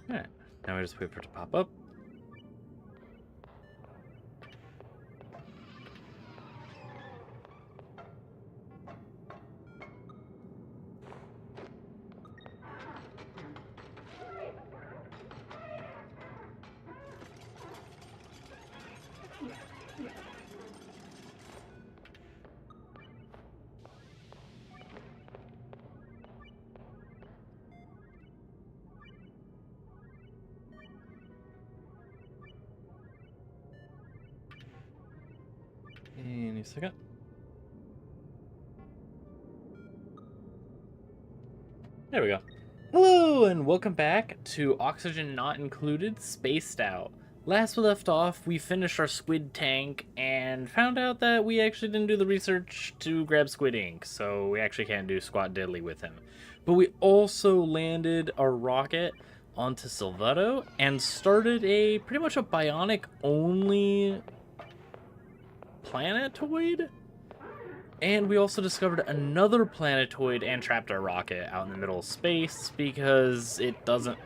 Alright, now we just wait for it to pop up. Any second. There we go. Hello, and welcome back to Oxygen Not Included, Spaced Out. Last we left off, we finished our squid tank and found out that we actually didn't do the research to grab squid ink, so we actually can't do squat diddly with him. But we also landed our rocket onto Silvato and started pretty much a bionic-only planetoid? And we also discovered another planetoid and trapped our rocket out in the middle of space because it doesn't...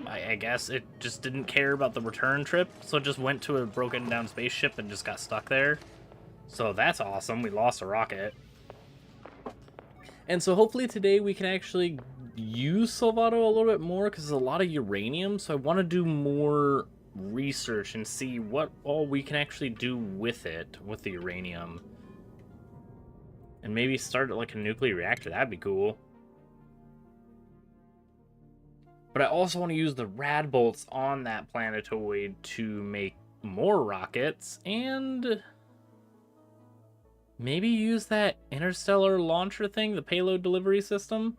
I guess it just didn't care about the return trip, so it just went to a broken down spaceship and just got stuck there. So that's awesome, we lost a rocket. And so hopefully today we can actually use Silvato a little bit more because there's a lot of uranium, so I want to do more research and see what all we can actually do with it, with the uranium. And maybe start like a nuclear reactor, that'd be cool. But I also want to use the rad bolts on that planetoid to make more rockets, and maybe use that interstellar launcher thing, the payload delivery system.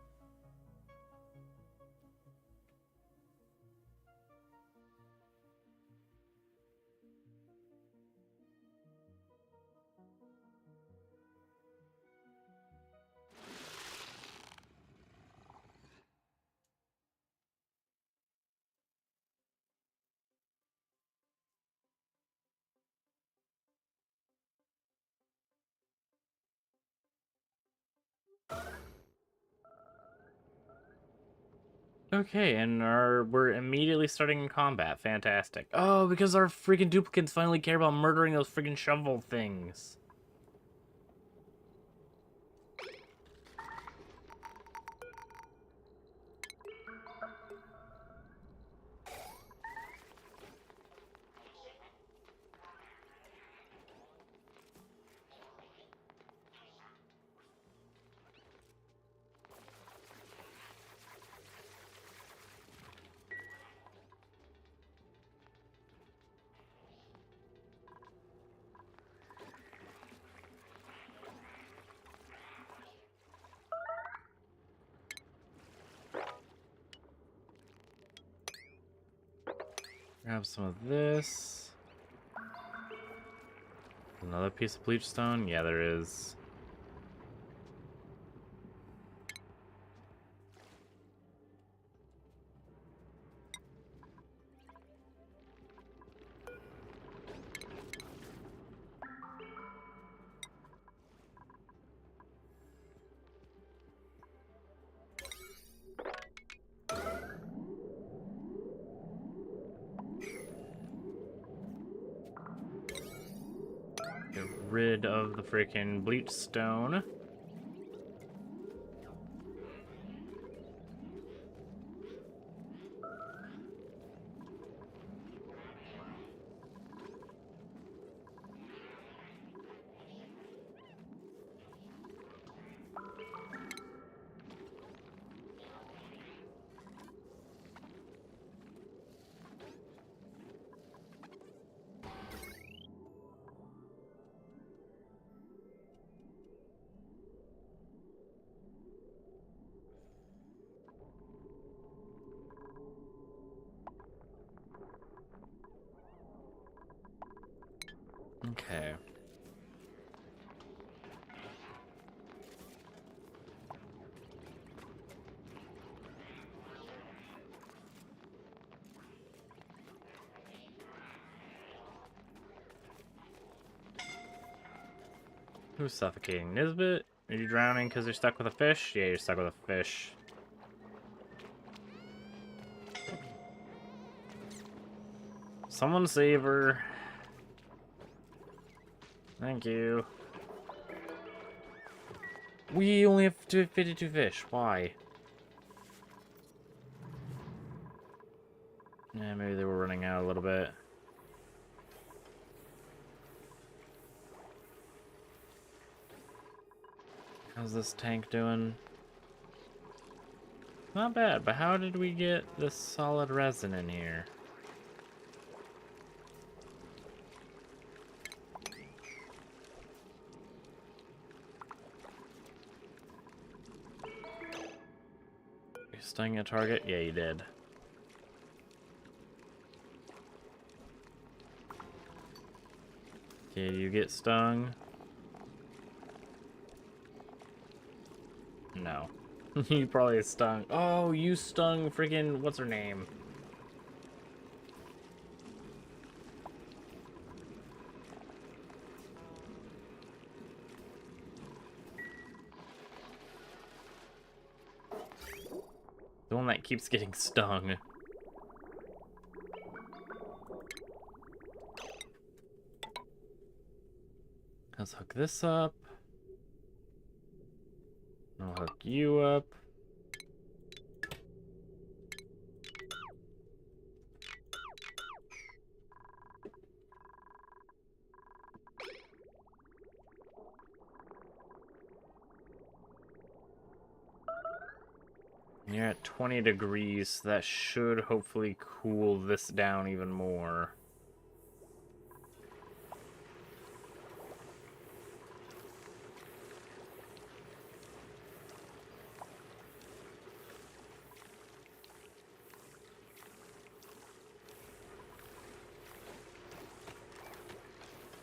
Okay, and we're immediately starting in combat. Fantastic. Oh, because our freaking duplicants finally care about murdering those freaking shovel things. Grab some of this. Another piece of bleach stone? Yeah, there is. Get rid of the freaking bleach stone. Okay. Who's suffocating? Nisbet? Are you drowning because you're stuck with a fish? Yeah, you're stuck with a fish. Someone save her. Thank you. We only have 52 fish. Why? Yeah, maybe they were running out a little bit. How's this tank doing? Not bad, but how did we get this solid resin in here? You stung a target? Yeah, you did. Did you get stung? No. You probably stung. Oh, you stung friggin' what's her name? The one that keeps getting stung. Let's hook this up. I'll hook you up. You're at 20 degrees, so that should hopefully cool this down even more.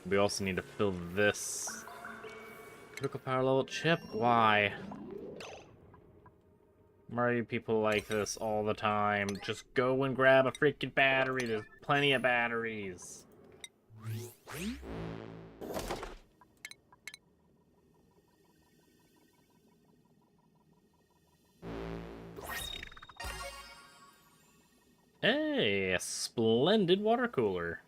We also need to fill this critical power level chip. Why? Why are you people like this all the time? Just go and grab a freaking battery. There's plenty of batteries. Hey, a splendid water cooler.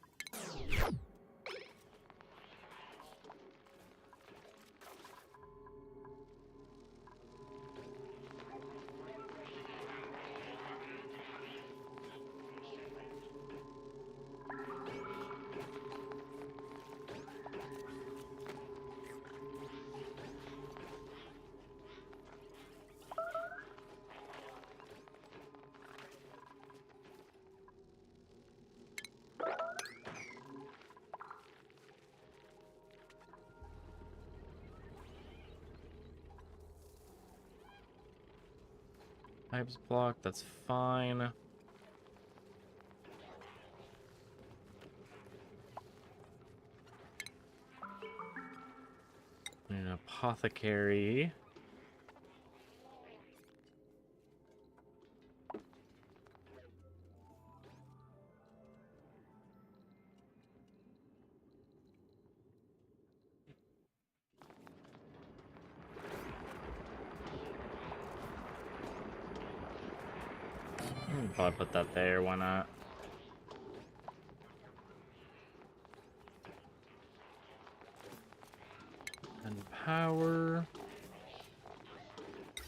Pipes blocked, that's fine. An apothecary. Probably put that there, why not? And power.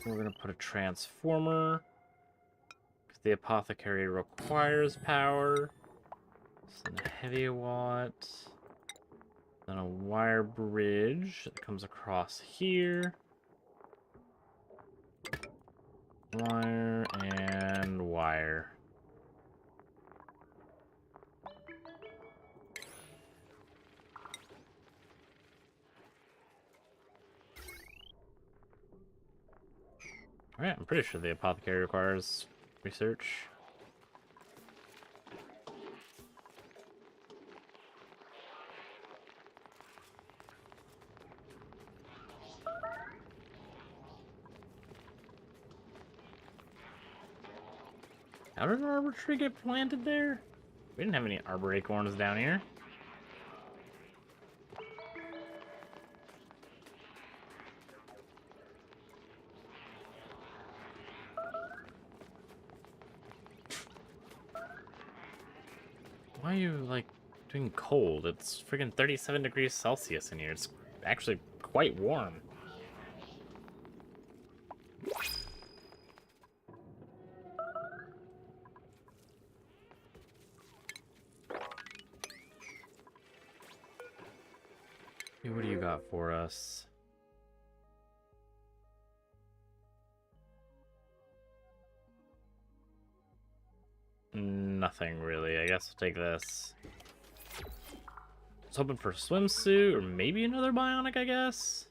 We're gonna put a transformer. Because the apothecary requires power. So then a heavy watt. Then a wire bridge that comes across here. Wire and wire. Alright, I'm pretty sure the apothecary requires research. How did an arbor tree get planted there? We didn't have any arbor acorns down here. Why are you, like, doing cold? It's friggin' 37 degrees Celsius in here. It's actually quite warm. Hey, what do you got for us? Nothing really. I guess I'll take this. I was hoping for a swimsuit or maybe another bionic, I guess.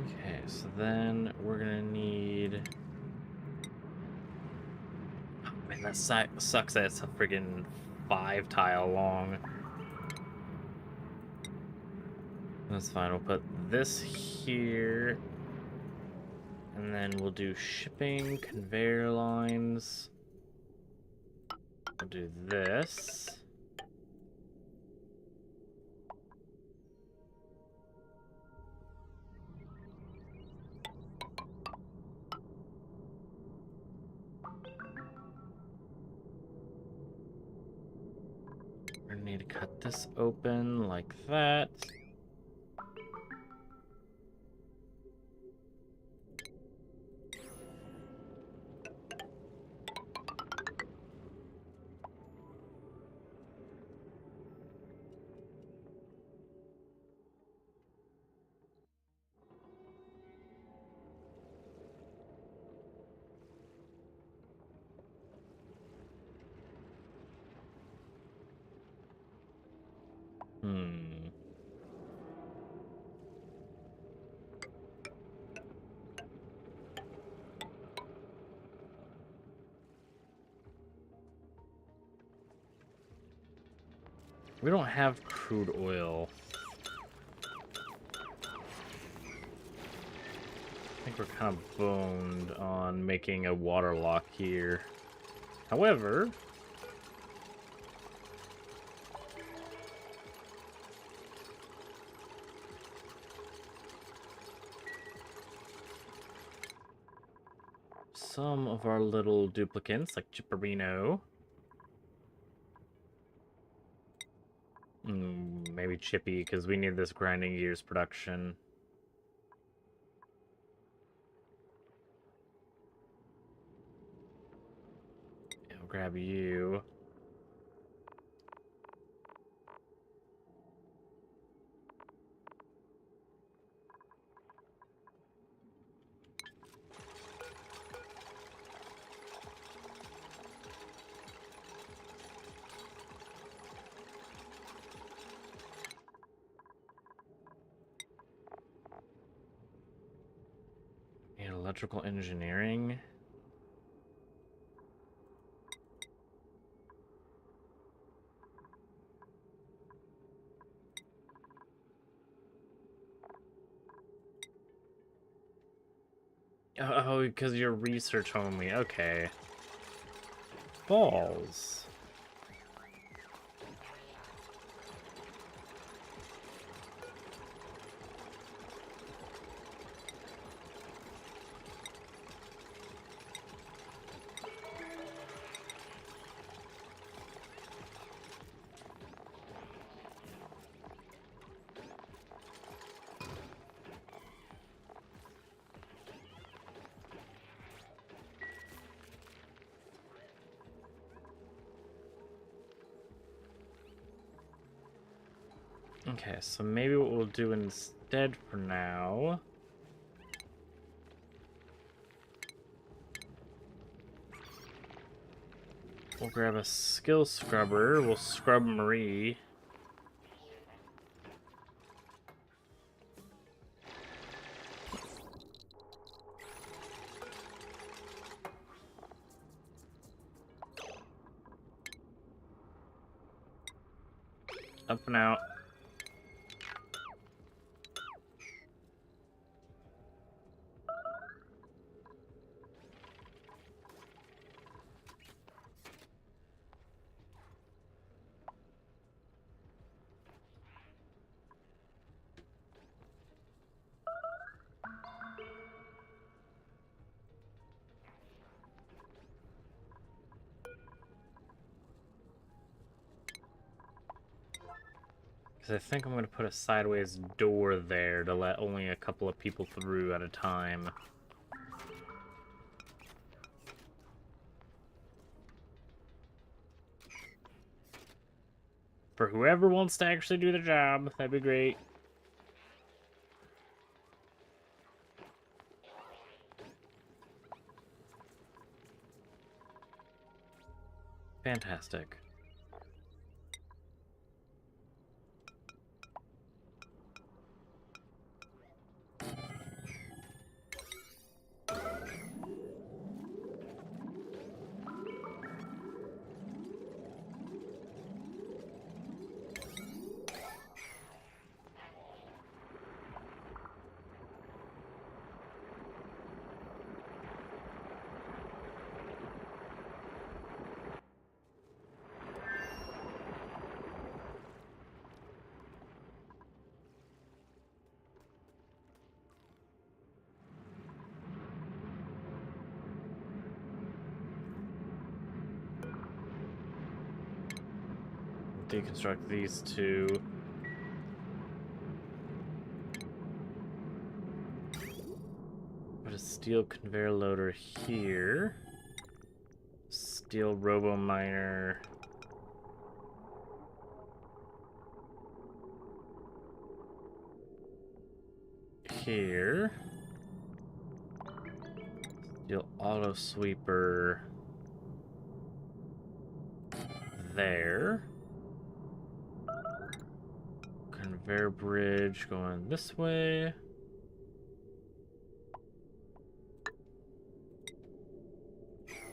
Okay, so then we're gonna need... Oh, man, that sucks that it's a friggin' 5 tile long. That's fine, we'll put this here. And then we'll do shipping, conveyor lines. We'll do this. We're gonna need to cut this open like that. We don't have crude oil. I think we're kind of boned on making a water lock here. However, some of our little duplicants, like Chipperino, maybe Chippy, because we need this grinding gears production. I'll grab you. And electrical engineering. Oh, because you're research only. Okay. Balls. Okay, so maybe what we'll do instead for now... We'll grab a skill scrubber, we'll scrub Marie. Up and out. I think I'm going to put a sideways door there to let only a couple of people through at a time. For whoever wants to actually do the job, that'd be great. Fantastic. Deconstruct these two. Put a steel conveyor loader here. Steel robo miner. Here. Steel auto sweeper. There. Conveyor bridge going this way.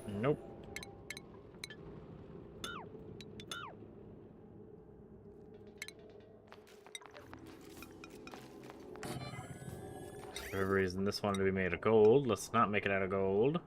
Nope. For whatever reason, this wanted to be made of gold. Let's not make it out of gold.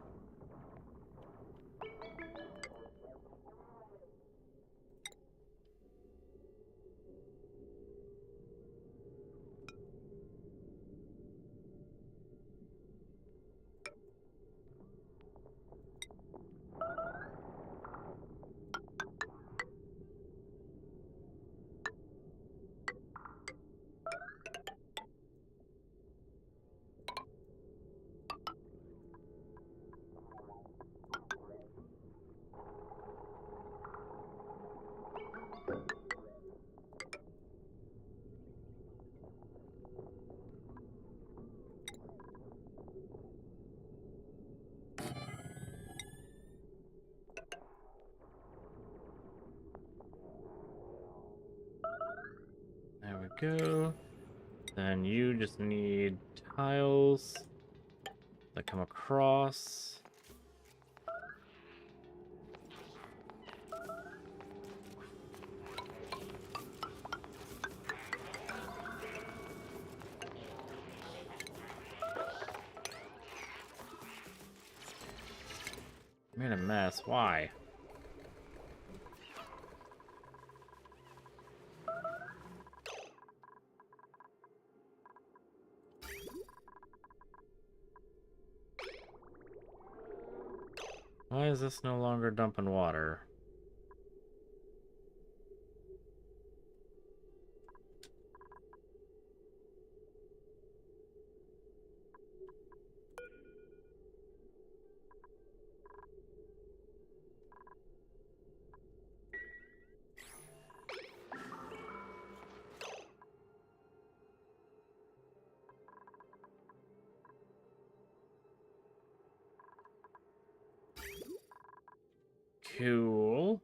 There we go. Then you just need tiles that come across. Made a mess. Why? Why is this no longer dumping water? Cool.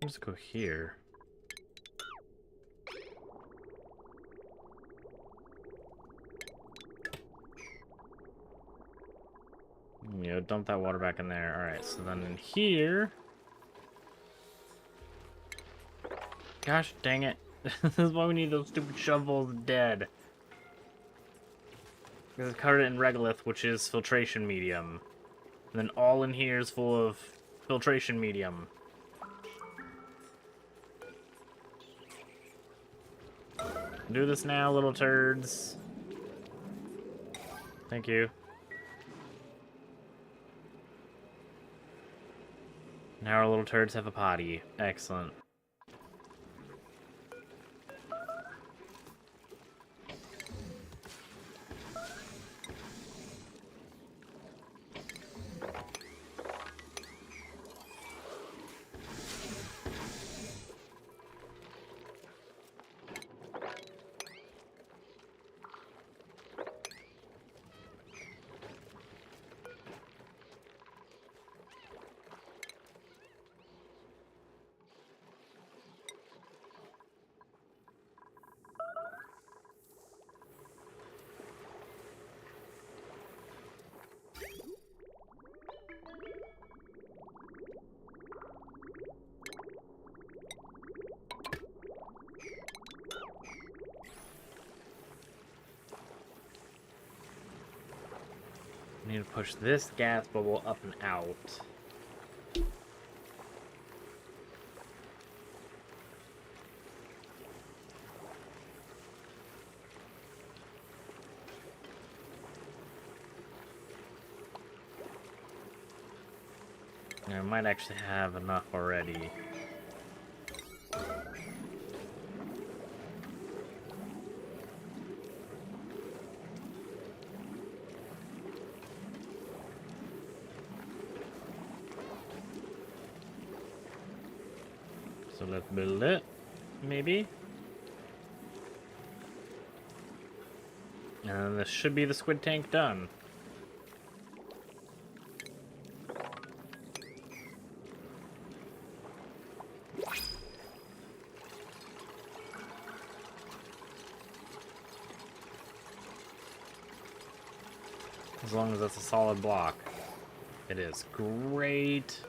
Let's go here. You know, dump that water back in there. Alright, so then in here... Gosh dang it. This is why we need those stupid shovels dead. Because it's covered in regolith, which is filtration medium. And then all in here is full of filtration medium. Do this now, little turds. Thank you. Now our little turds have a potty. Excellent. I need to push this gas bubble up and out. I might actually have enough already. So let's build it, maybe. And this should be the squid tank done. As long as that's a solid block. It is. Great.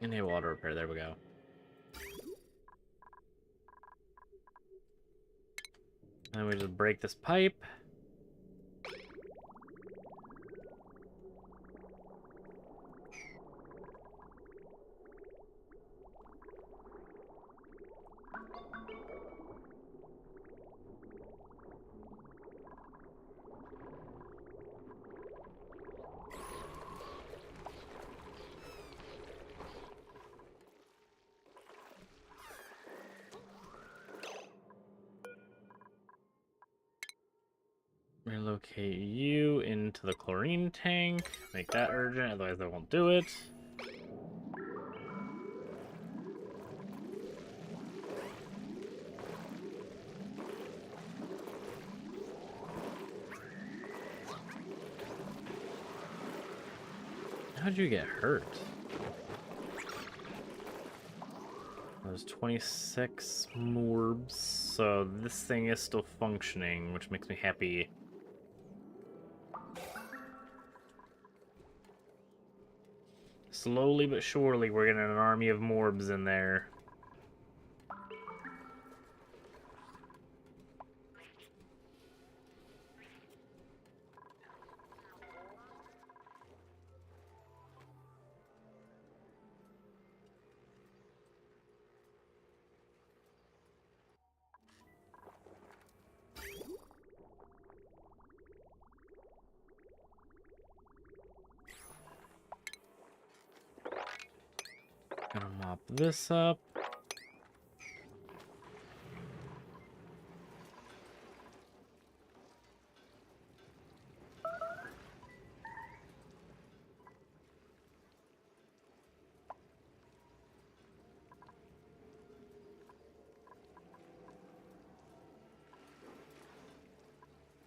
Enable auto repair, there we go. And we just break this pipe. Relocate you into the chlorine tank. Make that urgent, otherwise I won't do it. How'd you get hurt? There's 26 morbs, so this thing is still functioning, which makes me happy. Slowly but surely, we're getting an army of morbs in there. Gonna mop this up.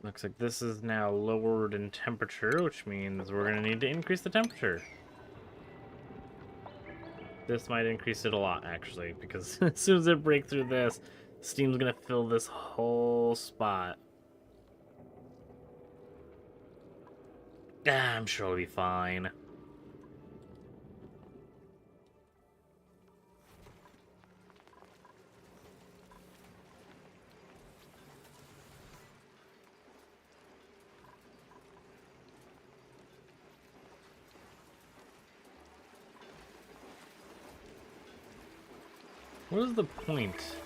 Looks like this is now lowered in temperature, which means we're going to need to increase the temperature. This might increase it a lot, actually, because as soon as it breaks through this, steam's going to fill this whole spot. I'm sure it'll be fine. What is the point?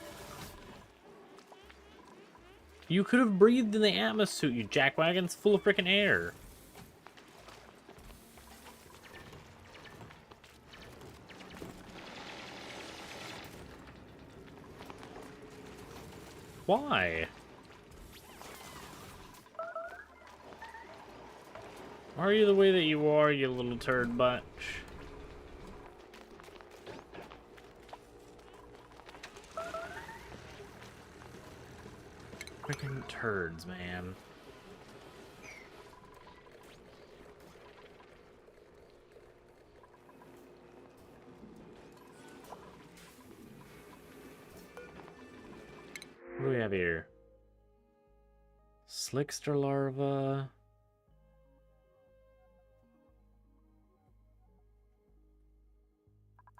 You could have breathed in the atmosphere, you jackwagons, full of freaking air. Why? Are you the way that you are, you little turd bunch? Freaking turds, man. What do we have here? Slickster larva.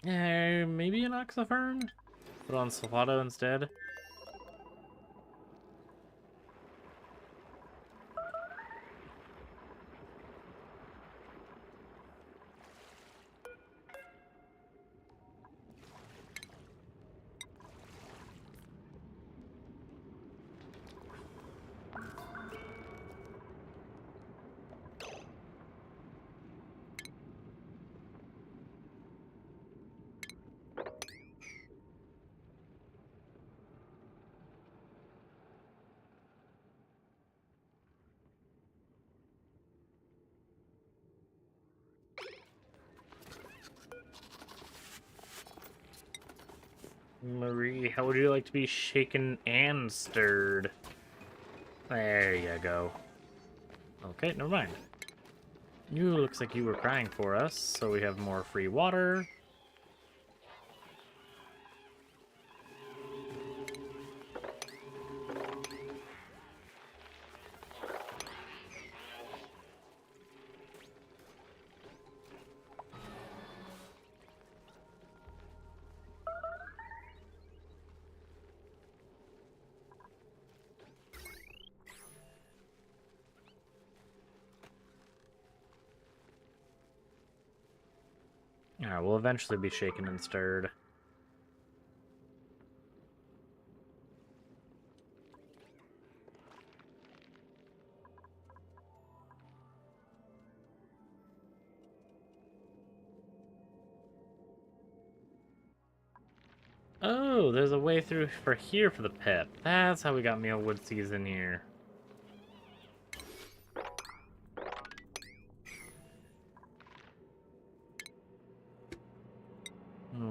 Maybe an oxifern? Put on sulfato instead. Marie, how would you like to be shaken and stirred? There you go. Okay, never mind. You looks like you were crying for us, so we have more free water. Alright, we'll eventually be shaken and stirred. Oh, there's a way through for here for the pet. That's how we got mealwood seeds in here.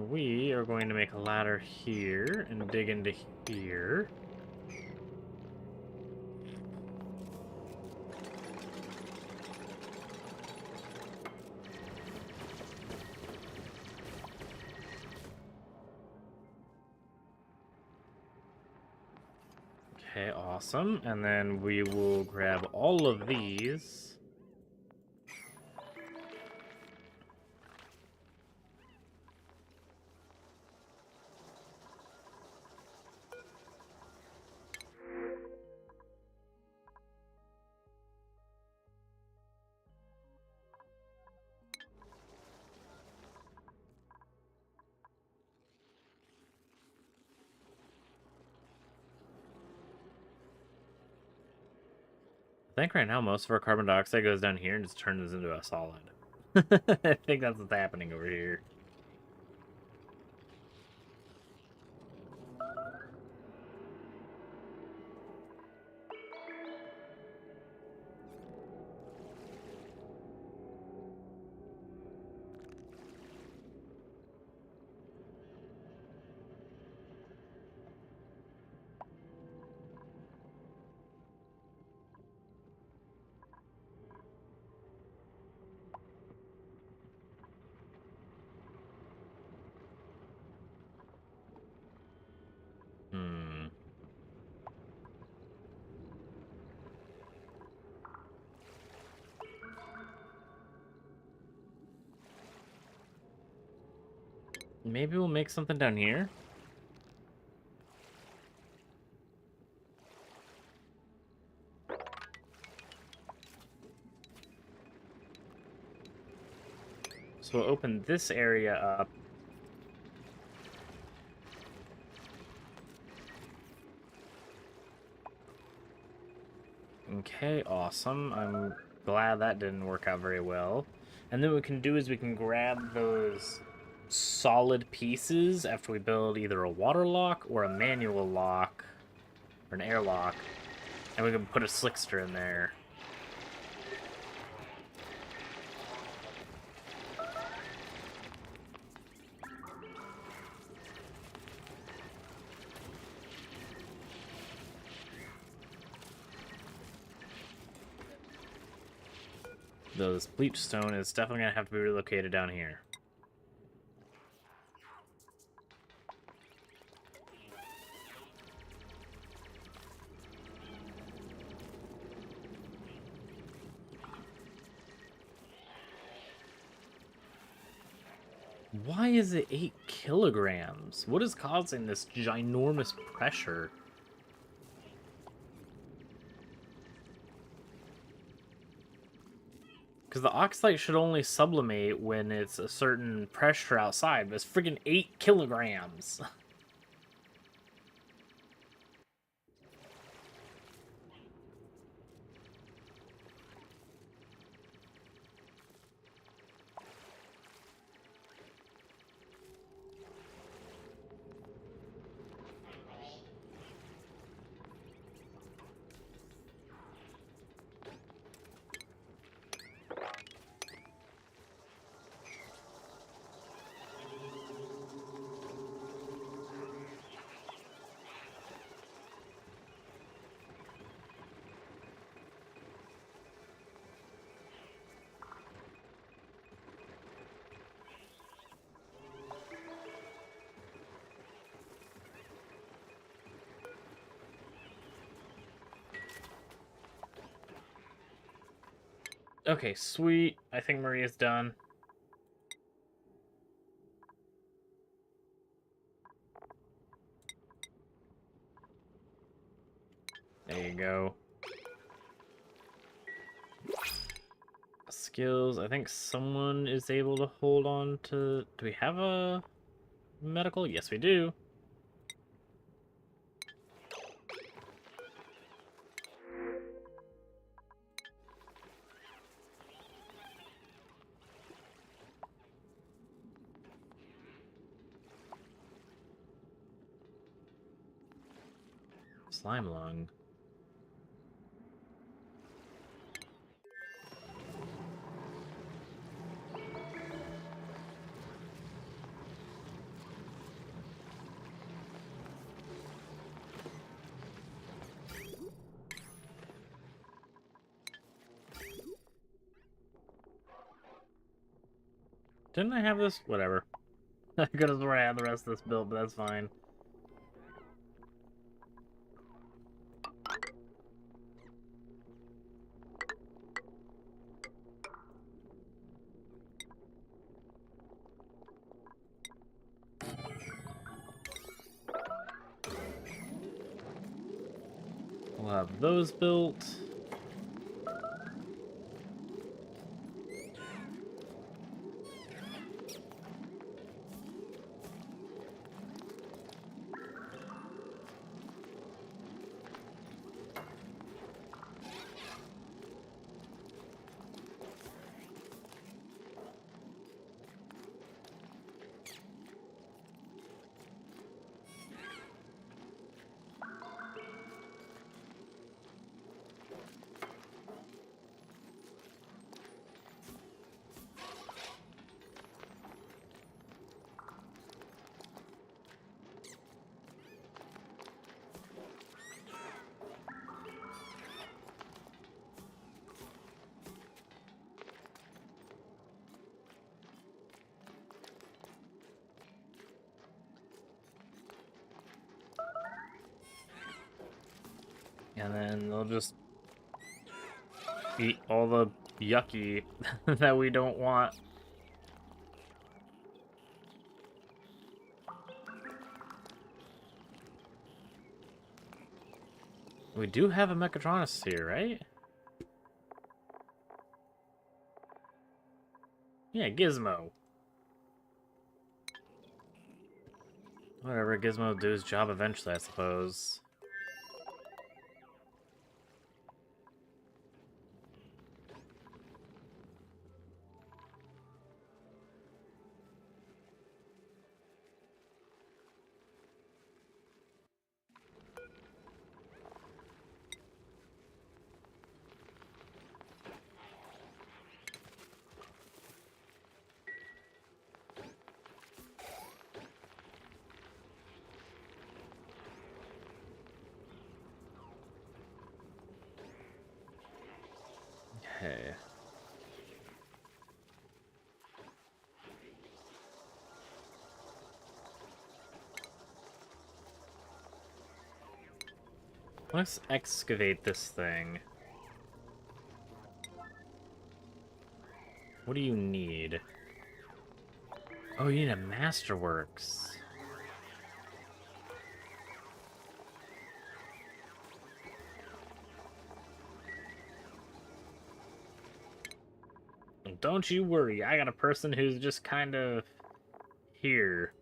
We are going to make a ladder here and dig into here. Okay, awesome. And then we will grab all of these. I think right now most of our carbon dioxide goes down here and just turns into a solid. I think that's what's happening over here. Maybe we'll make something down here. So we'll open this area up. Okay, awesome. I'm glad that didn't work out very well. And then what we can do is we can grab those solid pieces after we build either a water lock or a manual lock or an airlock, and we can put a slickster in there. Though this bleach stone is definitely going to have to be relocated down here. Why is it 8 kilograms? What is causing this ginormous pressure? Because the oxide should only sublimate when it's a certain pressure outside, but it's friggin' 8 kilograms. Okay, sweet. I think Maria's done. There you go. Skills. I think someone is able to hold on to... Do we have a medical? Yes, we do. Slime lung. Didn't I have this? Whatever. I could have sworn I had the rest of this built, but that's fine. We'll have those built. And then they'll just eat all the yucky that we don't want. We do have a Mechatronis here, right? Yeah, Gizmo. Whatever, Gizmo will do his job eventually, I suppose. Okay. Let's excavate this thing. What do you need? Oh, you need a Masterworks. Don't you worry, I got a person who's just kind of here.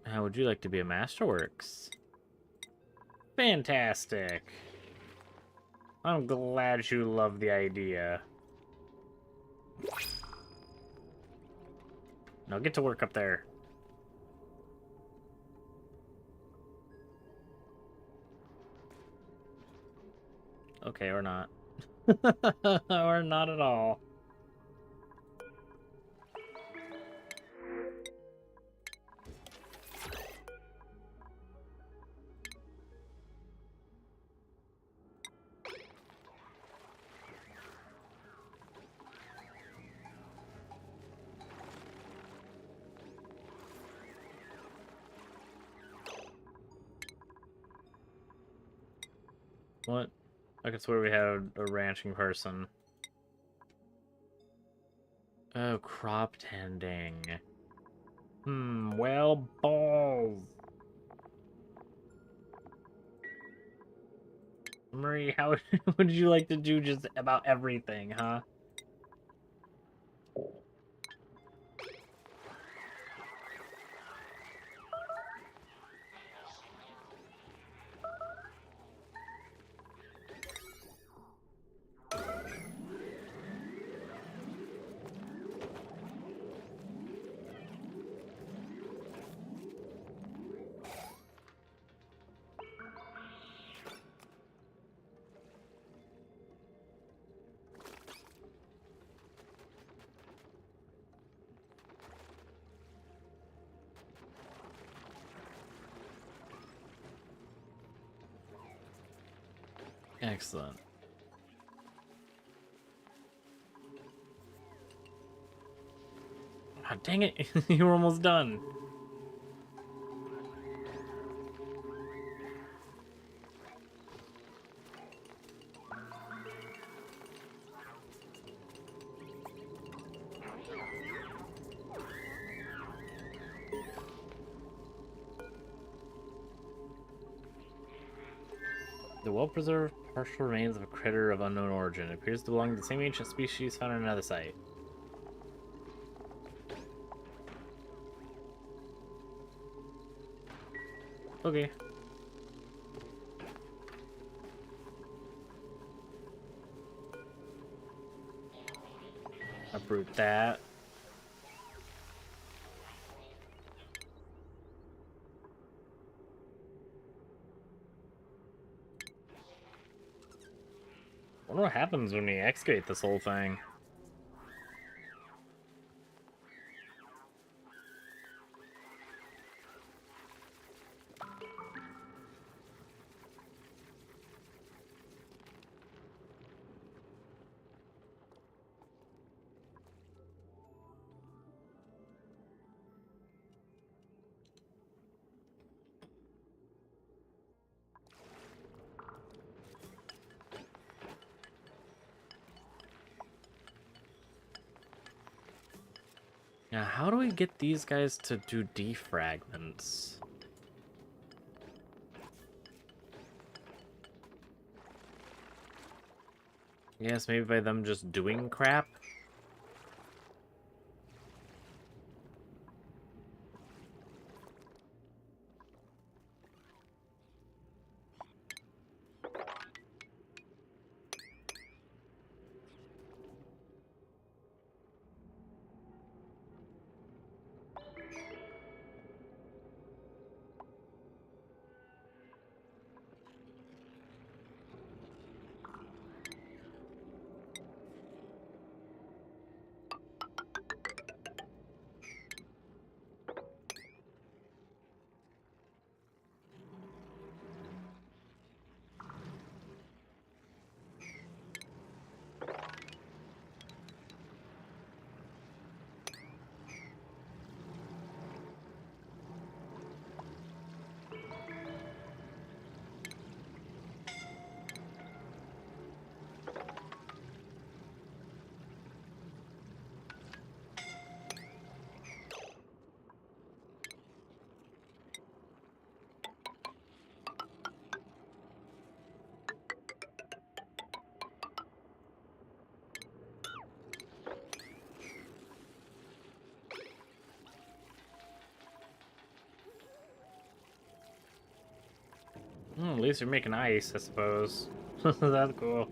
How would you like to be a Masterworks? Fantastic. I'm glad you love the idea. Now get to work up there. Okay, or not. Or not at all. What? I could swear we had a ranching person. Oh, crop tending. Well, balls. Marie, how would you like to do just about everything, huh? Excellent. Ah, dang it, you were almost done. The well-preserved partial remains of a critter of unknown origin. It appears to belong to the same ancient species found in another site. Okay. Uproot that. I wonder what happens when we excavate this whole thing. Now, how do we get these guys to do defragments? Yes, maybe by them just doing crap? At least you're making ice, I suppose. That's cool.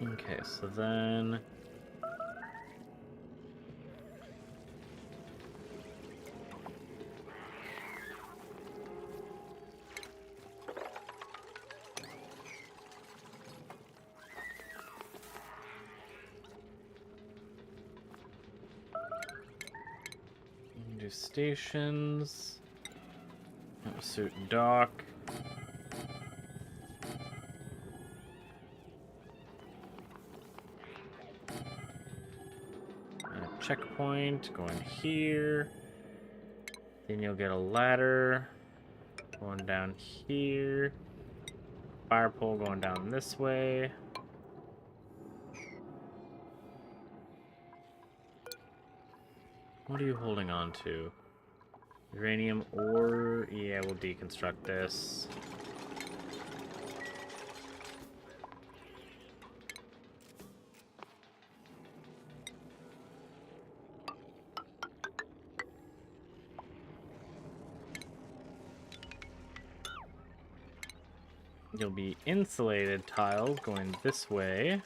Okay, so then... do stations. Suit dock. Checkpoint going here. Then you'll get a ladder going down here. Fire pole going down this way. What are you holding on to? Uranium ore? Yeah, we'll deconstruct this. You'll be insulated tiles going this way.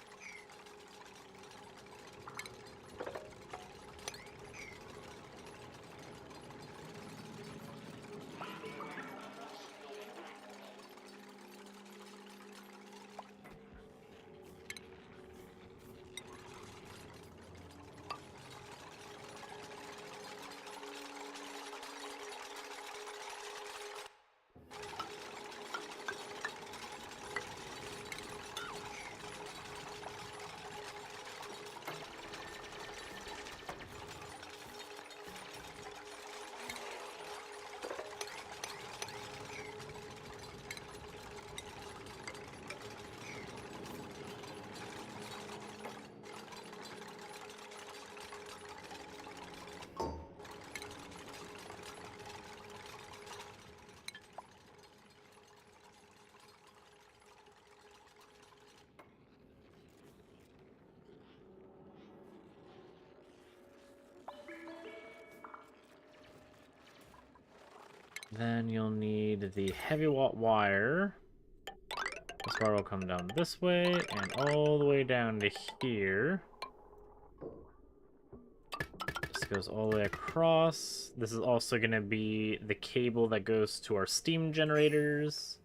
Then you'll need the heavy watt wire. This wire will come down this way and all the way down to here. This goes all the way across. This is also going to be the cable that goes to our steam generators.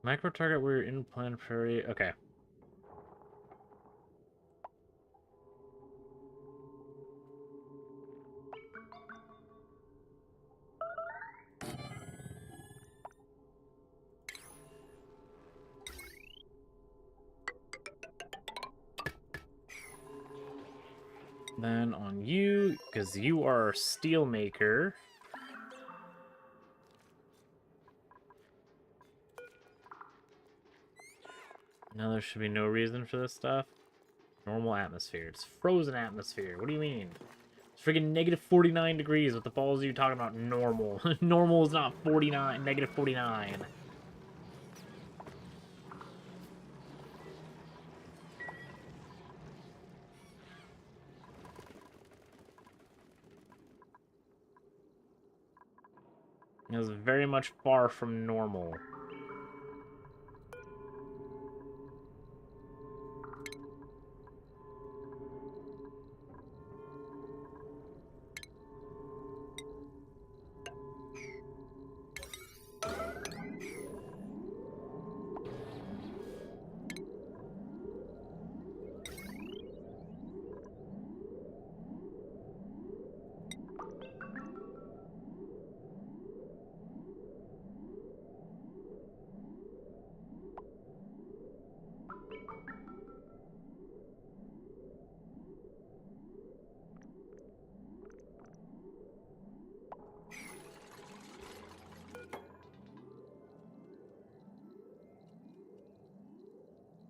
Micro target where you're in planetary. Okay. Then on you, because you are a steel maker. Now there should be no reason for this stuff. Normal atmosphere. It's frozen atmosphere. What do you mean? It's friggin' negative 49 degrees. What the balls are you talking about normal? Normal is not 49, negative 49. It was very much far from normal.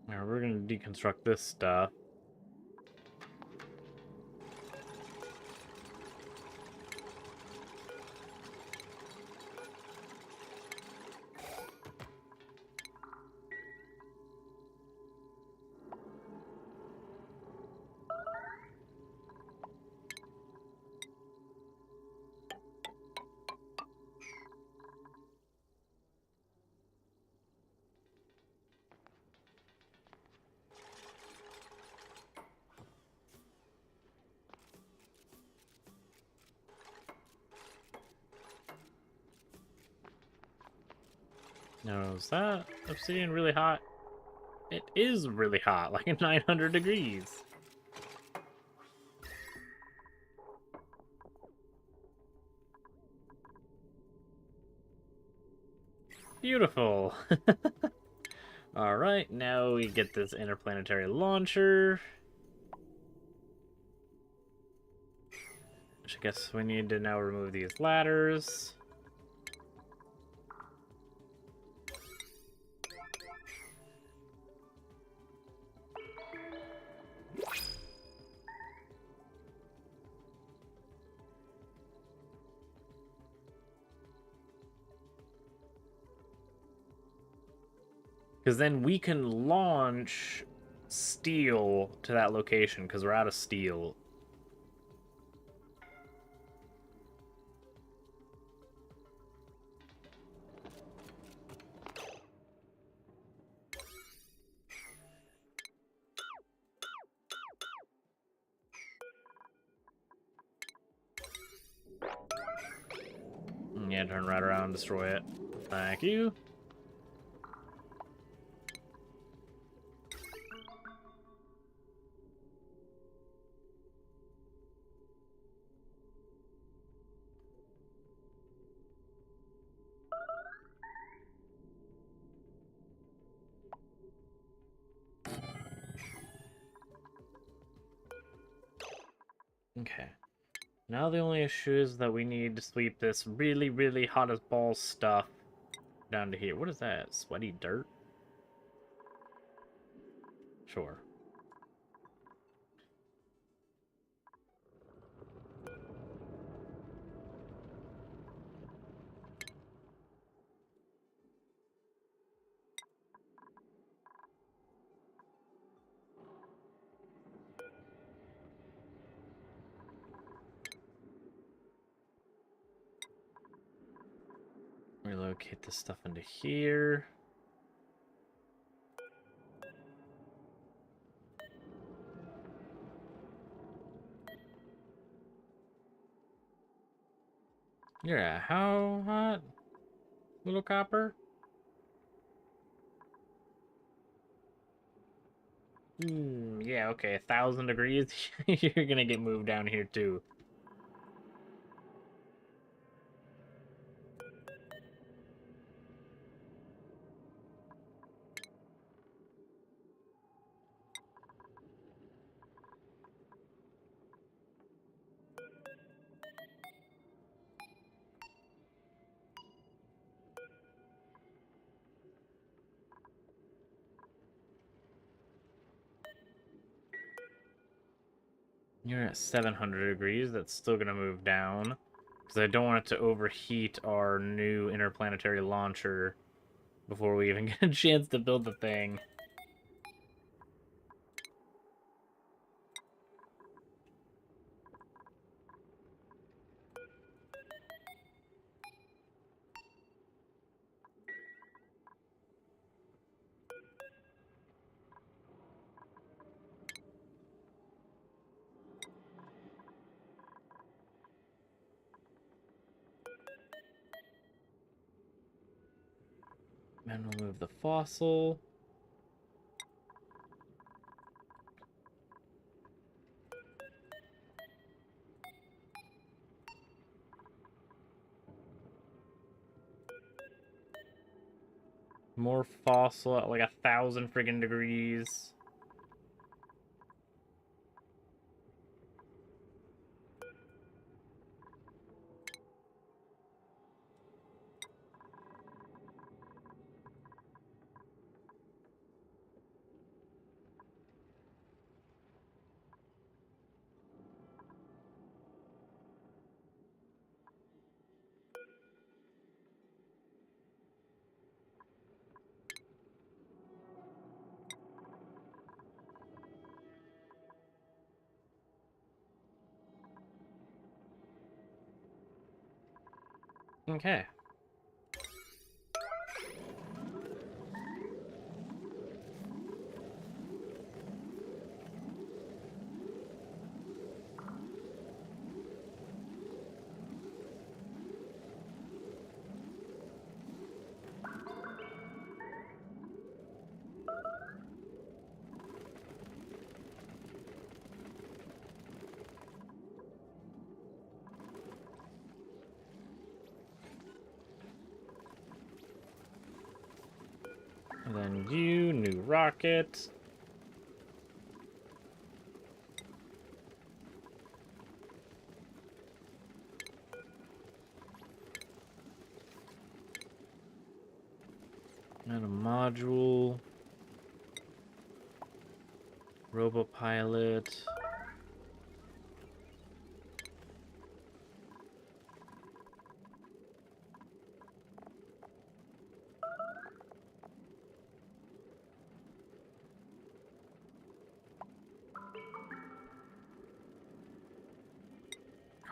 Now we're gonna deconstruct this stuff. Now, is that obsidian really hot? It is really hot, like 900 degrees. Beautiful. Alright, now we get this interplanetary launcher. Which I guess we need to now remove these ladders. Because then we can launch steel to that location, because we're out of steel. Yeah, turn right around and destroy it. Thank you. Okay. Now the only issue is that we need to sweep this really, really hot as balls stuff down to here. What is that? Sweaty dirt? Sure. Relocate this stuff into here. Yeah, how hot? Little copper? Yeah, okay, 1,000 degrees. You're gonna get moved down here too. You're at 700 degrees. That's still gonna move down. Because I don't want it to overheat our new interplanetary launcher before we even get a chance to build the thing. And we'll move the fossil. More fossil at like 1,000 friggin' degrees. Okay. And then you, new rocket. And a module. Robopilot.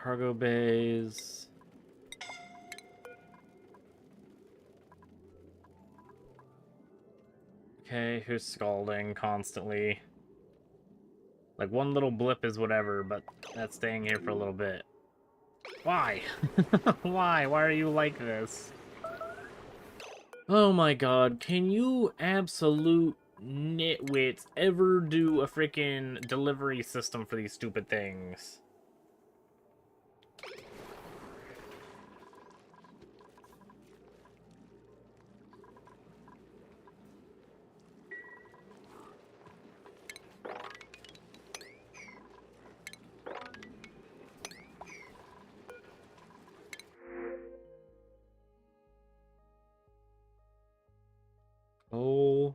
Cargo bays. Okay, who's scalding constantly? Like, one little blip is whatever, but that's staying here for a little bit. Why? Why? Why are you like this? Oh my god, can you absolute nitwits ever do a freaking delivery system for these stupid things? Oh,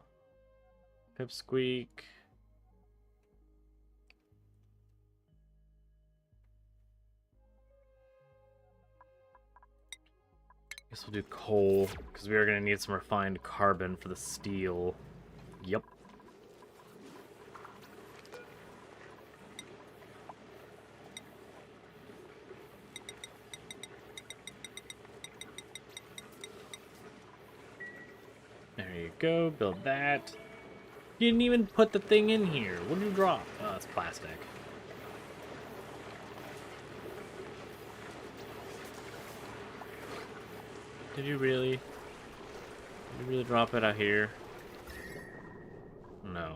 pipsqueak. Guess we'll do coal, because we are going to need some refined carbon for the steel. Yep. There you go, build that. You didn't even put the thing in here. What did you drop? Oh, it's plastic. Did you really? Did you really drop it out here? No.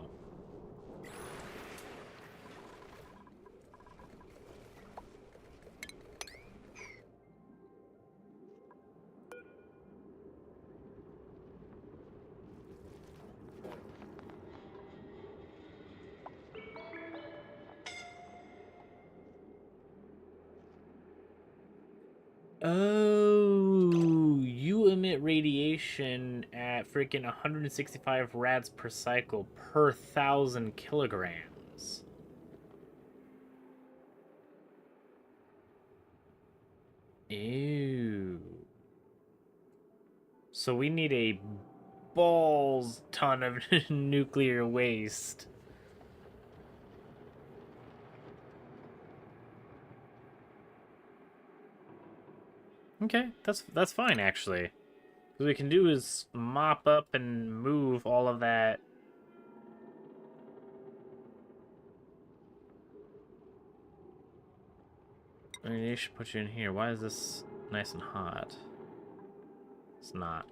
Oh, you emit radiation at freaking 165 rads per cycle per 1,000 kilograms. Ew. So we need a balls ton of nuclear waste. Okay, that's fine actually. What we can do is mop up and move all of that. I mean, they should put you in here. Why is this nice and hot? It's not.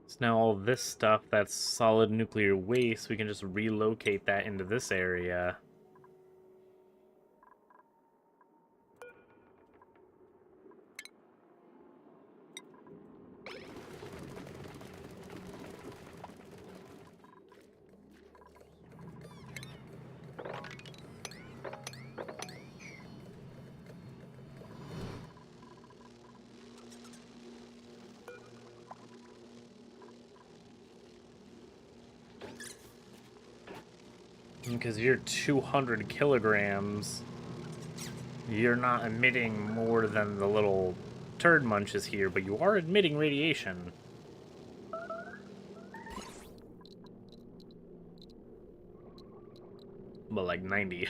So now all this stuff that's solid nuclear waste, we can just relocate that into this area. Because you're 200 kilograms, you're not emitting more than the little turd munches here, but you are emitting radiation. But like 90.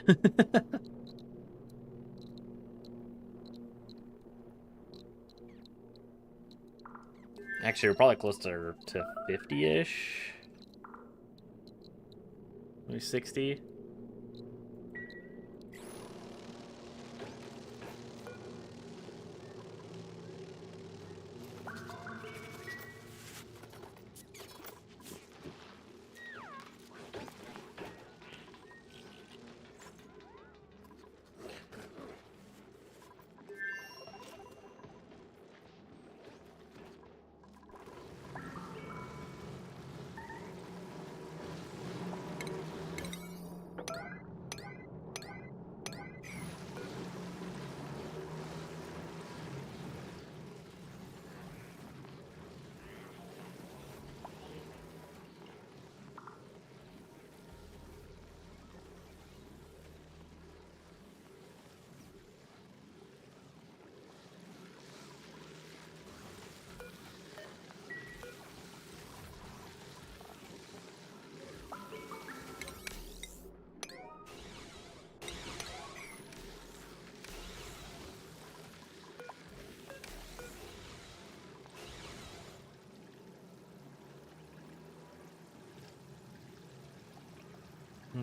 Actually, we're probably closer to 50-ish. Maybe 60.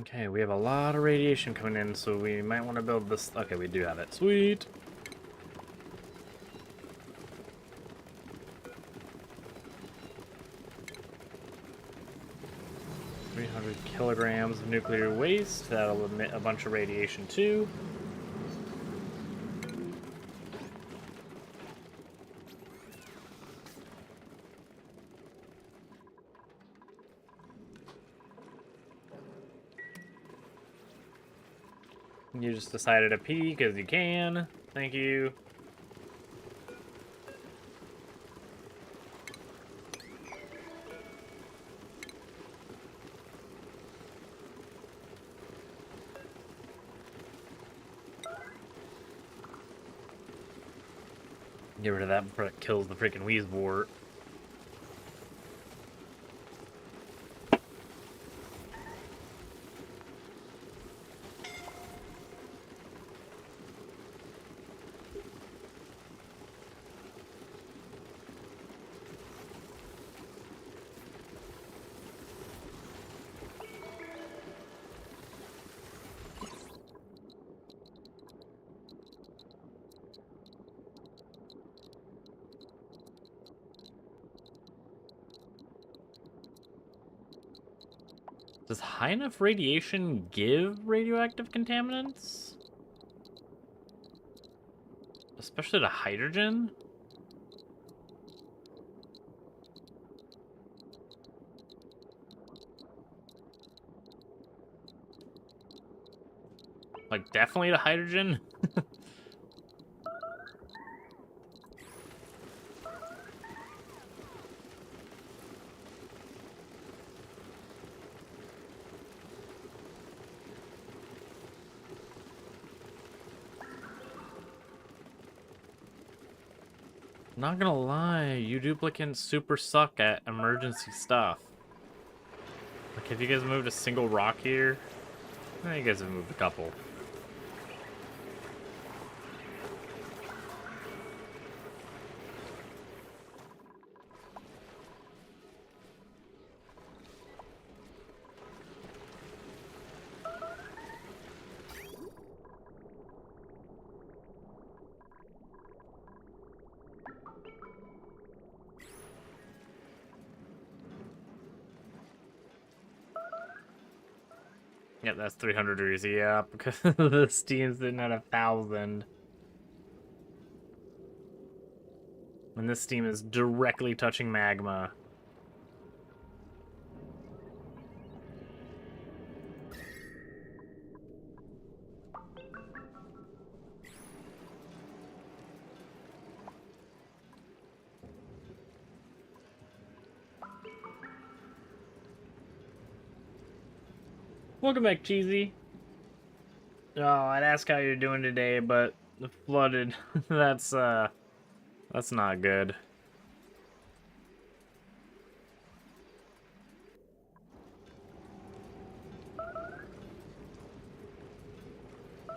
Okay, we have a lot of radiation coming in, so we might want to build this. Okay, we do have it. Sweet. kilograms of nuclear waste. That'll emit a bunch of radiation too. You just decided to pee because you can. Thank you. Get rid of that before it kills the freaking Wheezewort. Does high enough radiation give radioactive contaminants? Especially the hydrogen. Like, definitely the hydrogen. Not gonna lie, you duplicants super suck at emergency stuff. Like, have you guys moved a single rock here? Eh, you guys have moved a couple. Yep, that's 300 degrees. Yeah, because the steam's sitting at 1,000. And this steam is directly touching magma. Welcome back, Cheesy. Oh, I'd ask how you're doing today, but flooded. That's not good.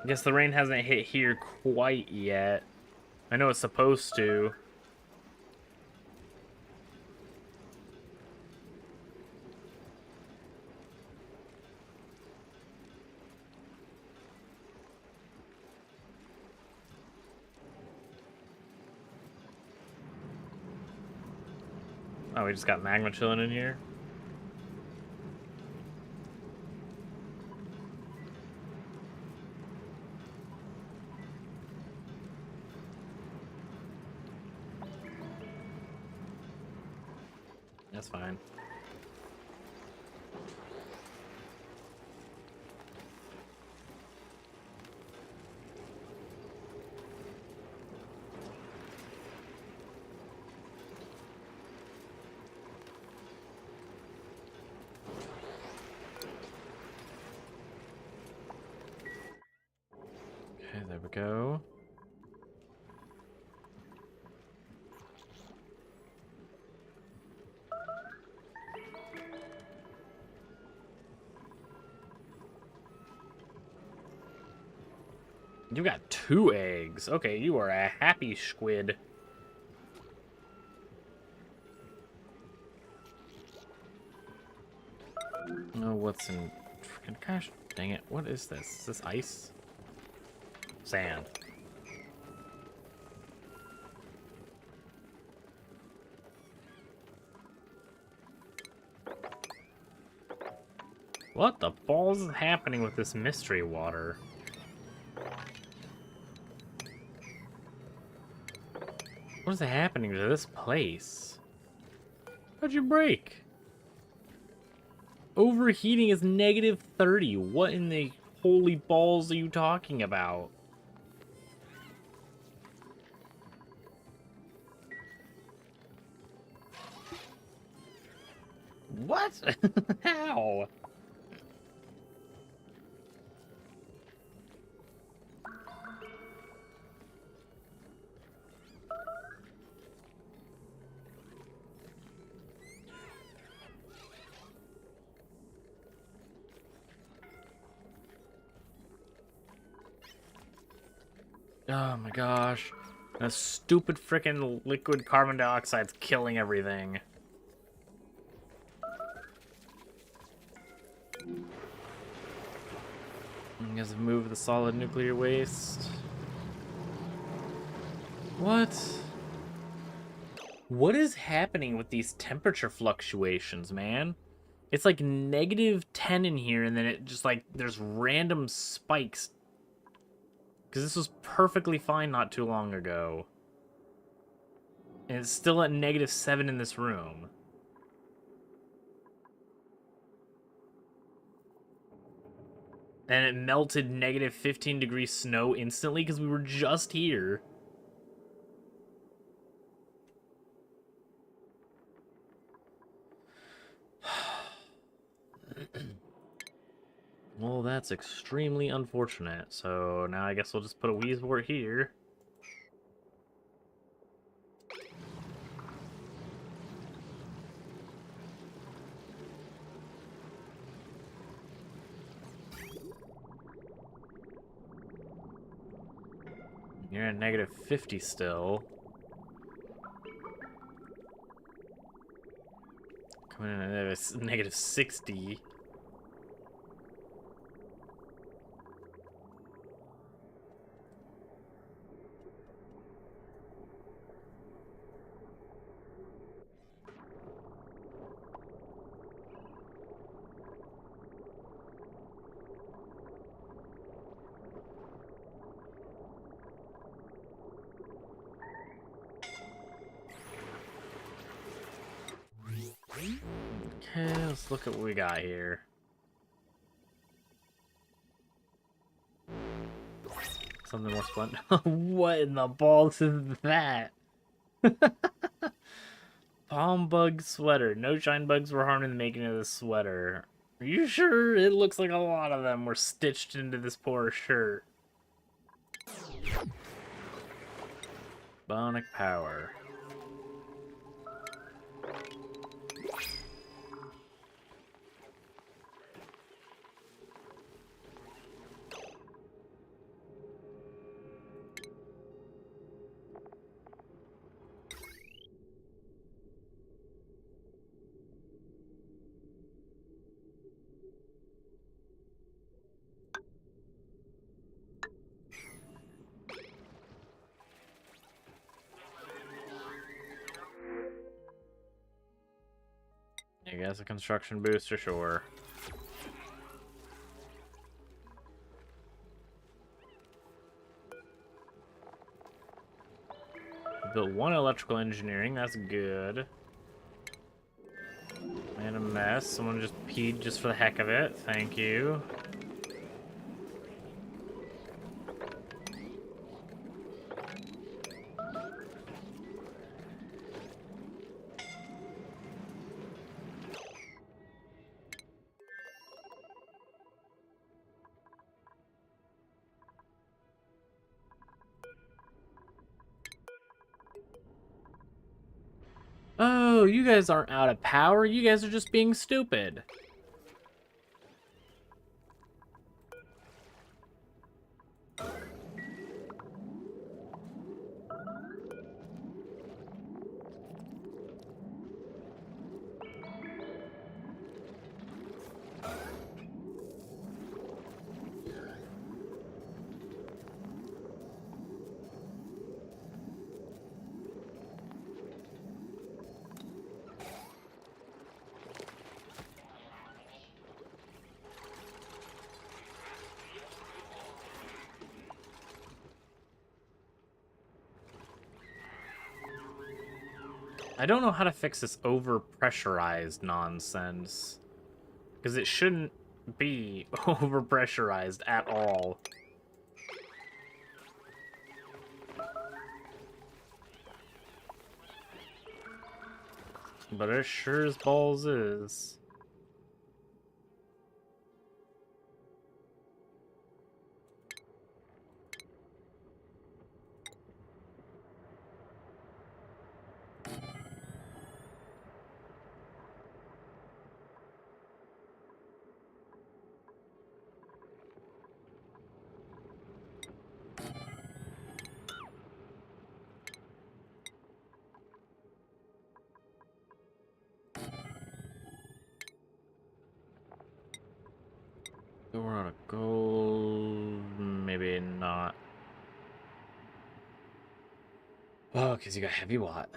I guess the rain hasn't hit here quite yet. I know it's supposed to. Oh, we just got magma chilling in here. That's fine. Okay, there we go. You got 2 eggs. Okay, you are a happy squid. Oh, what's in... Freaking gosh, dang it. What is this? Is this ice? Sand. What the balls is happening with this mystery water? What is happening to this place? How'd you break? Overheating is -30. What in the holy balls are you talking about? What? How? Oh my gosh. That stupid frickin' liquid carbon dioxide's killing everything. You guys have moved the solid nuclear waste. What? What is happening with these temperature fluctuations, man? It's like -10 in here, and then it just like, there's random spikes. Because this was perfectly fine not too long ago. And it's still at -7 in this room. And it melted -15 degrees snow instantly because we were just here. Well, that's extremely unfortunate. So now I guess we'll just put a Wheezewort here. You're at -50 still. Coming in at -60. Okay, let's look at what we got here. Something more splendid. What in the balls is that? Palm bug sweater. No shine bugs were harmed in the making of this sweater. Are you sure? It looks like a lot of them were stitched into this poor shirt. Bionic power. I guess a construction booster, sure. Built one electrical engineering, that's good. And a mess. Someone just peed just for the heck of it. Thank you. Oh, you guys aren't out of power. You guys are just being stupid. I don't know how to fix this overpressurized nonsense. Because it shouldn't be overpressurized at all. But it sure as balls is. We're on a gold. Maybe not. Oh, because you got heavy watt.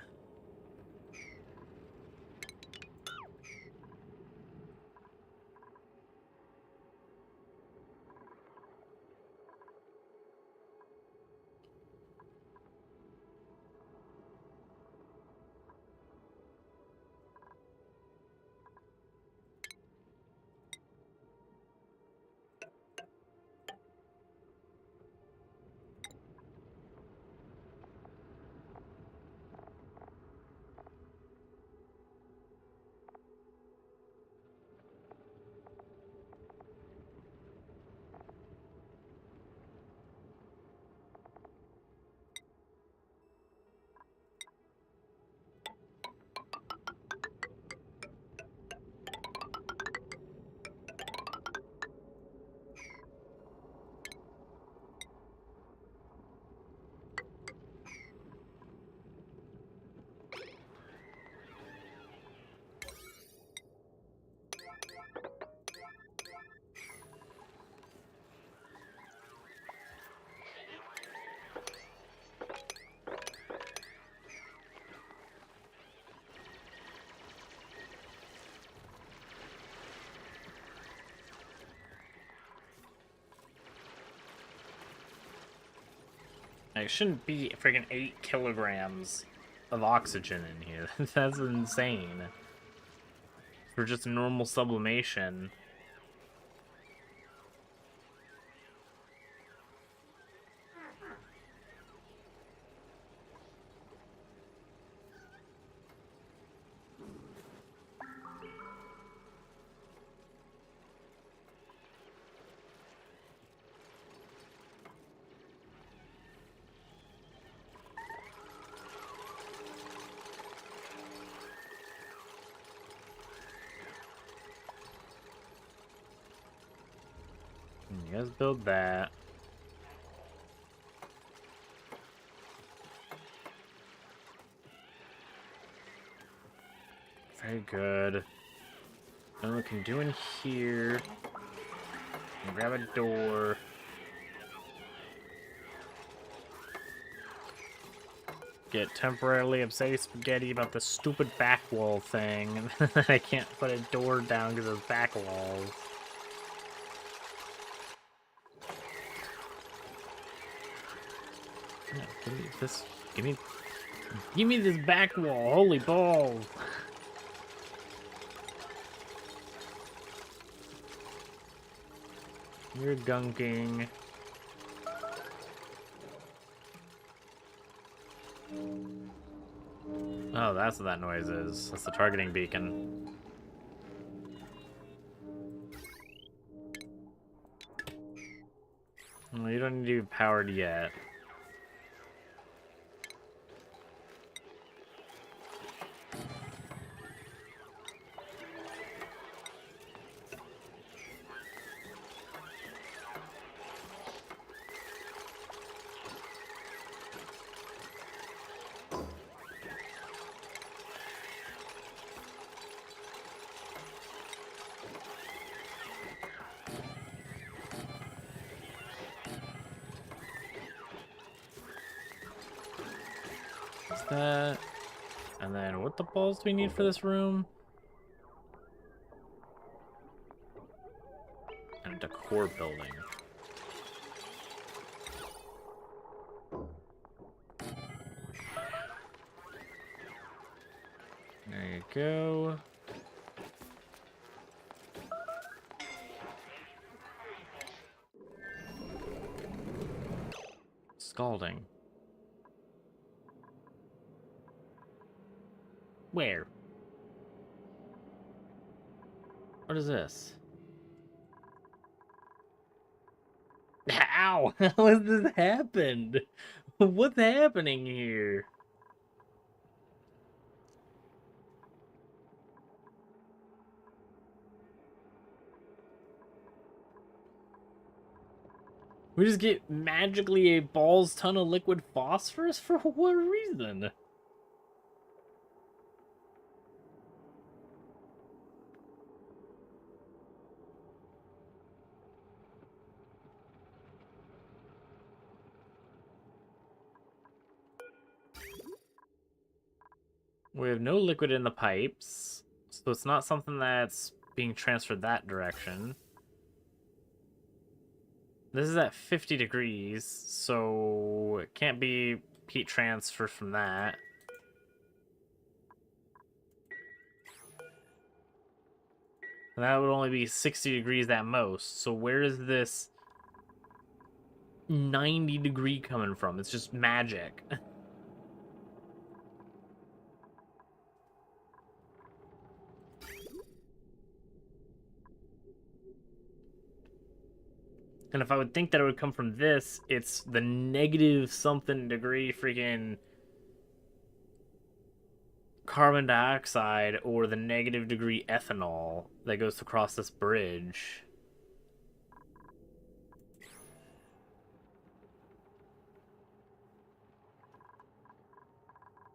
It shouldn't be freaking 8 kilograms of oxygen in here. That's insane. For just normal sublimation. You guys build that. Very good. Then we can do in here. And grab a door. Get temporarily upset spaghetti about the stupid back wall thing. I can't put a door down because of back walls. Yeah, give me this. Give me this back wall. Holy balls! You're gunking. Oh, that's what that noise is. That's the targeting beacon. Well, you don't need to be powered yet. That, and then what the balls do we need for this room? And a decor building. There you go. Scalding. Where? What is this? How? How has this happened? What's happening here? We just get magically a balls ton of liquid phosphorus for what reason? We have no liquid in the pipes, so it's not something that's being transferred that direction. This is at 50 degrees, so it can't be heat transfer from that. And that would only be 60 degrees at most. So where is this 90 degree coming from? It's just magic. And if I would think that it would come from this, it's the negative something degree freaking carbon dioxide or the negative degree ethanol that goes across this bridge.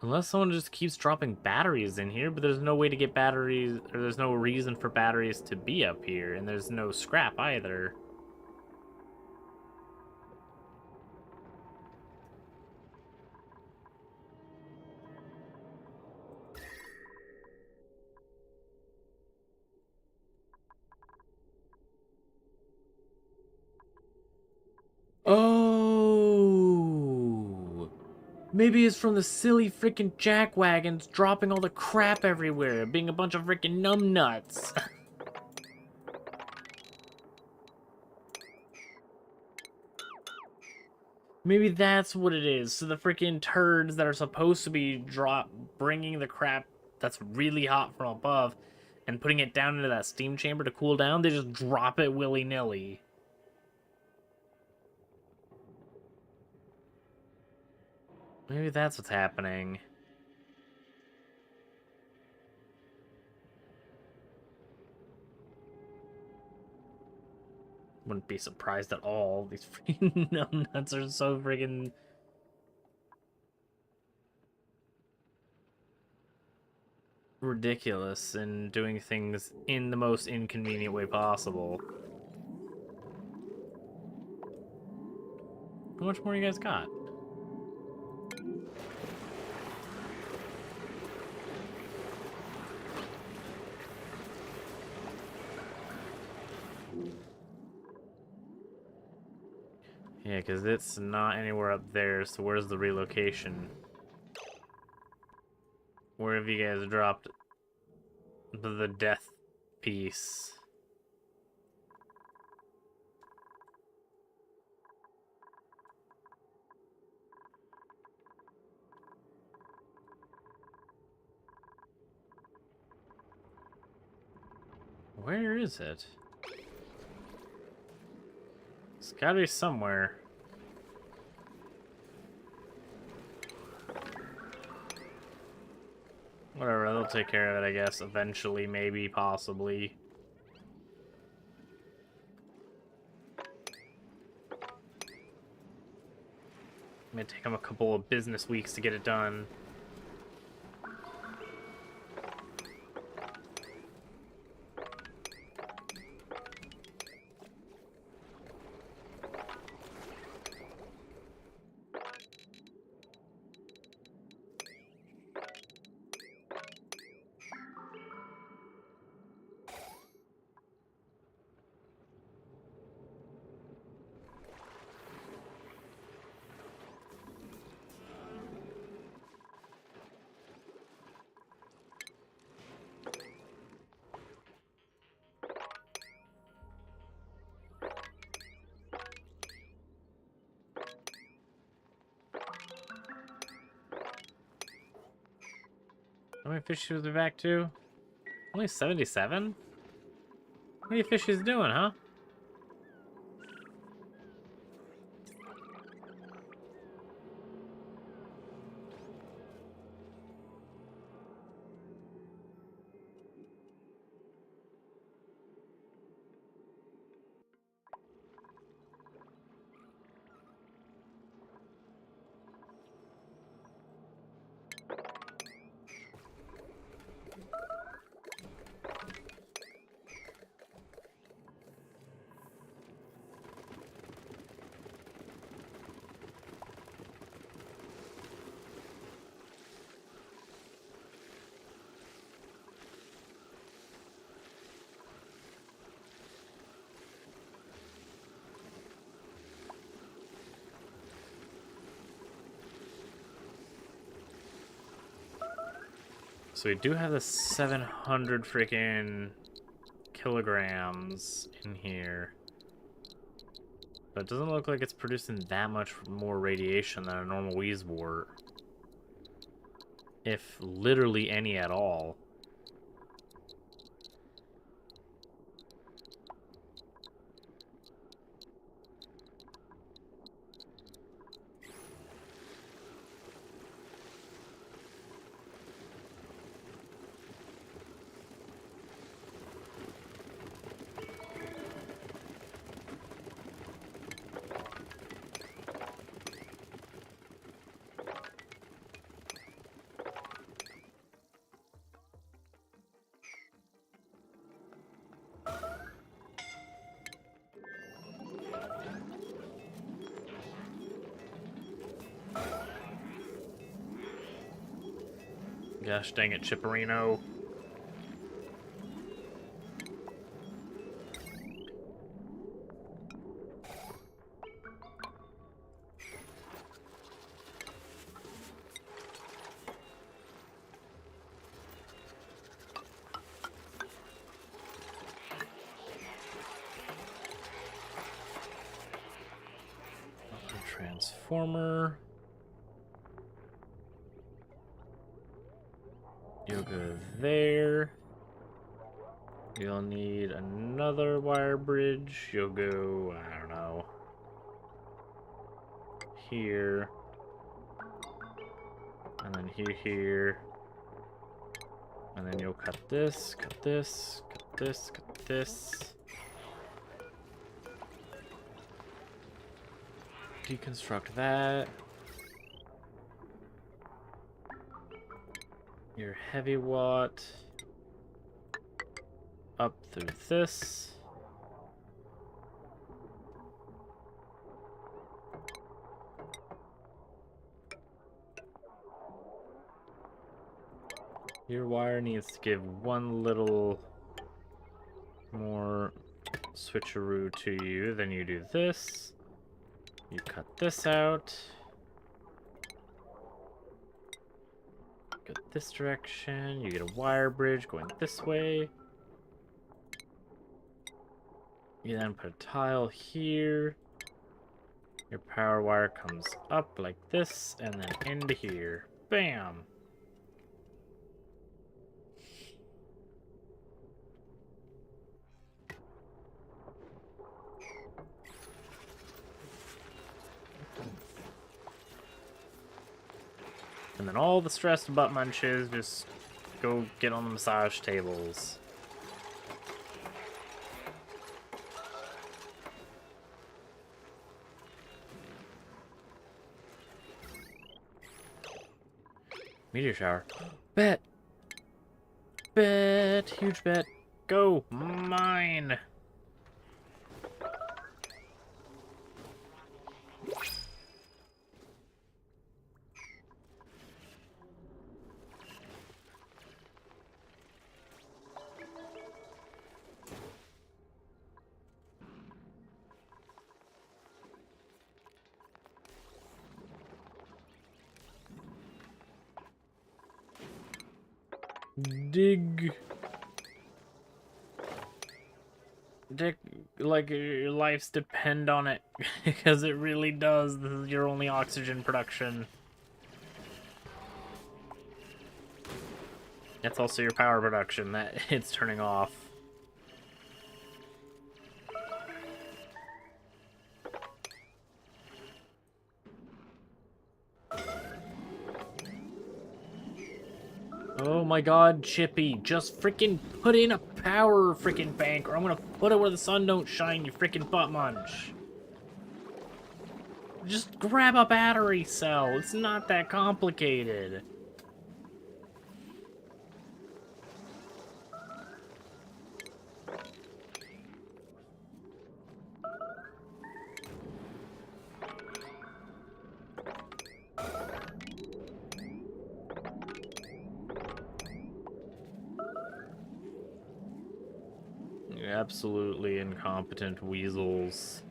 Unless someone just keeps dropping batteries in here, but there's no way to get batteries, or there's no reason for batteries to be up here, and there's no scrap either. Oh! Maybe it's from the silly freaking jackwagons dropping all the crap everywhere, being a bunch of freaking numbnuts. Maybe that's what it is. So the freaking turds that are supposed to be bringing the crap that's really hot from above and putting it down into that steam chamber to cool down, they just drop it willy-nilly. Maybe that's what's happening. Wouldn't be surprised at all. These freaking numbnuts are so friggin' ridiculous and doing things in the most inconvenient way possible. How much more you guys got? Yeah, because it's not anywhere up there, so where's the relocation? Where have you guys dropped the death piece? Where is it? It's gotta be somewhere. Whatever, they'll take care of it, I guess, eventually, maybe, possibly. It may take them a couple of business weeks to get it done. How many fishes was we back to? Only 77? What are you fishes doing, huh? So we do have the 700 freaking kilograms in here. But it doesn't look like it's producing that much more radiation than a normal Wheezewort. If literally any at all. Gosh dang it, Chipperino. transformer. You'll go there. You'll need another wire bridge. You'll go, I don't know, here. And then here. And then you'll cut this, cut this, cut this, cut this. Deconstruct that. Your heavy watt up through this. Your wire needs to give one little more switcheroo to you. Then you do this. You cut this out. Go this direction. You get a wire bridge going this way. You then put a tile here. Your power wire comes up like this and then into here. Bam! And then all the stressed butt munches just go get on the massage tables. Meteor shower. Bet! Bet! Huge bet. Go! Mine! Dig like your lives depend on it, because it really does. This is your only oxygen production. That's also your power production that it's turning off. Oh my god, Chippy, just freaking put in a power freaking bank, or I'm gonna put it where the sun don't shine, you freaking butt munch. Just grab a battery cell, it's not that complicated. Absolutely incompetent weasels.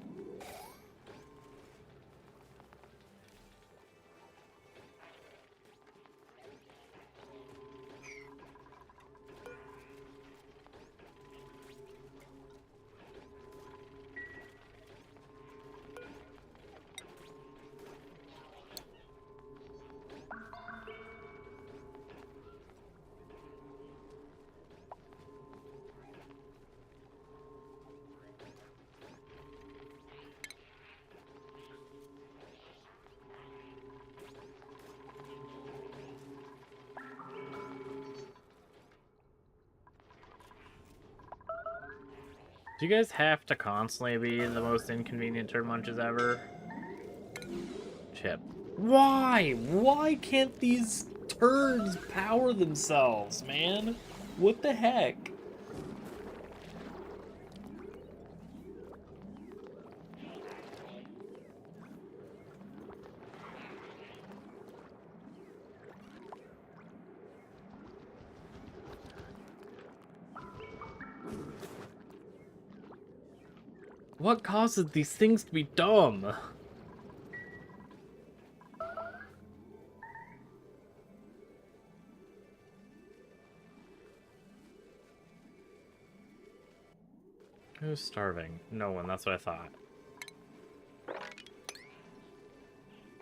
Do you guys have to constantly be the most inconvenient turd munches ever? Chip. Why? Why can't these turds power themselves, man? What the heck? What causes these things to be dumb? Who's starving? No one, that's what I thought.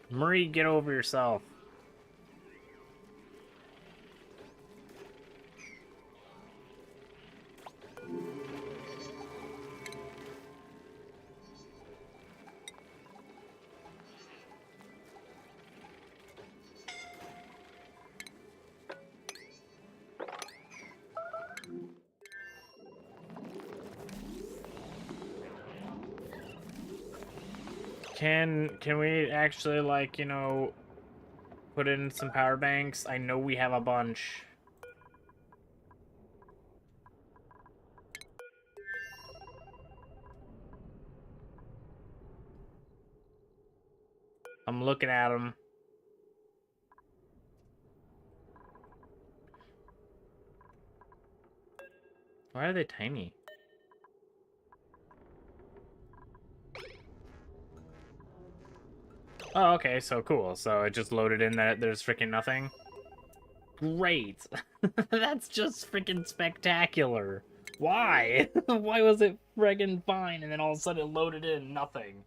Marie, get over yourself. Can we actually, like, you know, put in some power banks? I know we have a bunch. I'm looking at them. Why are they tiny? Oh, okay, so cool. So it just loaded in that there's freaking nothing. Great. That's just freaking spectacular. Why? Why was it friggin' fine and then all of a sudden it loaded in nothing?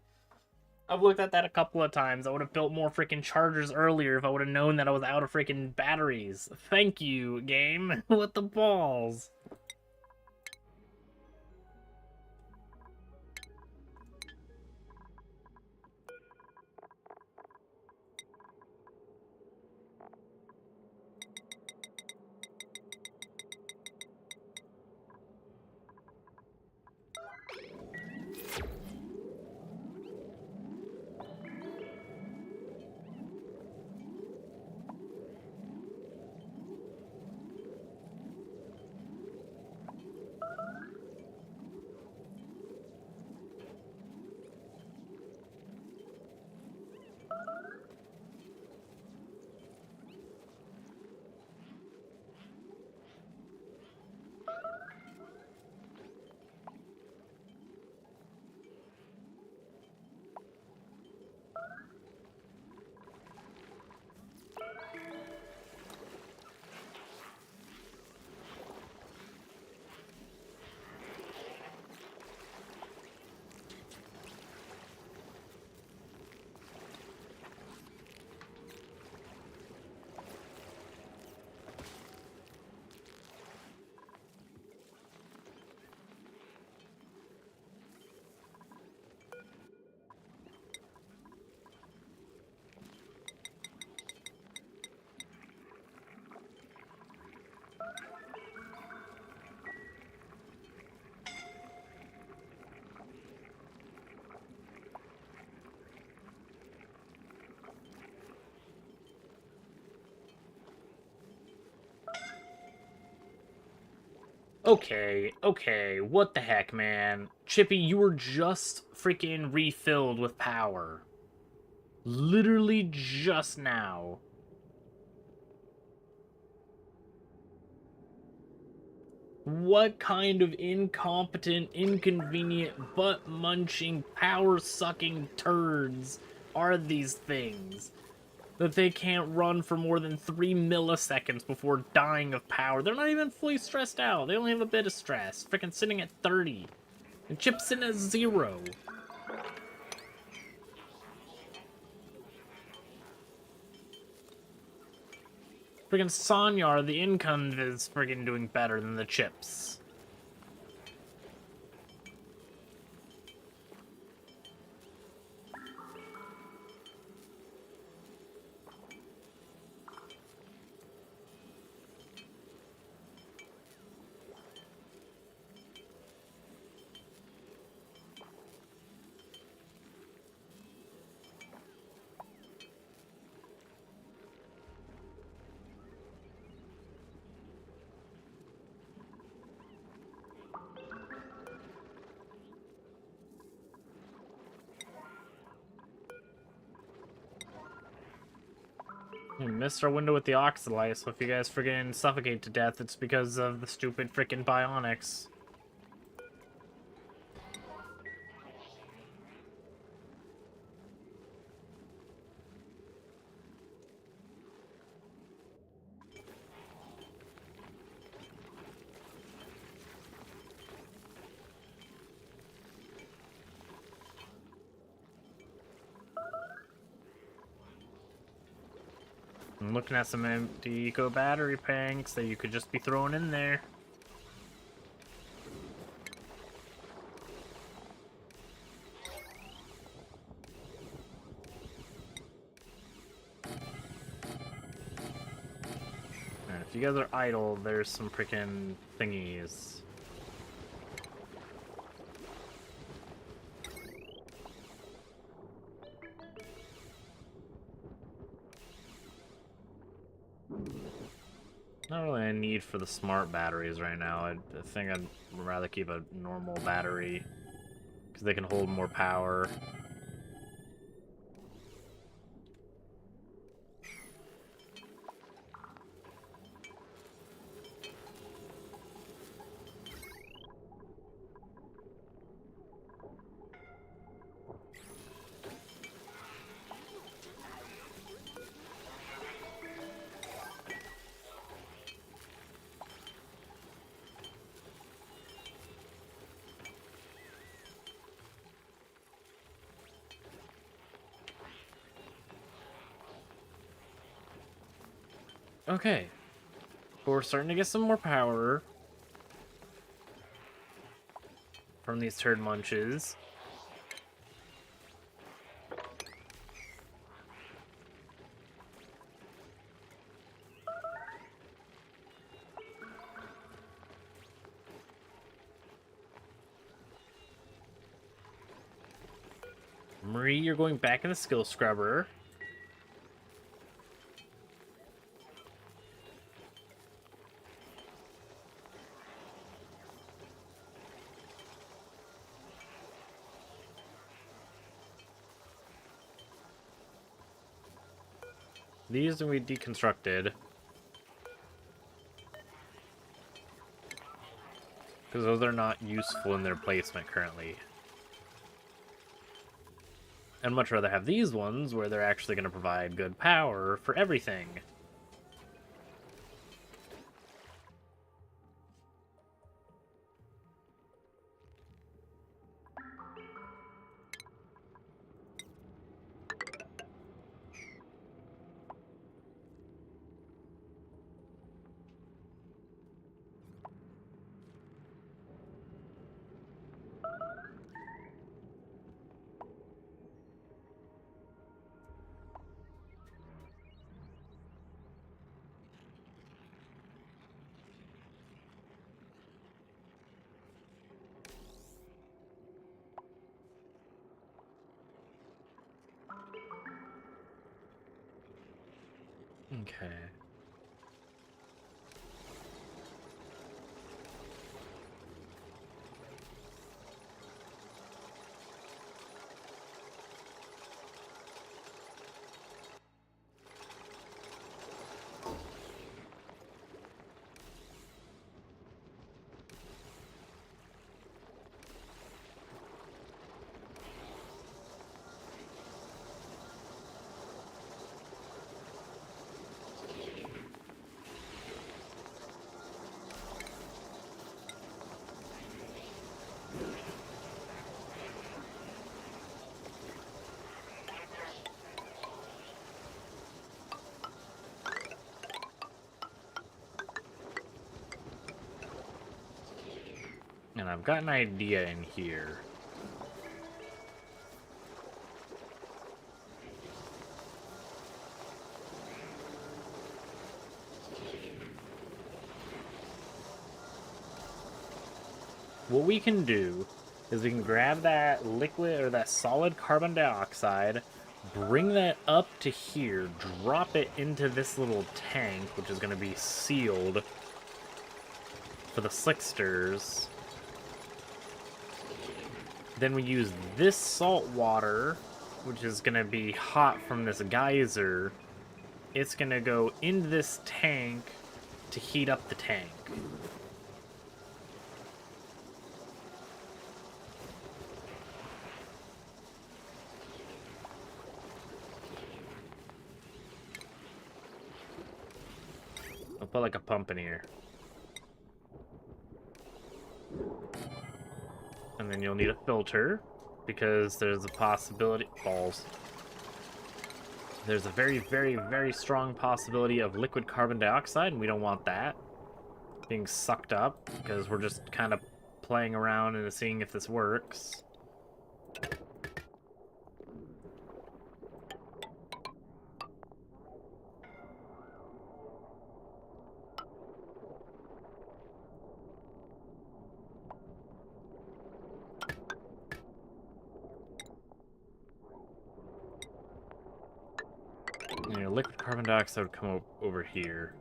I've looked at that a couple of times. I would have built more freaking chargers earlier if I would have known that I was out of freaking batteries. Thank you, game. What the balls? Okay, what the heck, man? Chippy, you were just freaking refilled with power. Literally just now. What kind of incompetent, inconvenient, butt-munching, power-sucking turds are these things? That they can't run for more than 3 milliseconds before dying of power. They're not even fully stressed out. They only have a bit of stress. Freaking sitting at 30. And Chip's sitting at 0. Freaking Sonyar, the Incunt, is freaking doing better than the Chips. We missed our window with the Oxalite, so if you guys freaking suffocate to death, it's because of the stupid freaking bionics. I'm looking at some empty eco battery tanks that you could just be throwing in there. And if you guys are idle, there's some freaking thingies. Not really a need for the smart batteries right now. I think I'd rather keep a normal battery because they can hold more power. Okay. But we're starting to get some more power from these turd munches. Marie, you're going back in the skill scrubber. These will be deconstructed. Because those are not useful in their placement currently. I'd much rather have these ones where they're actually going to provide good power for everything. Okay. And I've got an idea in here. What we can do is we can grab that liquid or that solid carbon dioxide, bring that up to here, drop it into this little tank, which is going to be sealed for the slicksters. Then we use this salt water, which is going to be hot from this geyser. It's going to go into this tank to heat up the tank. I'll put like a pump in here. And then you'll need a filter, because there's a possibility... Balls. There's a very, very, very strong possibility of liquid carbon dioxide, and we don't want that being sucked up, because we're just kind of playing around and seeing if this works. You know, liquid carbon dioxide would come over here.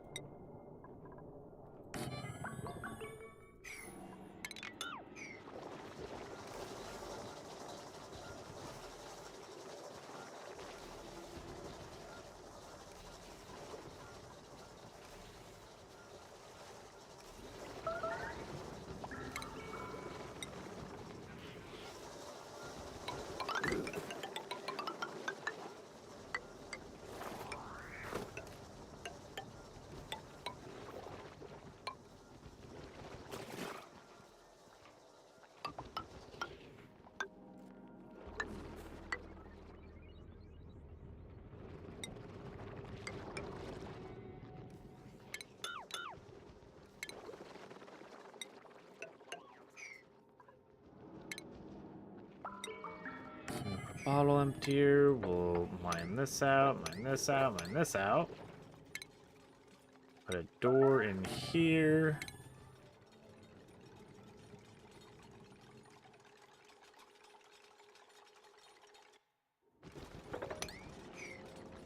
Bottle emptier, we'll mine this out, mine this out, mine this out. Put a door in here.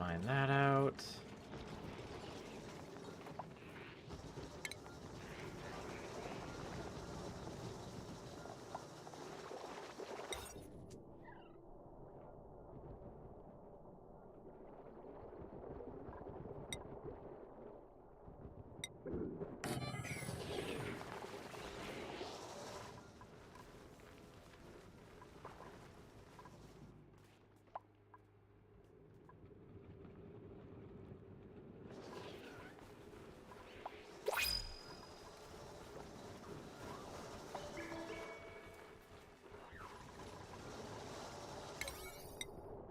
Mine that out.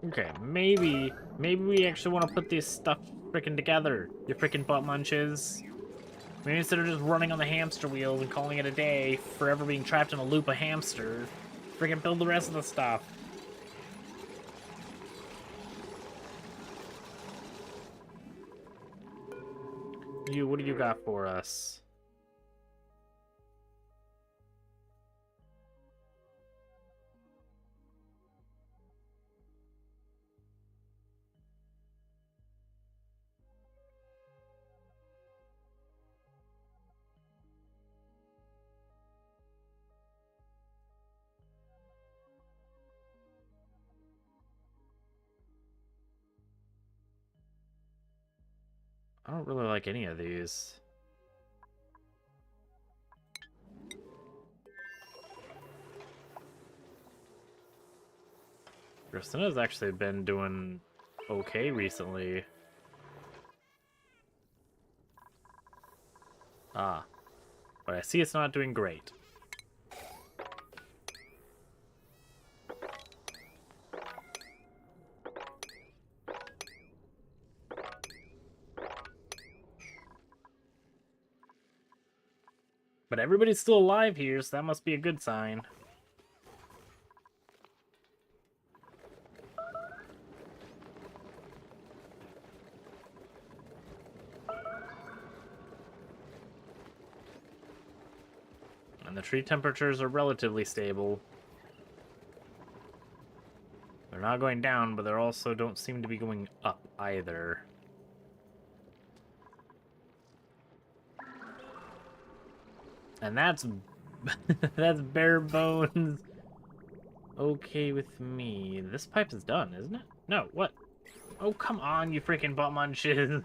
Okay, maybe we actually want to put this stuff frickin' together, you frickin' butt munches. Maybe instead of just running on the hamster wheel and calling it a day, forever being trapped in a loop of hamster, frickin' build the rest of the stuff. What do you got for us? I don't really like any of these. Christina's actually been doing okay recently. Ah, but I see it's not doing great. But everybody's still alive here, so that must be a good sign. And the tree temperatures are relatively stable. They're not going down, but they also don't seem to be going up either. And that's that's bare bones okay with me. This pipe is done, isn't it? No, what? Oh, come on, you freaking butt munches.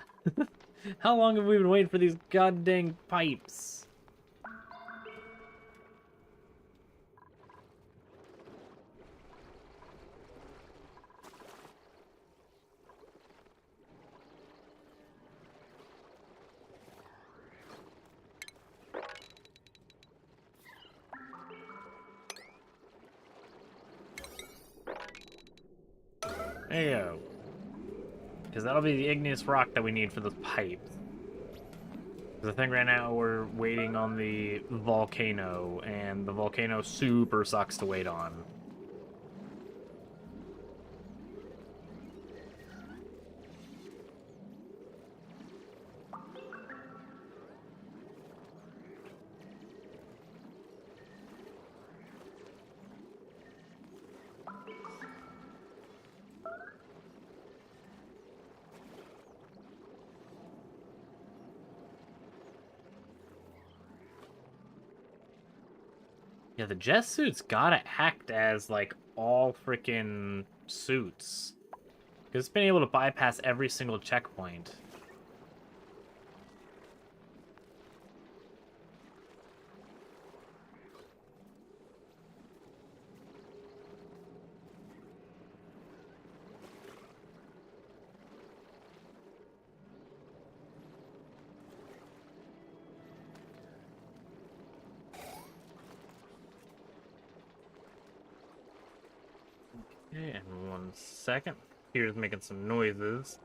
How long have we been waiting for these goddamn pipes? There you go. Because that'll be the igneous rock that we need for the pipes. Because I think right now we're waiting on the volcano, and the volcano super sucks to wait on. Yeah, the jet suits gotta act as, like, all freaking suits. Because it's been able to bypass every single checkpoint. Okay, and 1 second. Here's making some noises.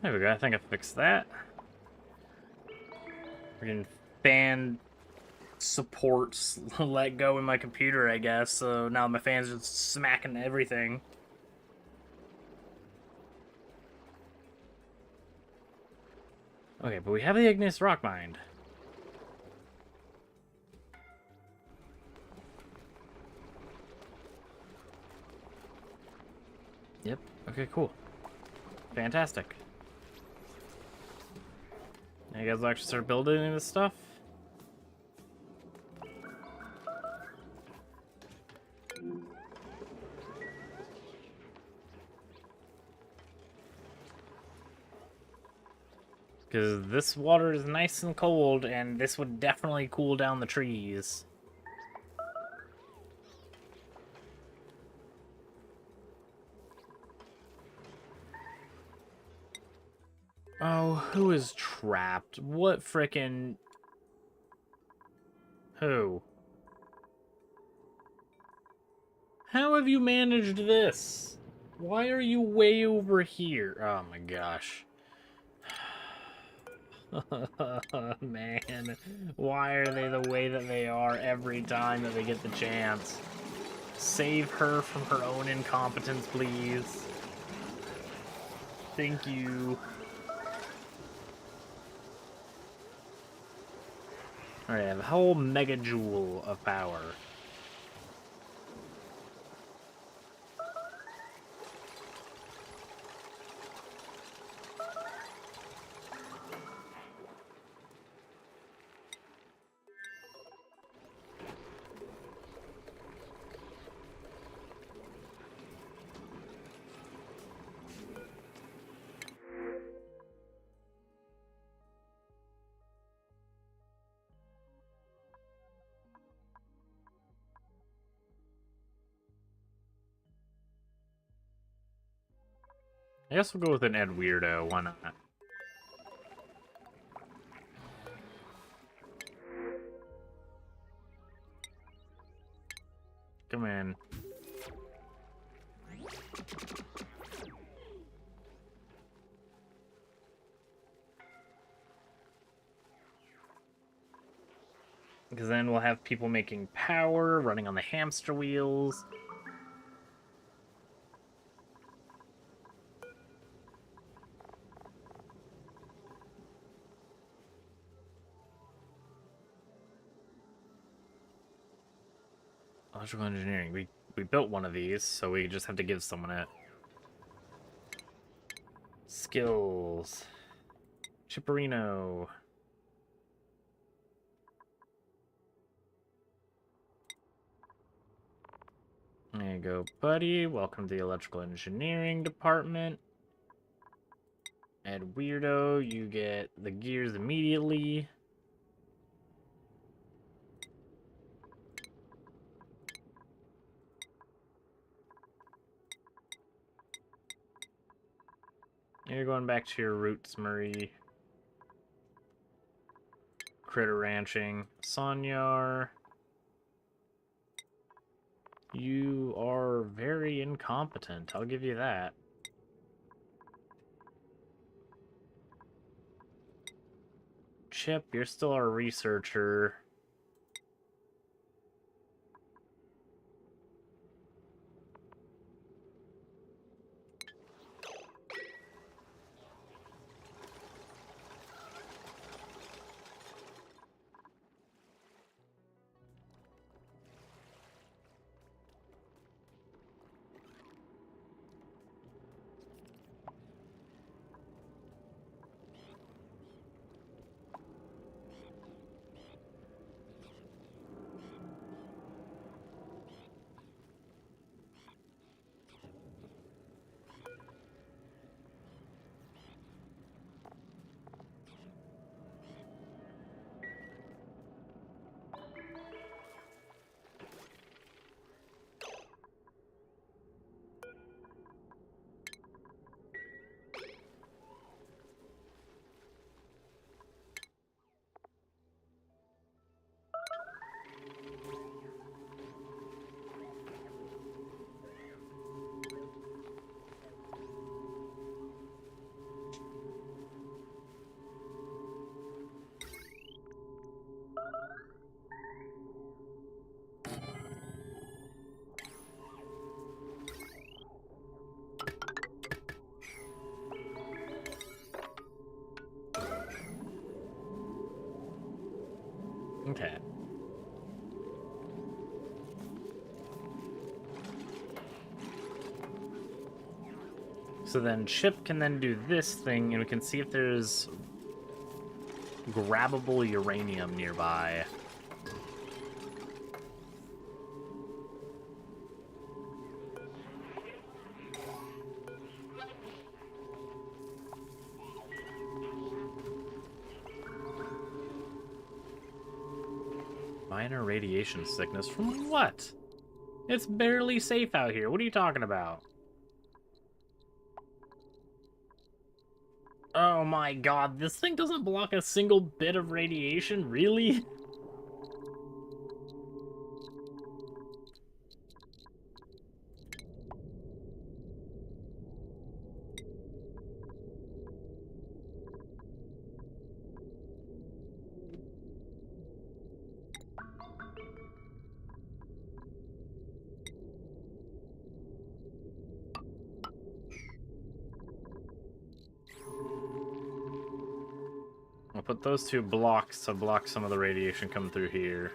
There we go, I think I fixed that. Freaking fan supports let go in my computer, I guess, so now my fan's just smacking everything. Okay, but we have the igneous rock mine. Yep, okay, cool. Fantastic. Now you guys will actually start building any of this stuff? Because this water is nice and cold, and this would definitely cool down the trees. Oh, who is trapped? What frickin'... Who? How have you managed this? Why are you way over here? Oh my gosh. Man, why are they the way that they are every time that they get the chance? Save her from her own incompetence, please. Thank you. Alright, I have a whole megajoule of power. I guess we'll go with an Ed Weirdo, why not? Come in. Because then we'll have people making power, running on the hamster wheels. Electrical engineering. We built one of these, so we just have to give someone it. Skills. Chipperino. There you go, buddy. Welcome to the electrical engineering department. Add weirdo, you get the gears immediately. You're going back to your roots, Murray. Critter ranching. Sonyar. You are very incompetent, I'll give you that. Chip, you're still our researcher. Okay. So then Chip can then do this thing, and we can see if there's grabbable uranium nearby. Minor radiation sickness from what? It's barely safe out here. What are you talking about? Oh my god, this thing doesn't block a single bit of radiation? Really? I'll put those two blocks to block some of the radiation coming through here.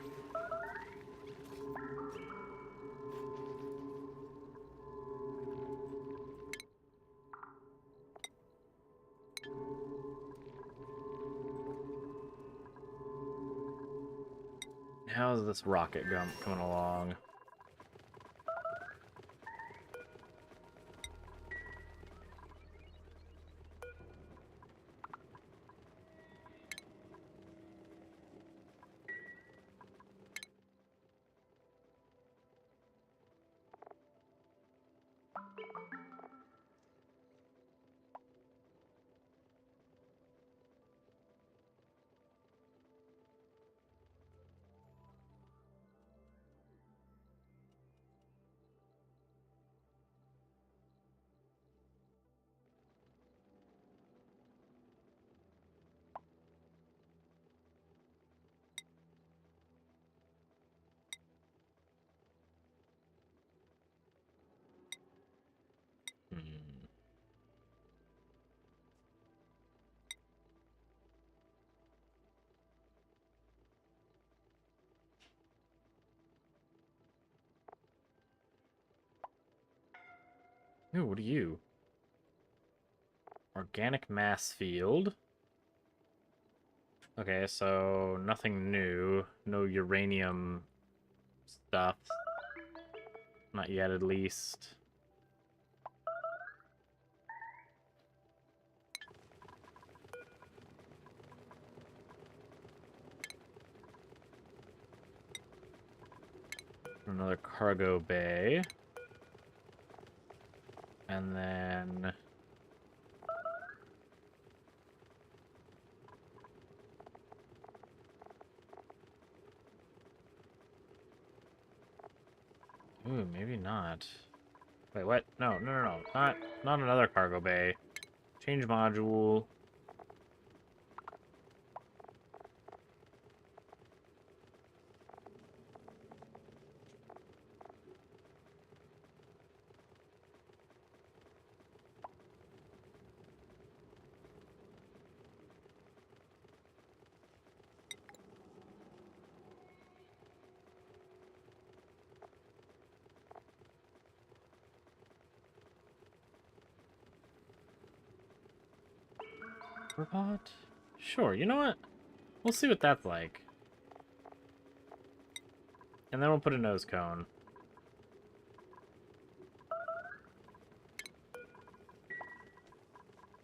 How's this rocket coming along? Hmm. Ooh, what are you? Organic mass field. Okay, so nothing new. No uranium stuff. Not yet, at least. Another cargo bay. And then... Ooh, maybe not. Wait, what? No. Not another cargo bay. Change module. Robot? Sure, you know what? We'll see what that's like. And then we'll put a nose cone.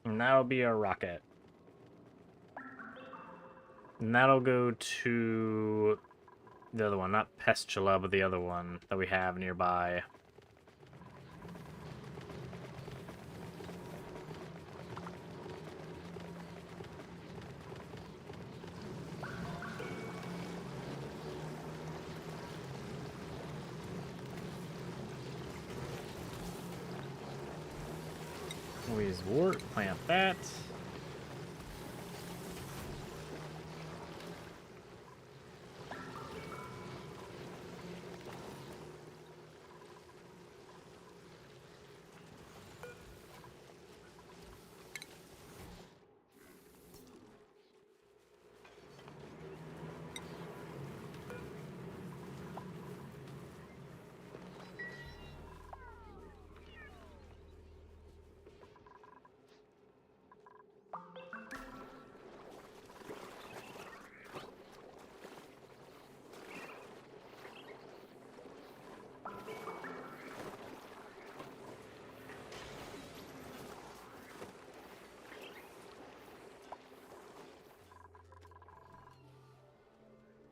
And that'll be a rocket. And that'll go to the other one, not Pestula, but the other one that we have nearby. Always wart, plant that.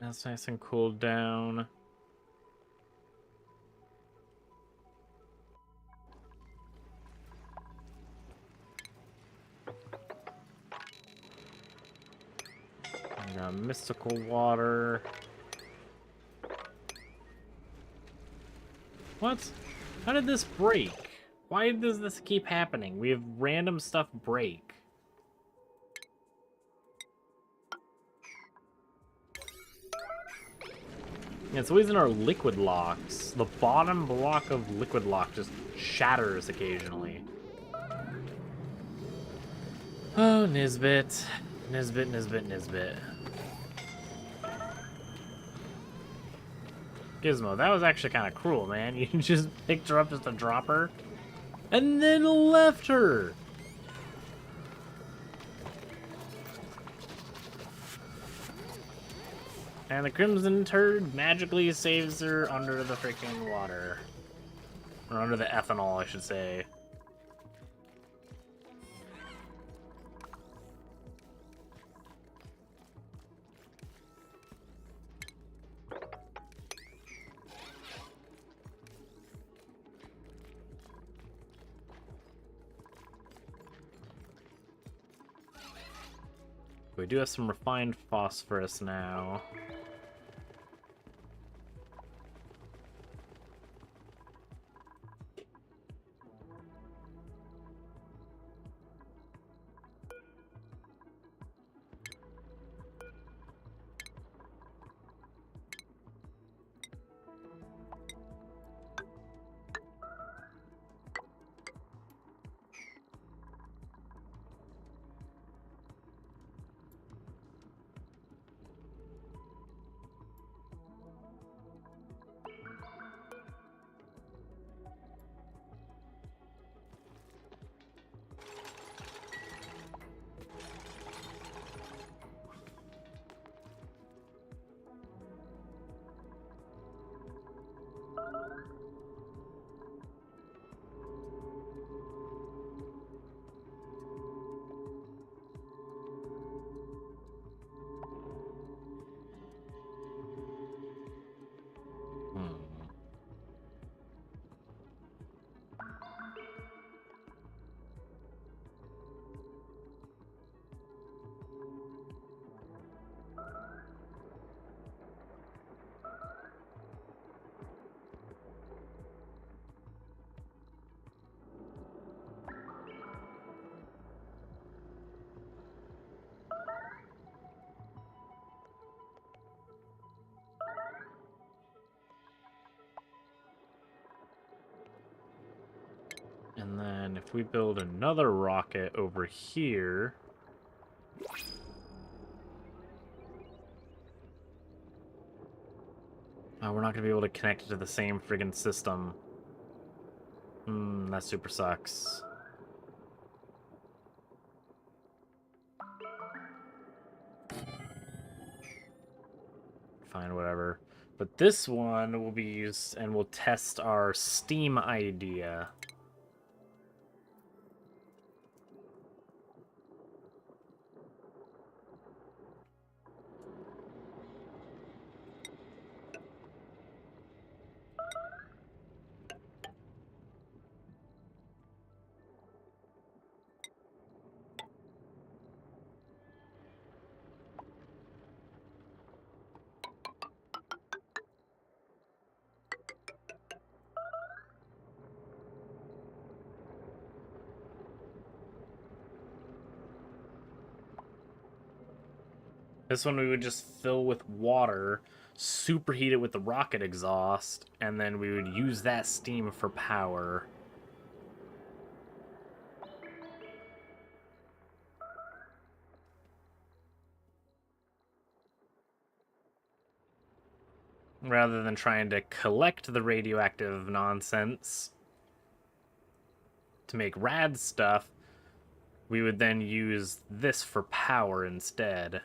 That's nice and cooled down. We got mystical water. What? How did this break? Why does this keep happening? We have random stuff break. It's always in our liquid locks. The bottom block of liquid lock just shatters occasionally. Oh, Nisbet. Nisbet. Gizmo, that was actually kind of cruel, man. You just picked her up just to drop her, and then left her. And the Crimson Turd magically saves her under the freaking water. Or under the ethanol, I should say. We do have some refined phosphorus now. And then if we build another rocket over here... Oh, we're not going to be able to connect it to the same friggin' system. That super sucks. Fine, whatever. But this one will be used, and we'll test our Steam idea. This one we would just fill with water, superheat it with the rocket exhaust, and then we would use that steam for power. Rather than trying to collect the radioactive nonsense to make rad stuff, we would then use this for power instead.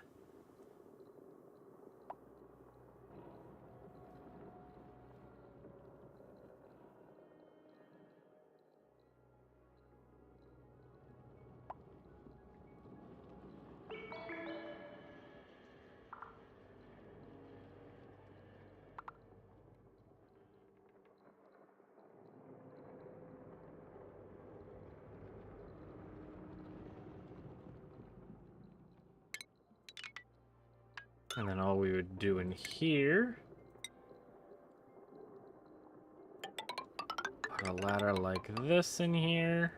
And then all we would do in here, put a ladder like this in here.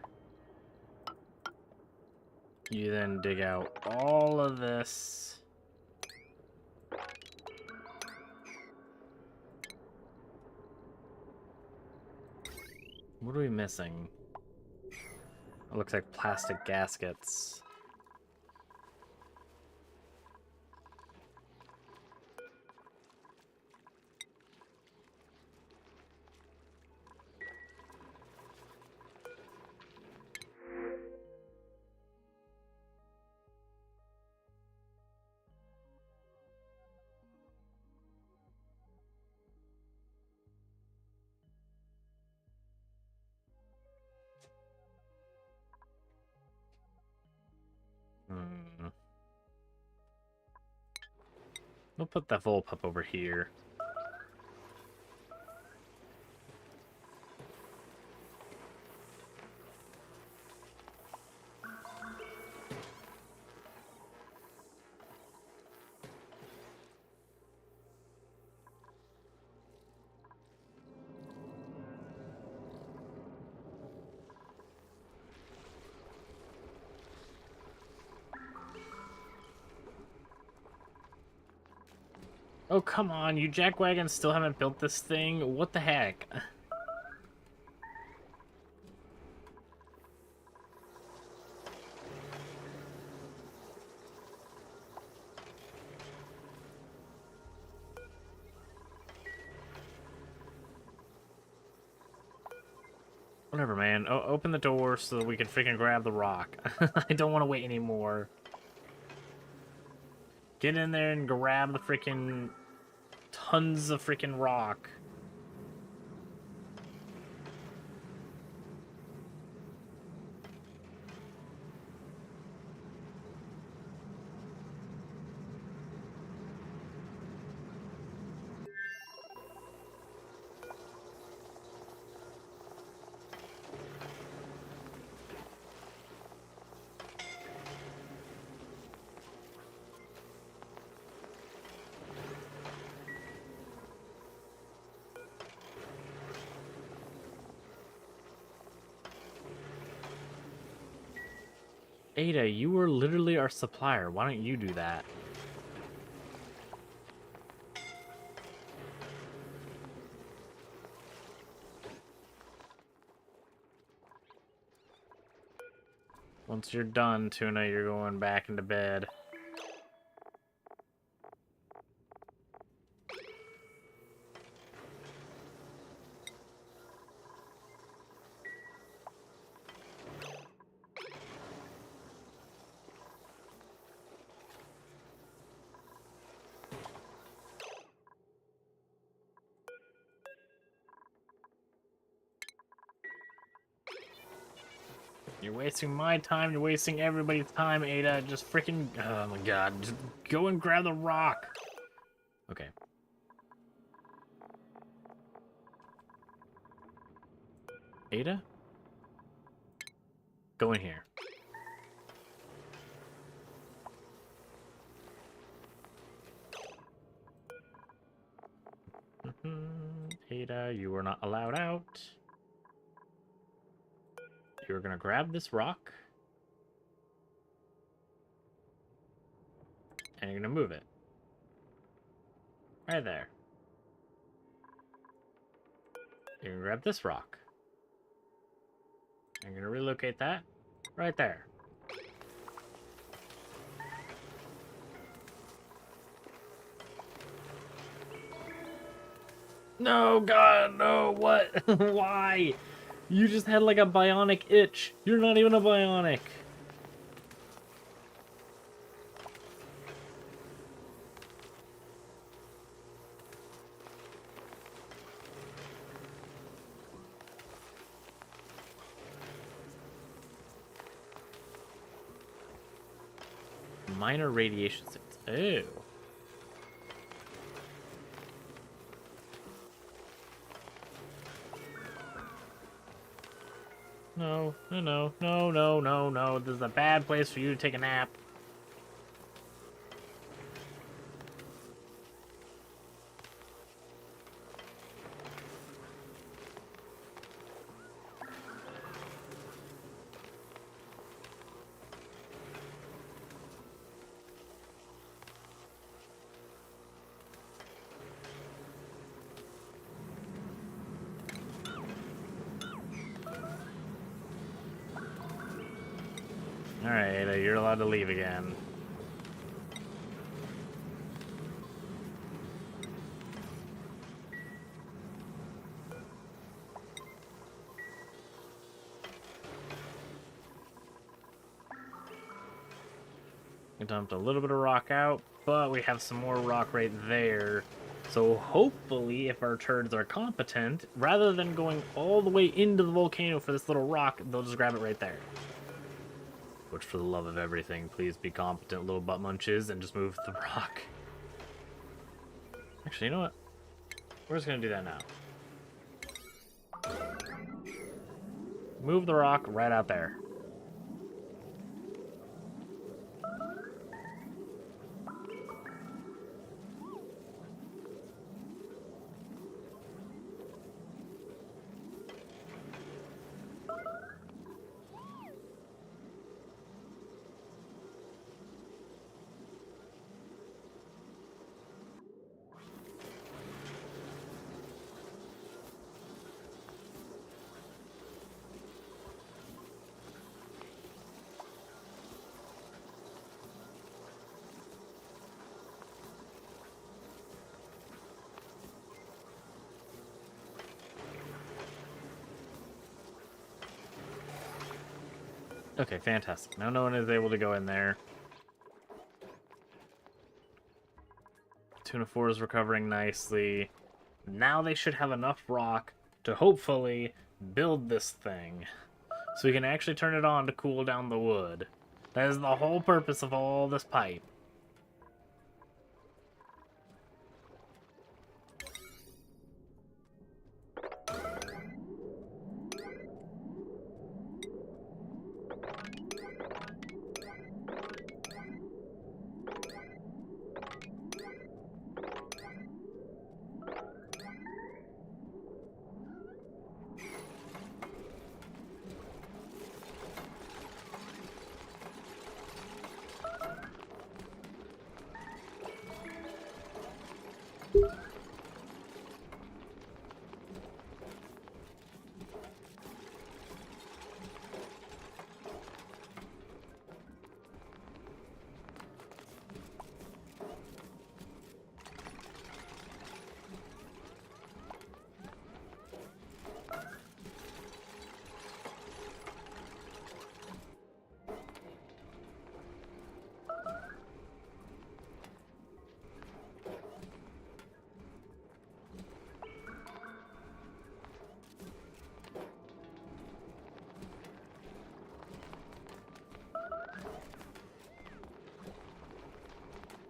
You then dig out all of this. What are we missing? It looks like plastic gaskets. We'll put that Volp up over here. Oh, come on, you jackwagons still haven't built this thing? What the heck? Whatever, man. Open the door so that we can freaking grab the rock. I don't want to wait anymore. Get in there and grab the freaking tons of freaking rock. Ada, you were literally our supplier. Why don't you do that? Once you're done, Tuna, you're going back into bed. You're wasting my time, you're wasting everybody's time, Ada. Just freaking... Oh my god. Just go and grab the rock. Okay. Ada? Go in here. Ada, you are not allowed out. You're gonna grab this rock. And you're gonna move it. Right there. You're gonna grab this rock. I'm gonna relocate that right there. No, God, no, what? Why? You just had like a bionic itch. You're not even a bionic. Minor radiation signals. Ew. No, no, no, no, no, no, no. This is a bad place for you to take a nap. Alright, you're allowed to leave again. We dumped a little bit of rock out, but we have some more rock right there. So hopefully, if our turds are competent, rather than going all the way into the volcano for this little rock, they'll just grab it right there. Which, for the love of everything, please be competent, little butt munches, and just move the rock. Actually, you know what? We're just gonna do that now. Move the rock right out there. Okay, fantastic. Now no one is able to go in there. Tuna 4 is recovering nicely. Now they should have enough rock to hopefully build this thing. So we can actually turn it on to cool down the wood. That is the whole purpose of all this pipe.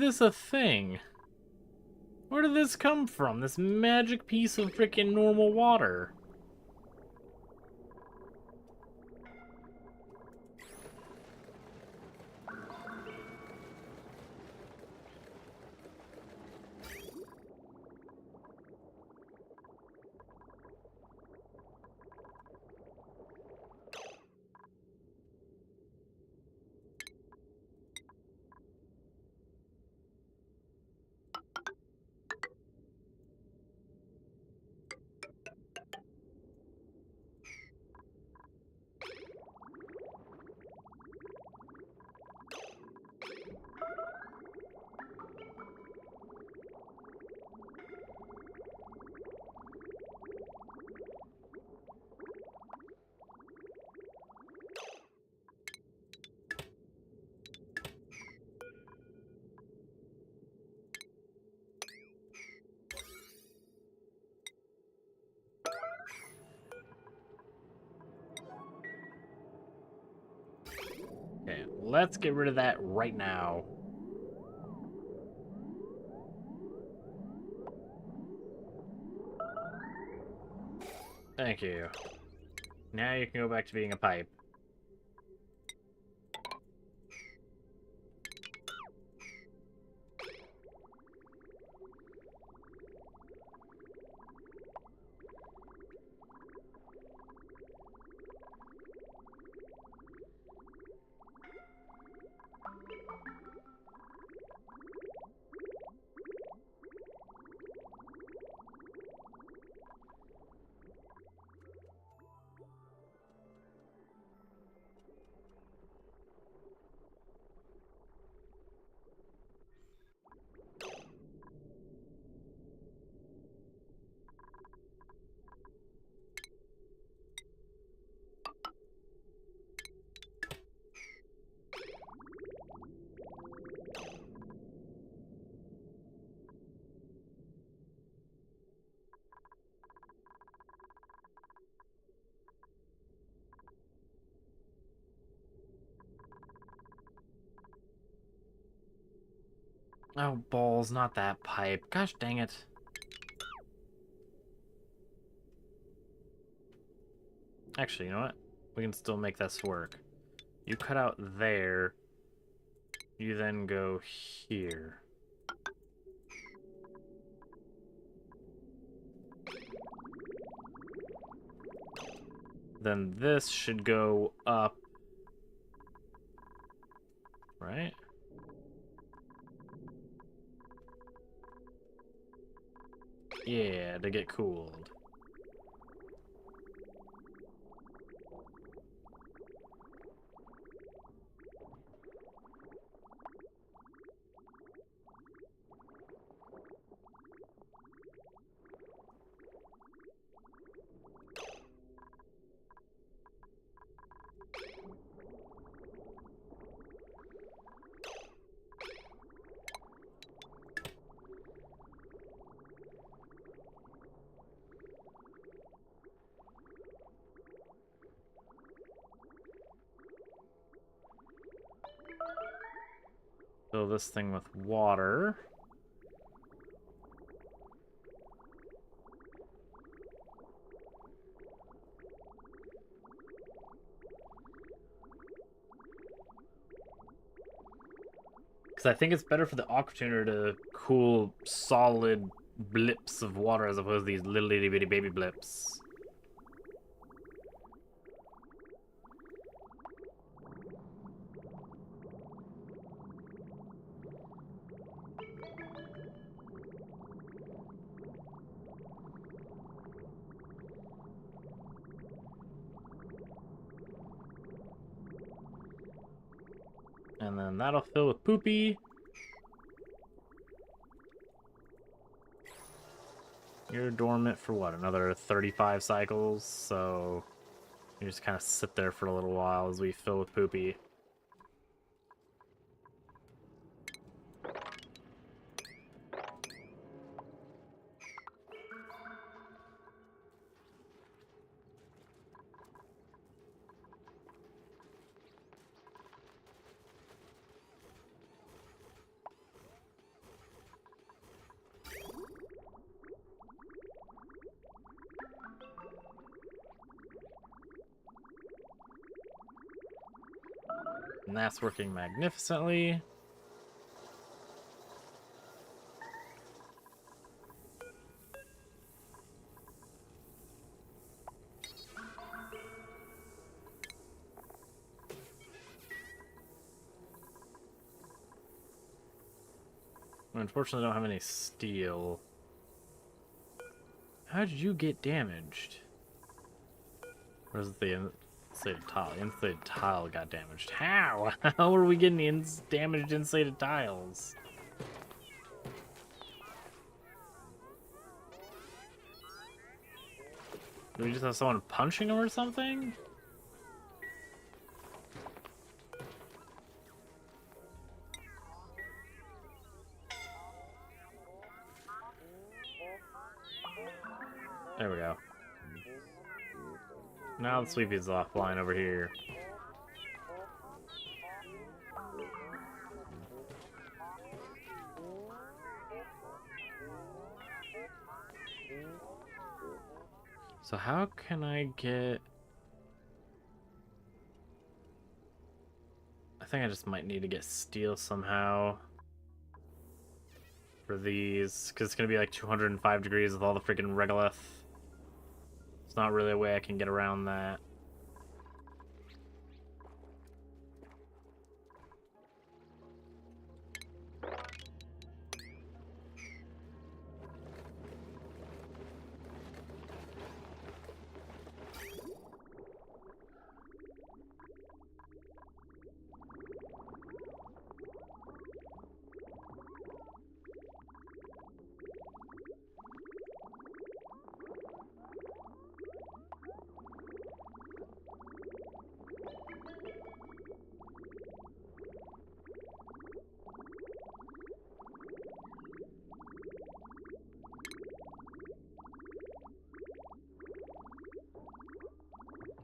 this a thing? Where did this come from? This magic piece of freaking normal water. Okay, let's get rid of that right now. Thank you. Now you can go back to being a pipe. Oh, balls, not that pipe. Gosh dang it. Actually, you know what? We can still make this work. You cut out there. You then go here. Then this should go up. Right? Yeah, to get cooled. Fill this thing with water. Because I think it's better for the aqua tuner to cool solid blips of water as opposed to these little itty bitty baby blips. And then that'll fill with poopy. You're dormant for what, another 35 cycles? So you just kind of sit there for a little while as we fill with poopy. that's working magnificently. Unfortunately, I don't have any steel. How did you get damaged? Where's the insulated tile? The insulated tile got damaged. How? How are we getting damaged insulated tiles? Do we just have someone punching him or something? There we go. Now the sweepie's offline over here. So how can I get... I think I just might need to get steel somehow for these, because it's going to be like 205 degrees with all the freaking regolith. It's not really a way I can get around that.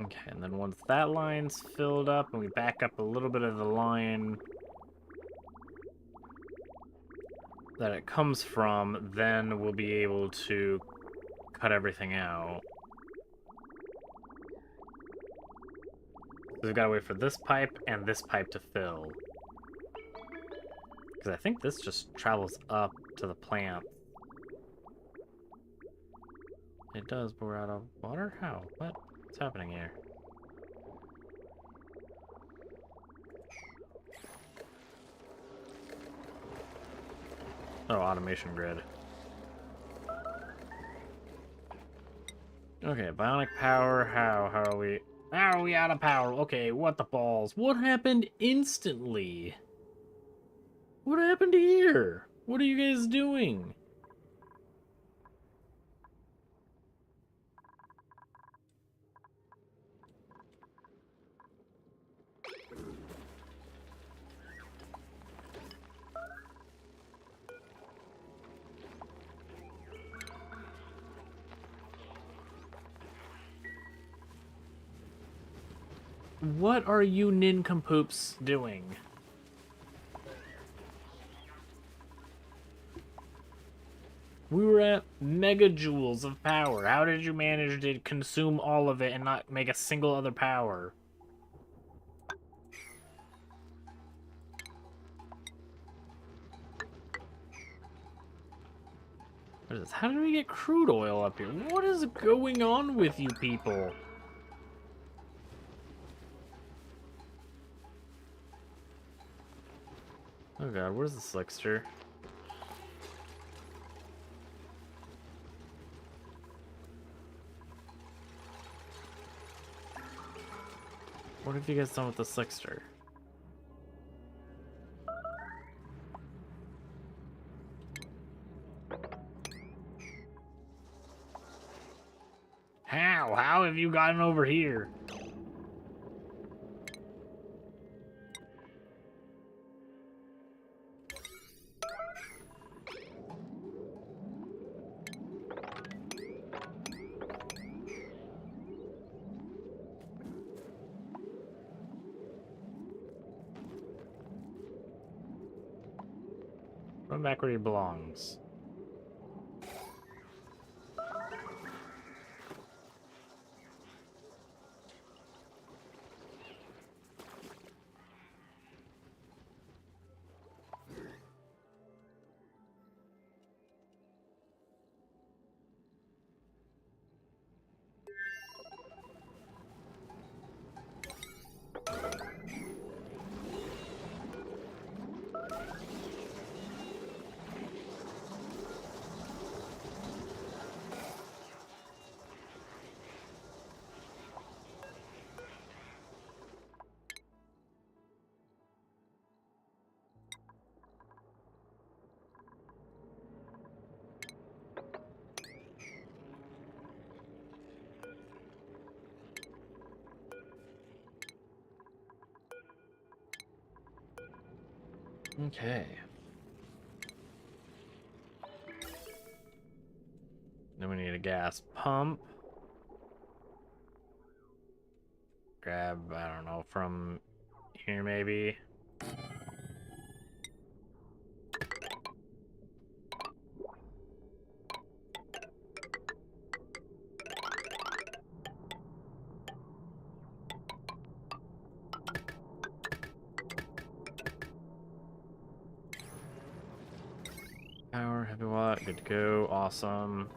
Okay, and then once that line's filled up and we back up a little bit of the line that it comes from, then we'll be able to cut everything out. So we've got to wait for this pipe and this pipe to fill. Because I think this just travels up to the plant. It does, but we're out of water? How? What's happening here? Oh, automation grid. Okay, bionic power, how are we... How are we out of power? Okay, what the balls? What happened instantly? What happened here? What are you guys doing? What are you nincompoops doing? We were at megajoules of power. How did you manage to consume all of it and not make a single other power? What is this? How did we get crude oil up here? What is going on with you people? Oh god, where's the slickster? What have you guys done with the slickster? How? How have you gotten over here? Run back where he belongs. Okay. Then we need a gas pump. Grab, I don't know, from here maybe. Power, heavy watt, good to go, awesome.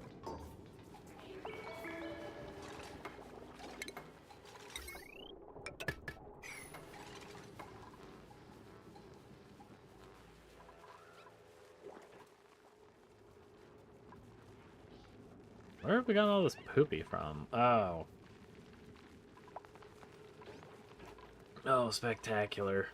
Where have we gotten all this poopy from? Oh. Oh, spectacular.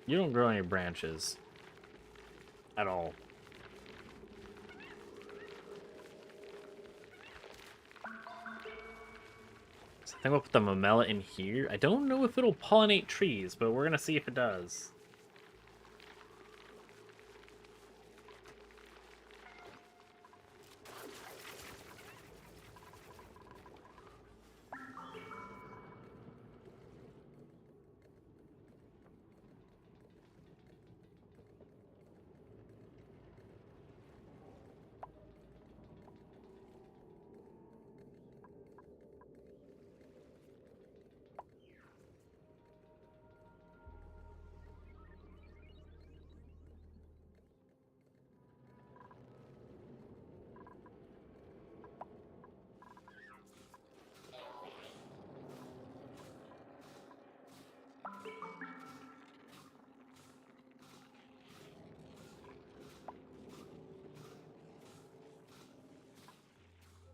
You don't grow any branches. At all. So I think we'll put the mamella in here. I don't know if it'll pollinate trees, but we're gonna see if it does.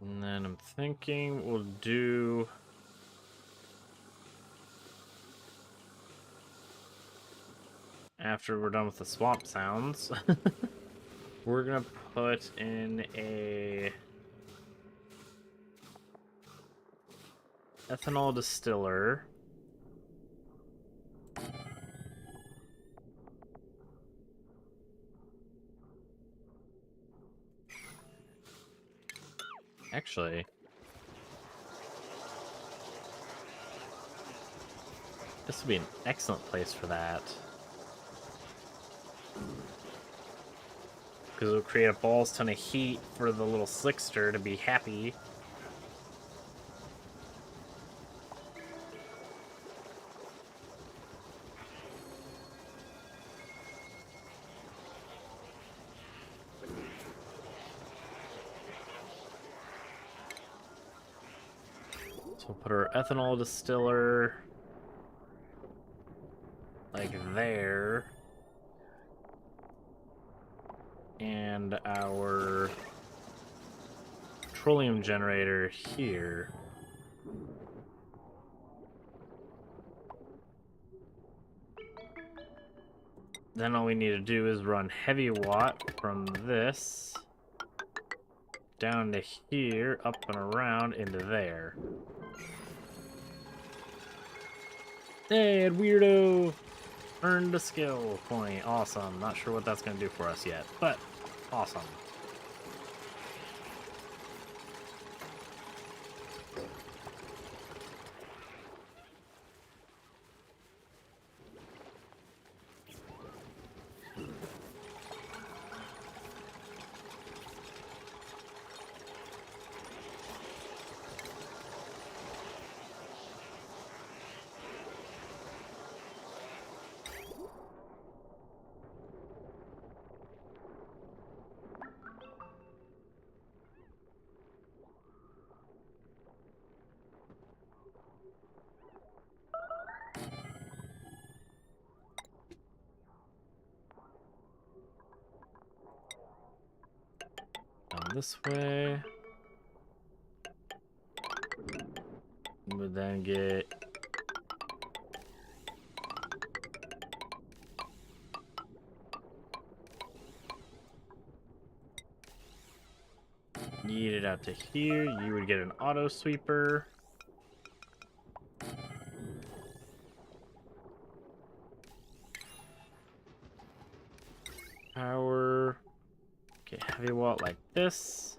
And then I'm thinking we'll do... After we're done with the swamp sounds, we're gonna put in a ethanol distiller. Actually, this would be an excellent place for that. Because it'll create a balls ton of heat for the little slickster to be happy. So we'll put our ethanol distiller like there. And our petroleum generator here. Then all we need to do is run heavy watt from this down to here, up and around into there. Hey, weirdo! Earned a skill point. Awesome. Not sure what that's going to do for us yet, but awesome. this way. Would then get yeet it out to here. You would get an auto sweeper. Power. Get heavy walt like this.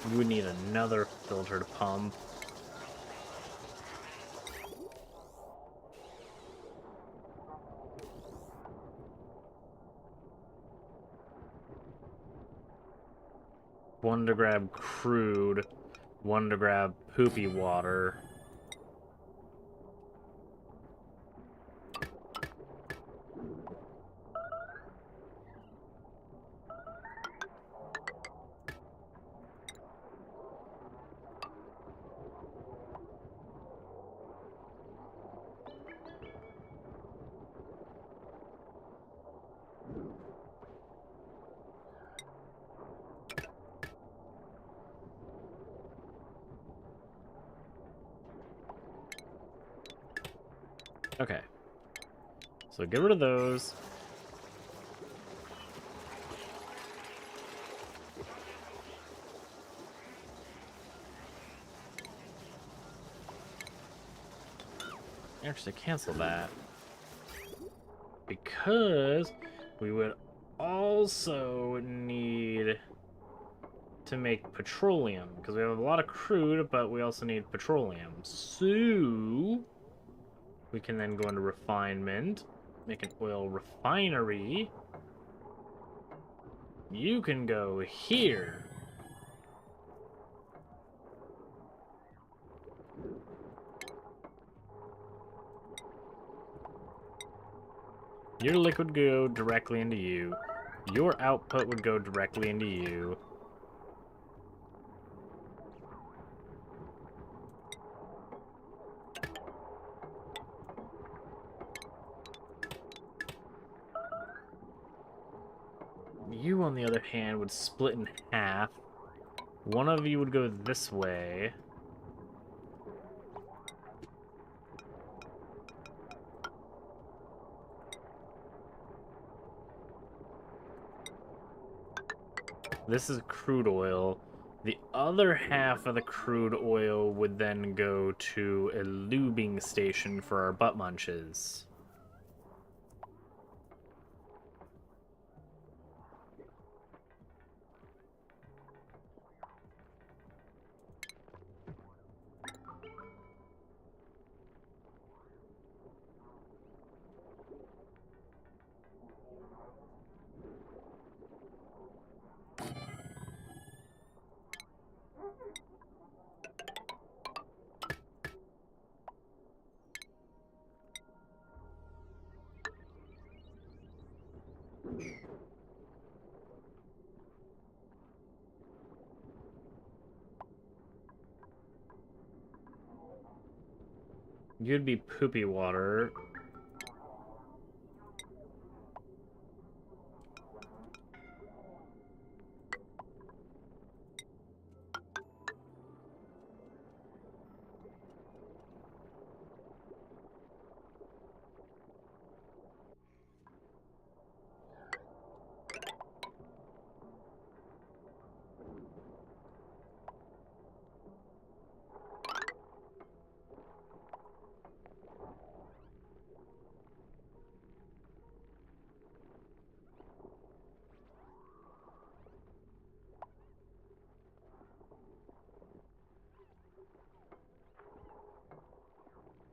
You would need another filter to pump. One to grab crude, one to grab poopy water. Okay. So get rid of those. Actually, cancel that. Because we would also need to make petroleum. Because we have a lot of crude, but we also need petroleum. So we can then go into refinement, make an oil refinery. You can go here. Your liquid would go directly into you. Your output would go directly into you. You, on the other hand, would split in half. One of you would go this way. This is crude oil. The other half of the crude oil would then go to a lubing station for our butt munches. You'd be poopy water.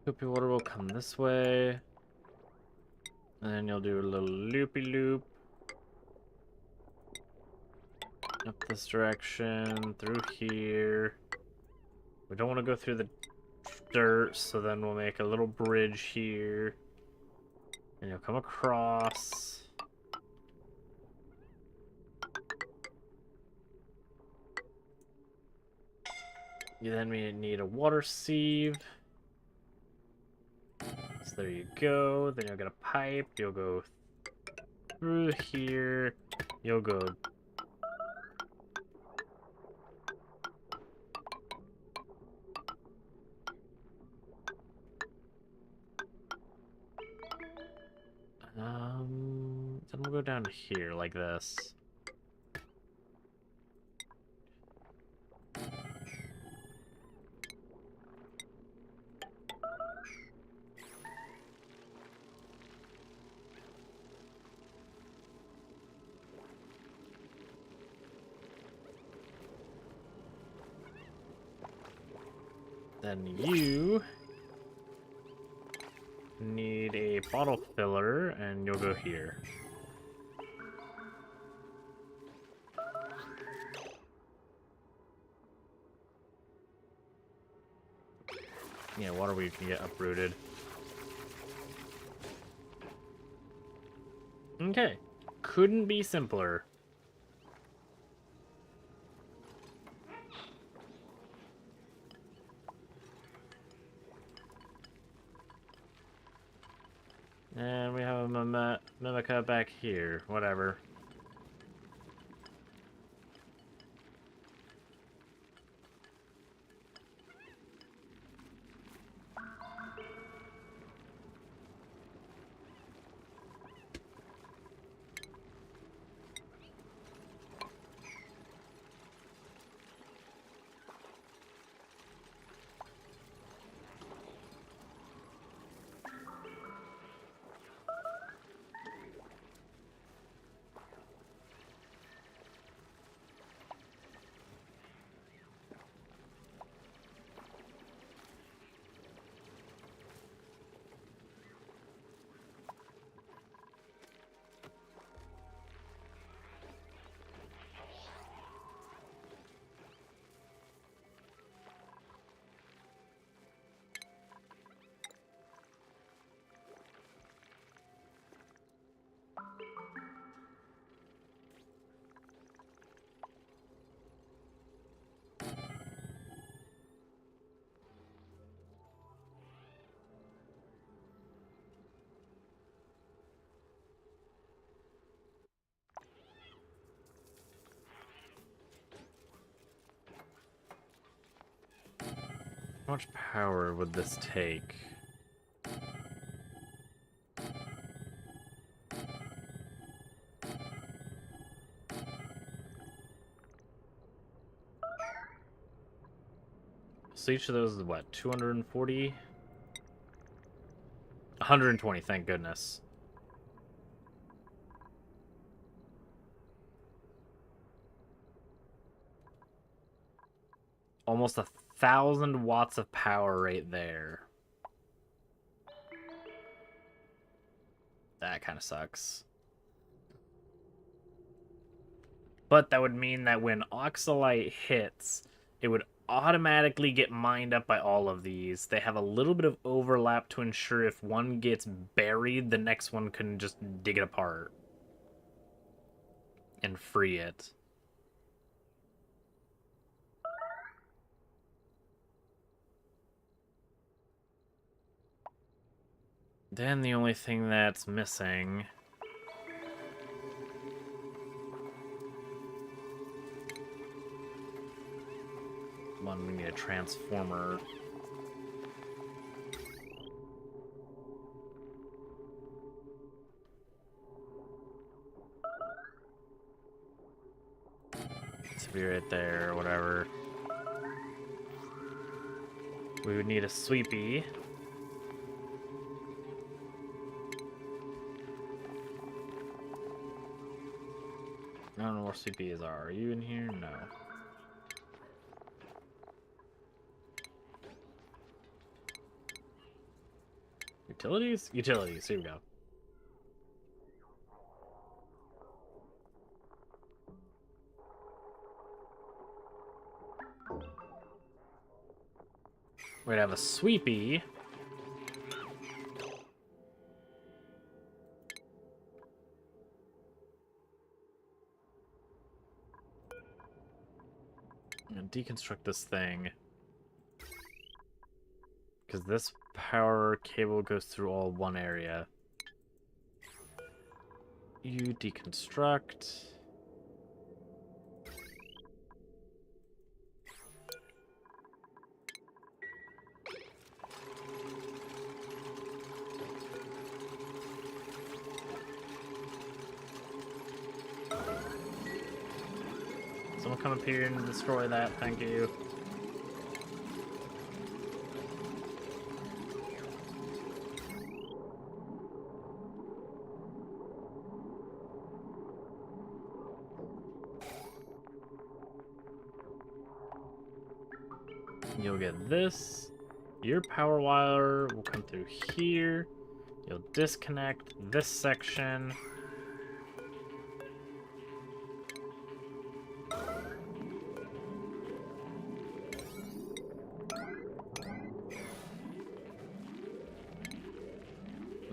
Poopy water will come this way. And then you'll do a little loopy-loop. Up this direction, through here. We don't want to go through the dirt, so then we'll make a little bridge here. And you'll come across. You then need a water sieve. So there you go. Then you'll get a pipe. You'll go through here. You'll go then we'll go down here like this. Then you need a bottle filler, and you'll go here. Yeah, waterweed can get uprooted. Okay. Couldn't be simpler. And we have a Mimica back here. Whatever. How much power would this take? So each of those is what, 240? 120, thank goodness. Almost 1,000 watts of power right there. That kind of sucks. But that would mean that when Oxalite hits, it would automatically get mined up by all of these. They have a little bit of overlap to ensure if one gets buried, the next one can just dig it apart and free it. Then the only thing that's missing... One, we need a transformer. To be right there, or whatever. We would need a sweepy. I don't know where sweepies are. Are you in here? No. Utilities? Utilities, here we go. We're gonna have a sweepy. I'm gonna deconstruct this thing. Because this power cable goes through all one area. You deconstruct. Someone come up here and destroy that, thank you. You'll get this. Your power wire will come through here. You'll disconnect this section.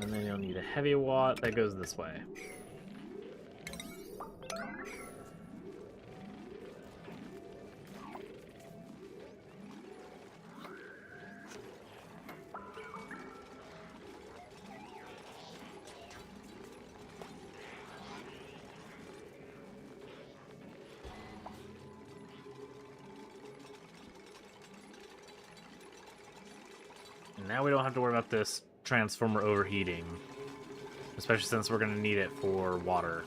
And then you'll need a heavy watt that goes this way. And now we don't have to worry about this transformer overheating. Especially since we're going to need it for water.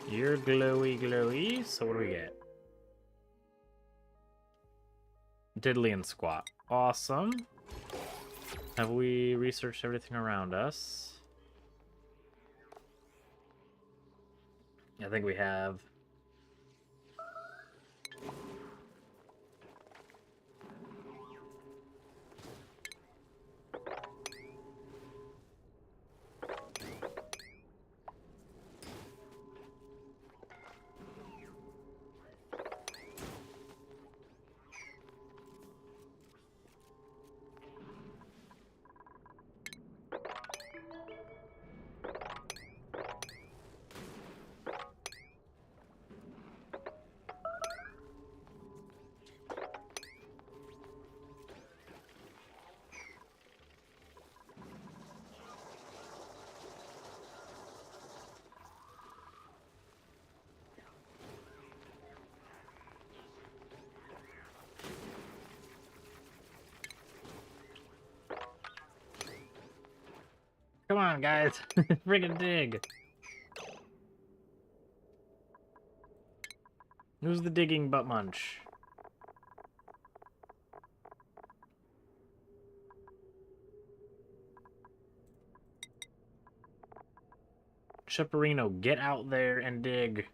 You're glowy, glowy. So what do we get? Diddly and squat. Awesome. Have we researched everything around us? I think we have. Come on, guys. Friggin' dig. Who's the digging butt munch? Chipperino, get out there and dig.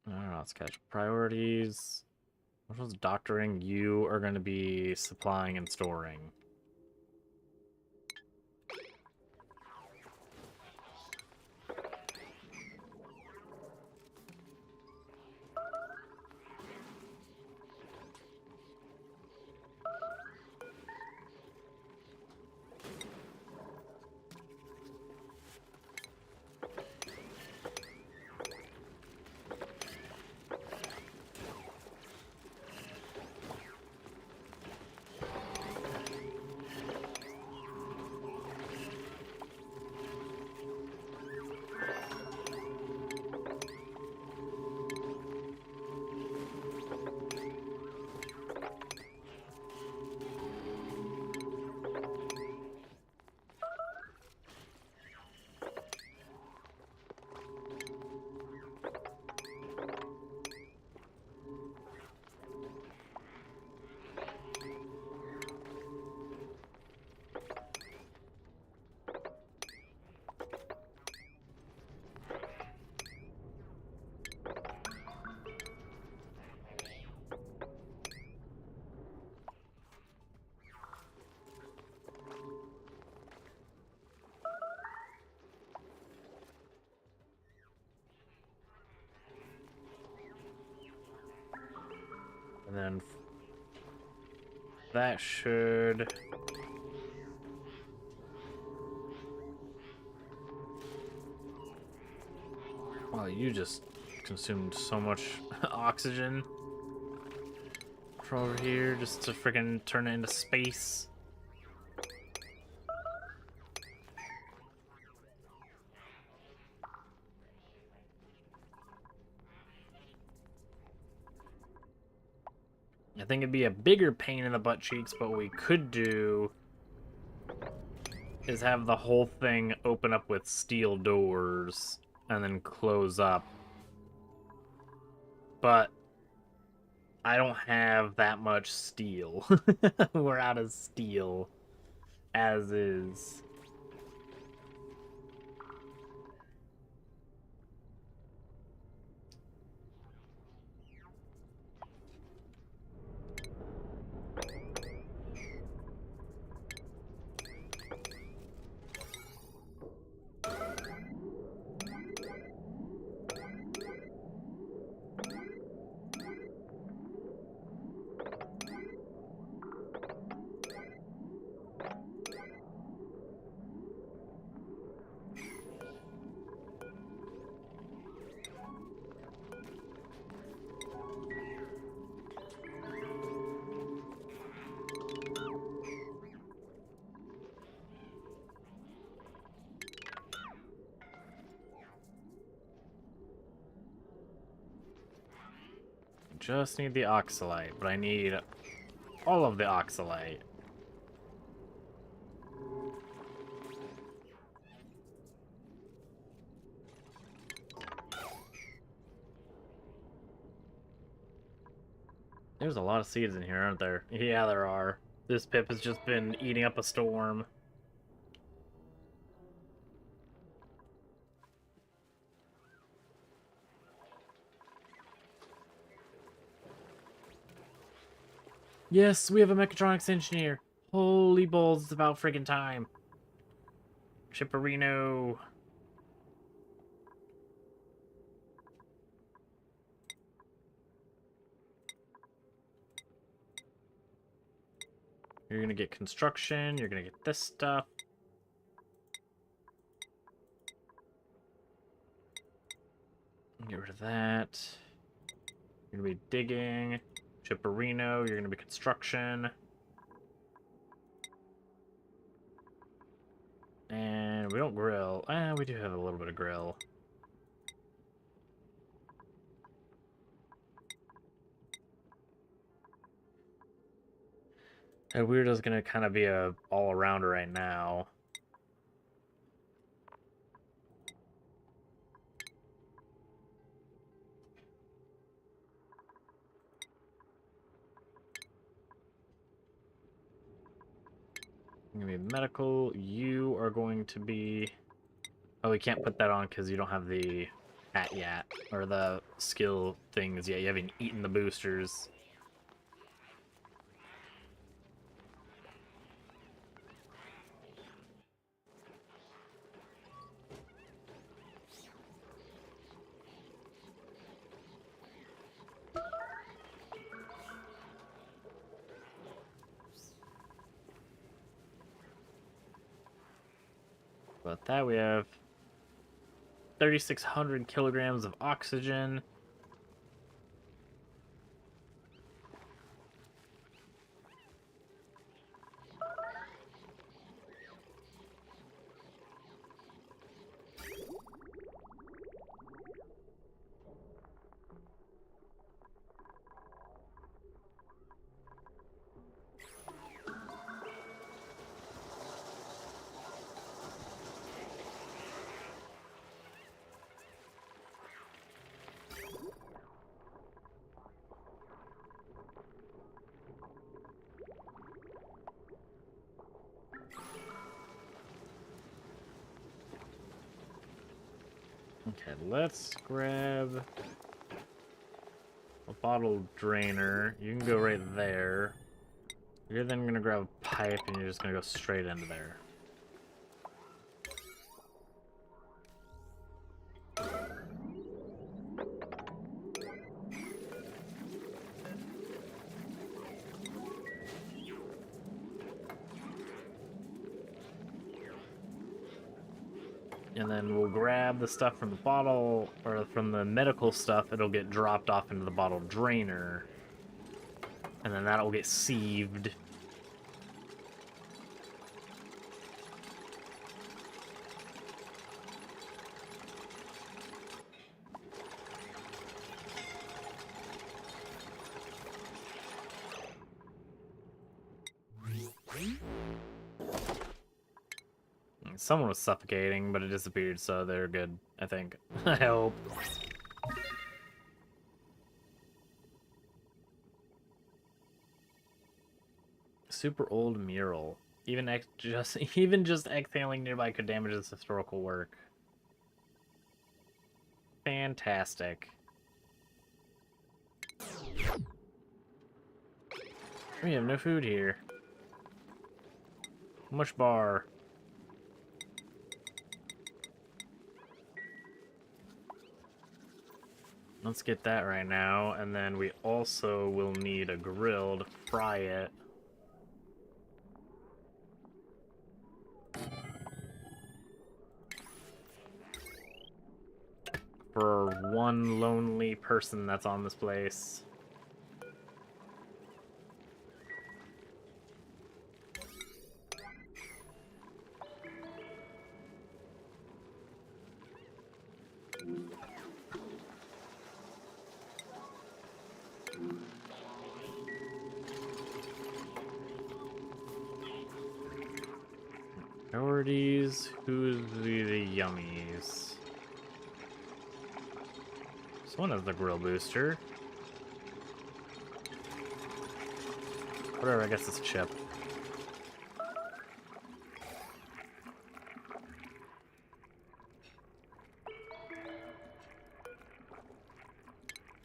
I don't know, let's catch priorities. Which one's doctoring? You are going to be supplying and storing. And then that should... Well, you just consumed so much oxygen from over here just to freaking turn it into space. I think it'd be a bigger pain in the butt cheeks, but what we could do is have the whole thing open up with steel doors and then close up. But I don't have that much steel. We're out of steel as is. Just need the oxalite, but I need all of the oxalite. There's a lot of seeds in here, aren't there? Yeah, there are. This pip has just been eating up a storm. Yes, we have a mechatronics engineer. Holy balls, it's about friggin' time. Chipperino. You're gonna get construction, you're gonna get this stuff. Get rid of that. You're gonna be digging. Chipperino, you're gonna be construction. And we don't grill. We do have a little bit of grill. And Weirdo's gonna kind of be a all-arounder right now. You're gonna be medical. You are going to be... Oh, we can't put that on because you don't have the hat yet. Or the skill things yet. You haven't eaten the boosters. But that we have 3,600 kilograms of oxygen. Okay, let's grab a bottle drainer. You can go right there. You're then gonna grab a pipe and you're just gonna go straight into there. And then we'll grab the stuff from the bottle, or from the medical stuff, it'll get dropped off into the bottle drainer. And then that'll get sieved. Someone was suffocating, but it disappeared, so they're good, I think. I hope. Super old mural. Even just exhaling nearby could damage this historical work. Fantastic. We have no food here. Mush bar. Let's get that right now, and then we also will need a grill to fry it. For one lonely person that's on this place. Priorities, who's the yummies? This one has the grill booster. Whatever, I guess it's Chip.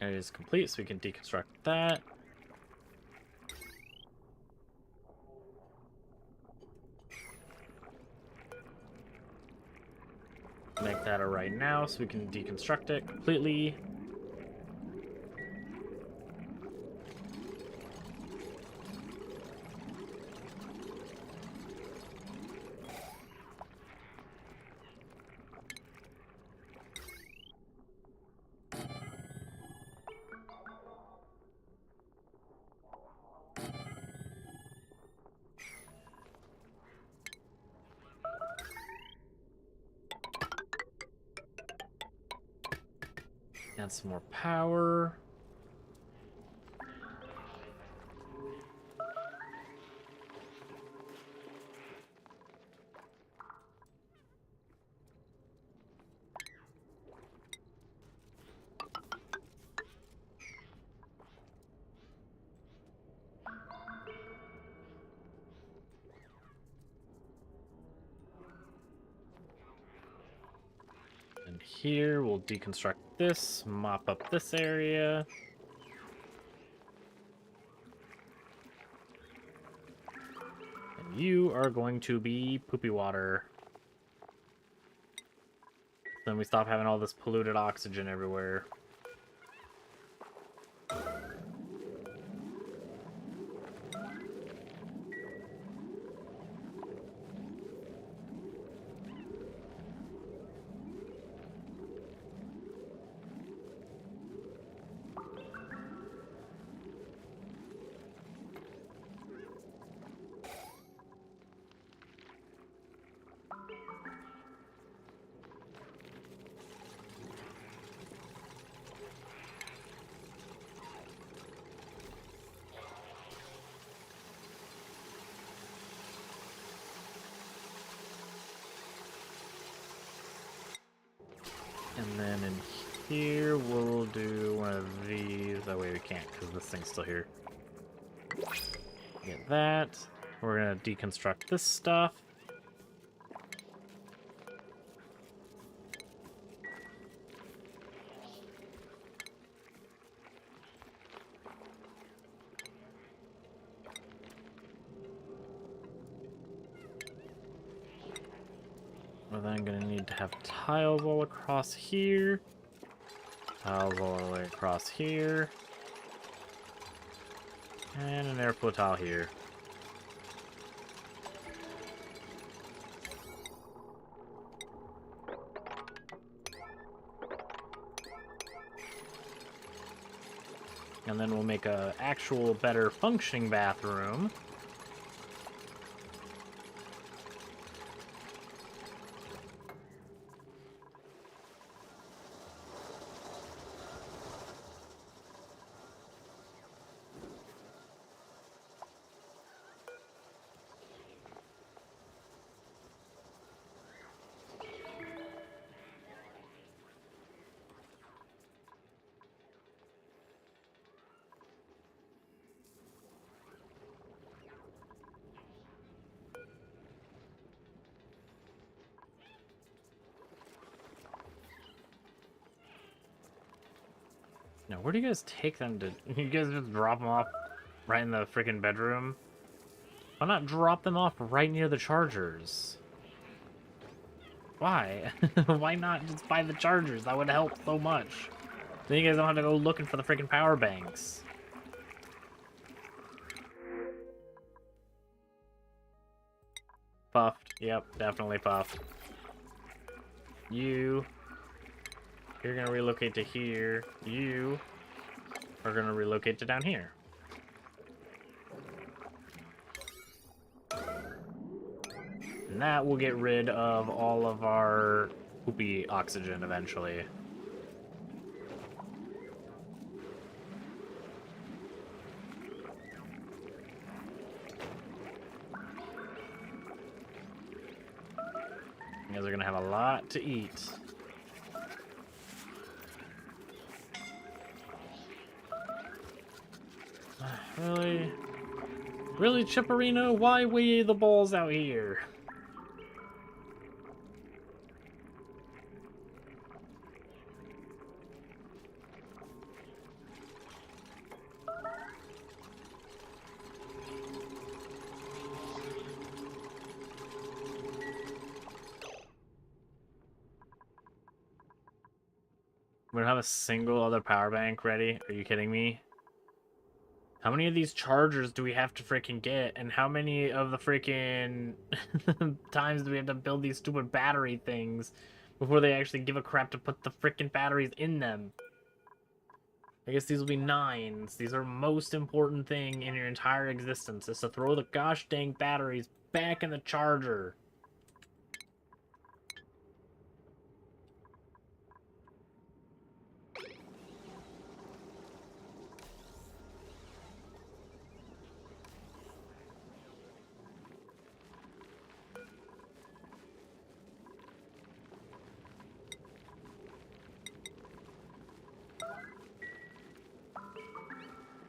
It is complete, so we can deconstruct that. Make that a right now, so we can deconstruct it completely. Add some more power. And here we'll deconstruct this, mop up this area. And you are going to be poopy water. Then we stop having all this polluted oxygen everywhere. And then in here, we'll do one of these. That way we can't, because this thing's still here. Get that. We're going to deconstruct this stuff. We're then going to need to have tiles all across here. Tiles all the way across here. And an airflow tile here. And then we'll make a actual better functioning bathroom. Now, where do you guys take them to? You guys just drop them off right in the freaking bedroom? Why not drop them off right near the chargers? Why? Why not just buy the chargers? That would help so much. Then you guys don't have to go looking for the freaking power banks. Puffed. Yep, definitely puffed. You're gonna relocate to here. You are gonna relocate to down here. And that will get rid of all of our poopy oxygen eventually. You guys are gonna have a lot to eat. Really? Really, Chipperino? Why weigh the balls out here? We don't have a single other power bank ready? Are you kidding me? How many of these chargers do we have to freaking get? And how many of the freaking times do we have to build these stupid battery things before they actually give a crap to put the freaking batteries in them? I guess these will be 9s. These are most important thing in your entire existence, is to throw the gosh dang batteries back in the charger.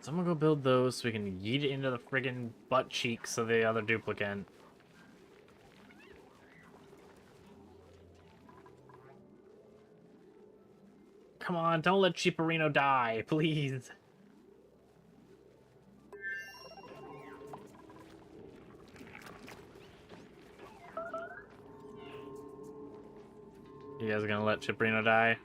So I'm gonna go build those so we can yeet it into the friggin' butt cheeks of the other duplicant. Come on, don't let Chipperino die, please. You guys are gonna let Chipperino die?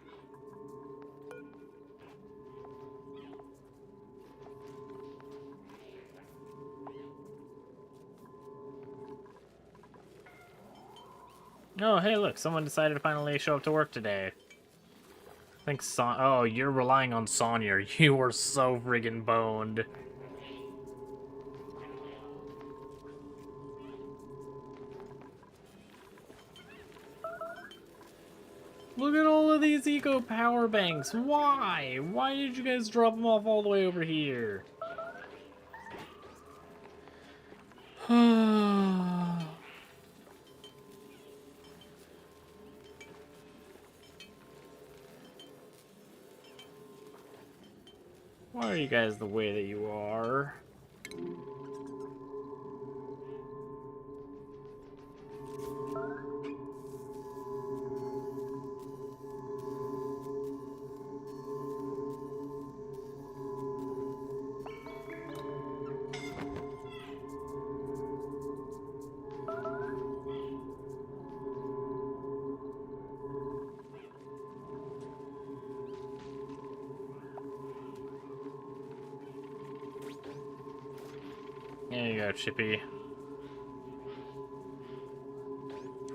Oh, hey, look, someone decided to finally show up to work today. I think oh, you're relying on Sonya. You are so friggin' boned. Look at all of these eco power banks. Why? Why did you guys drop them off all the way over here? Why are you guys the way that you are? There you go, Chippy.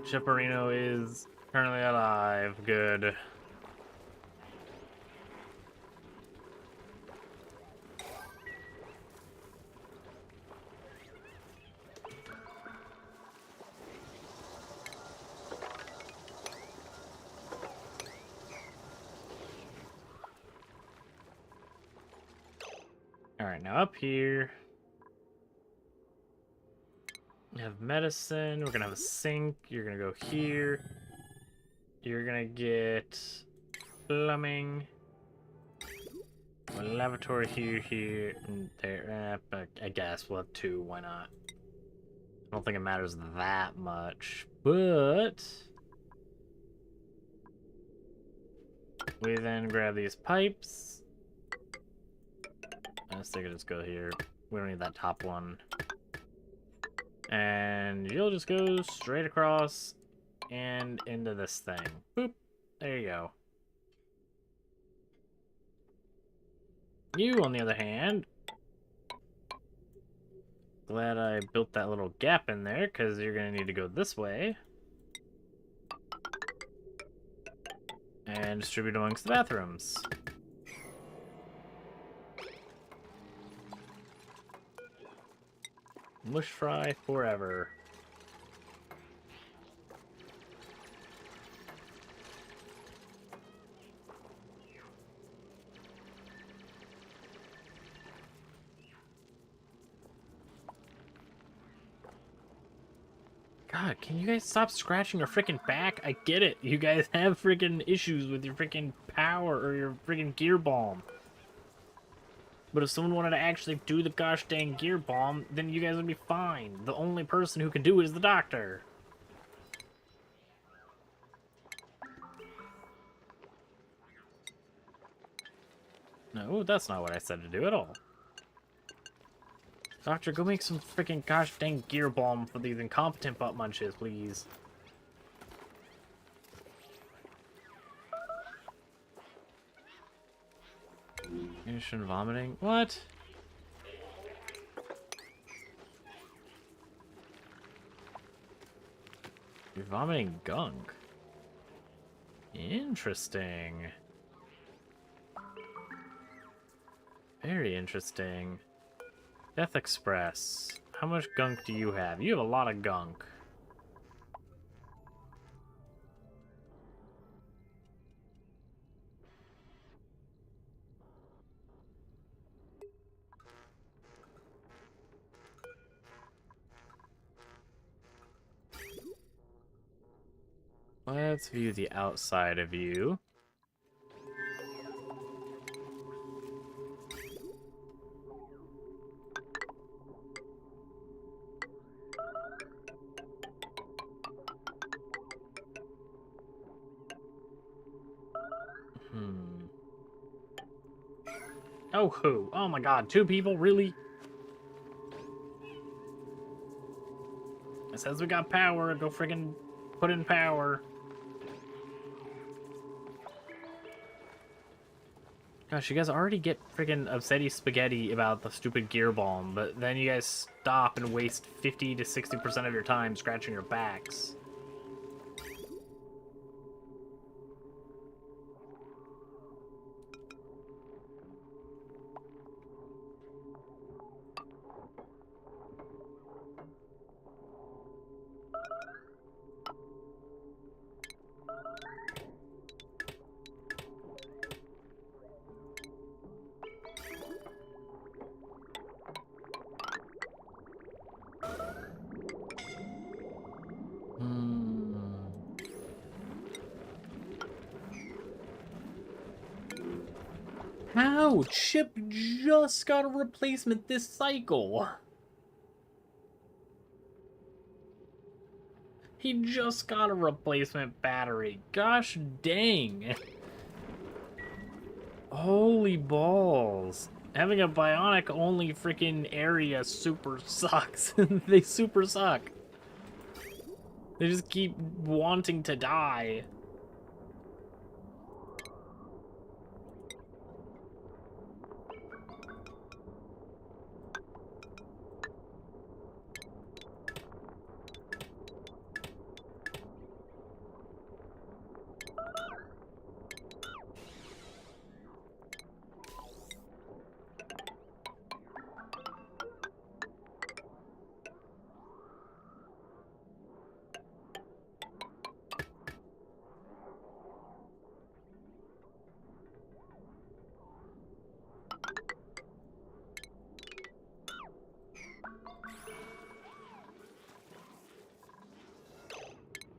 Chipperino is currently alive. Good. Alright, now up here. We have medicine. We're gonna have a sink. You're gonna go here. You're gonna get plumbing. A lavatory here, and there. But I guess we'll have two. Why not? I don't think it matters that much. But we then grab these pipes. I think I just go here. We don't need that top one. And you'll just go straight across and into this thing. Boop. There you go. You, on the other hand, glad I built that little gap in there, because you're going to need to go this way. And distribute amongst the bathrooms. Mush fry forever. God, can you guys stop scratching your freaking back? I get it. You guys have freaking issues with your freaking power or your freaking gear bomb. But if someone wanted to actually do the gosh dang gear bomb, then you guys would be fine. The only person who can do it is the doctor. No, that's not what I said to do at all. Doctor, go make some freaking gosh dang gear bomb for these incompetent butt munches, please. Ignition vomiting? What? You're vomiting gunk. Interesting. Very interesting. Death Express. How much gunk do you have? You have a lot of gunk. Let's view the outside of you. Oh, who? Oh my god, two people? Really? It says we got power. Go friggin' put in power. Gosh, you guys already get friggin' upsetty spaghetti about the stupid gear bomb, but then you guys stop and waste 50 to 60% of your time scratching your backs. How? Chip just got a replacement this cycle. He just got a replacement battery. Gosh dang. Holy balls. Having a bionic only freaking area super sucks. They super suck. They just keep wanting to die.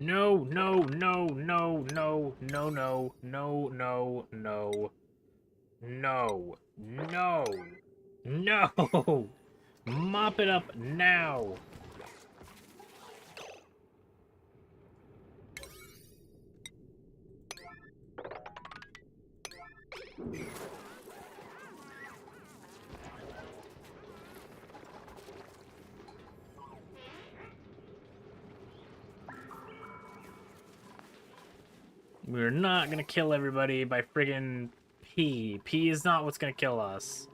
No, no, no, no, no, no, no, no, no, no, no, no, no! Mop it up now! We're not gonna kill everybody by friggin' pee. Pee is not what's gonna kill us.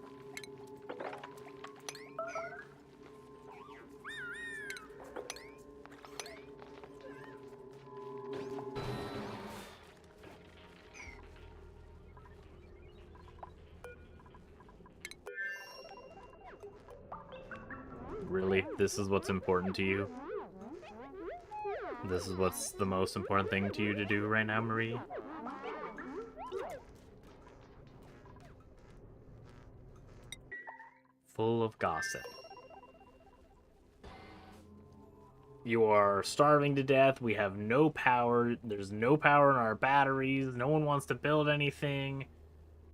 Really? This is what's important to you? This is what's the most important thing to you to do right now, Marie? Full of gossip. You are starving to death. We have no power. There's no power in our batteries. No one wants to build anything.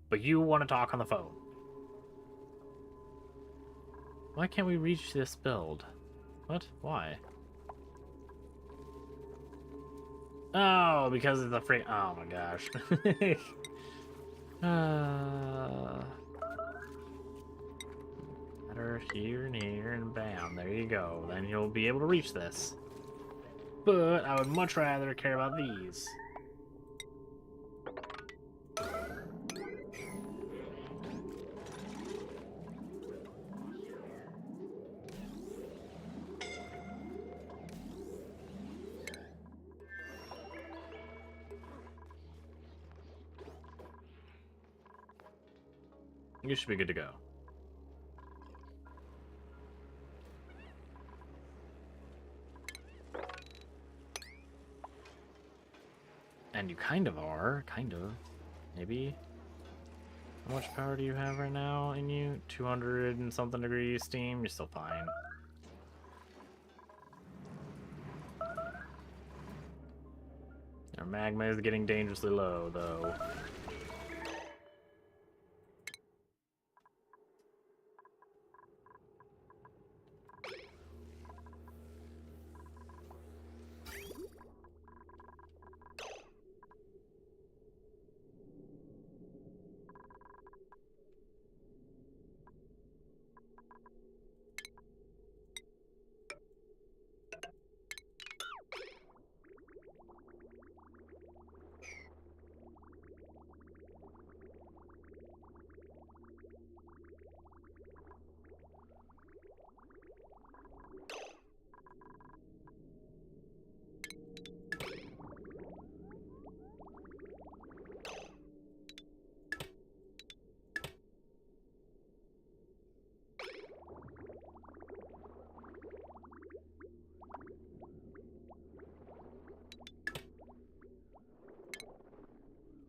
But you want to talk on the phone. Why can't we reach this build? What? Why? Oh, because of the freak. Oh my gosh. Better here and here and bam. There you go. Then you'll be able to reach this. But I would much rather care about these. You should be good to go. And you kind of are. Kind of. Maybe. How much power do you have right now in you? 200 and something degrees steam? You're still fine. Our magma is getting dangerously low, though.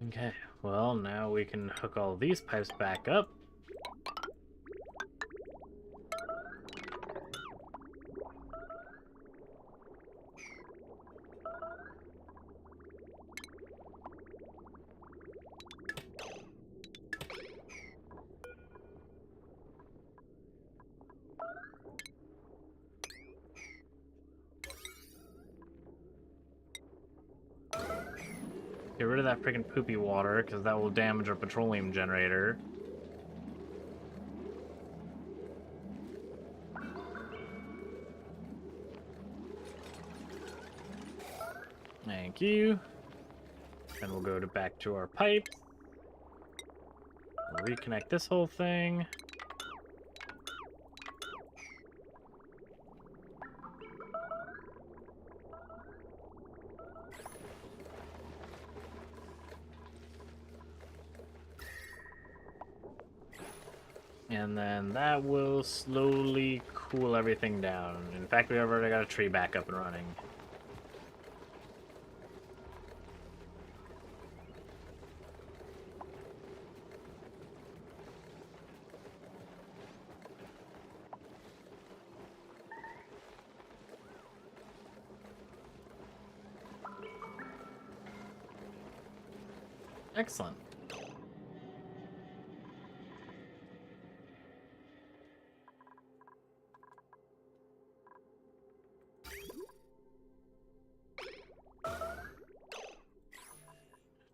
Okay, well, now we can hook all these pipes back up. Get rid of that freaking poopy water, because that will damage our petroleum generator. Thank you. Then we'll go back to our pipe. We'll reconnect this whole thing. And then that will slowly cool everything down. In fact, we've already got a tree back up and running. Excellent.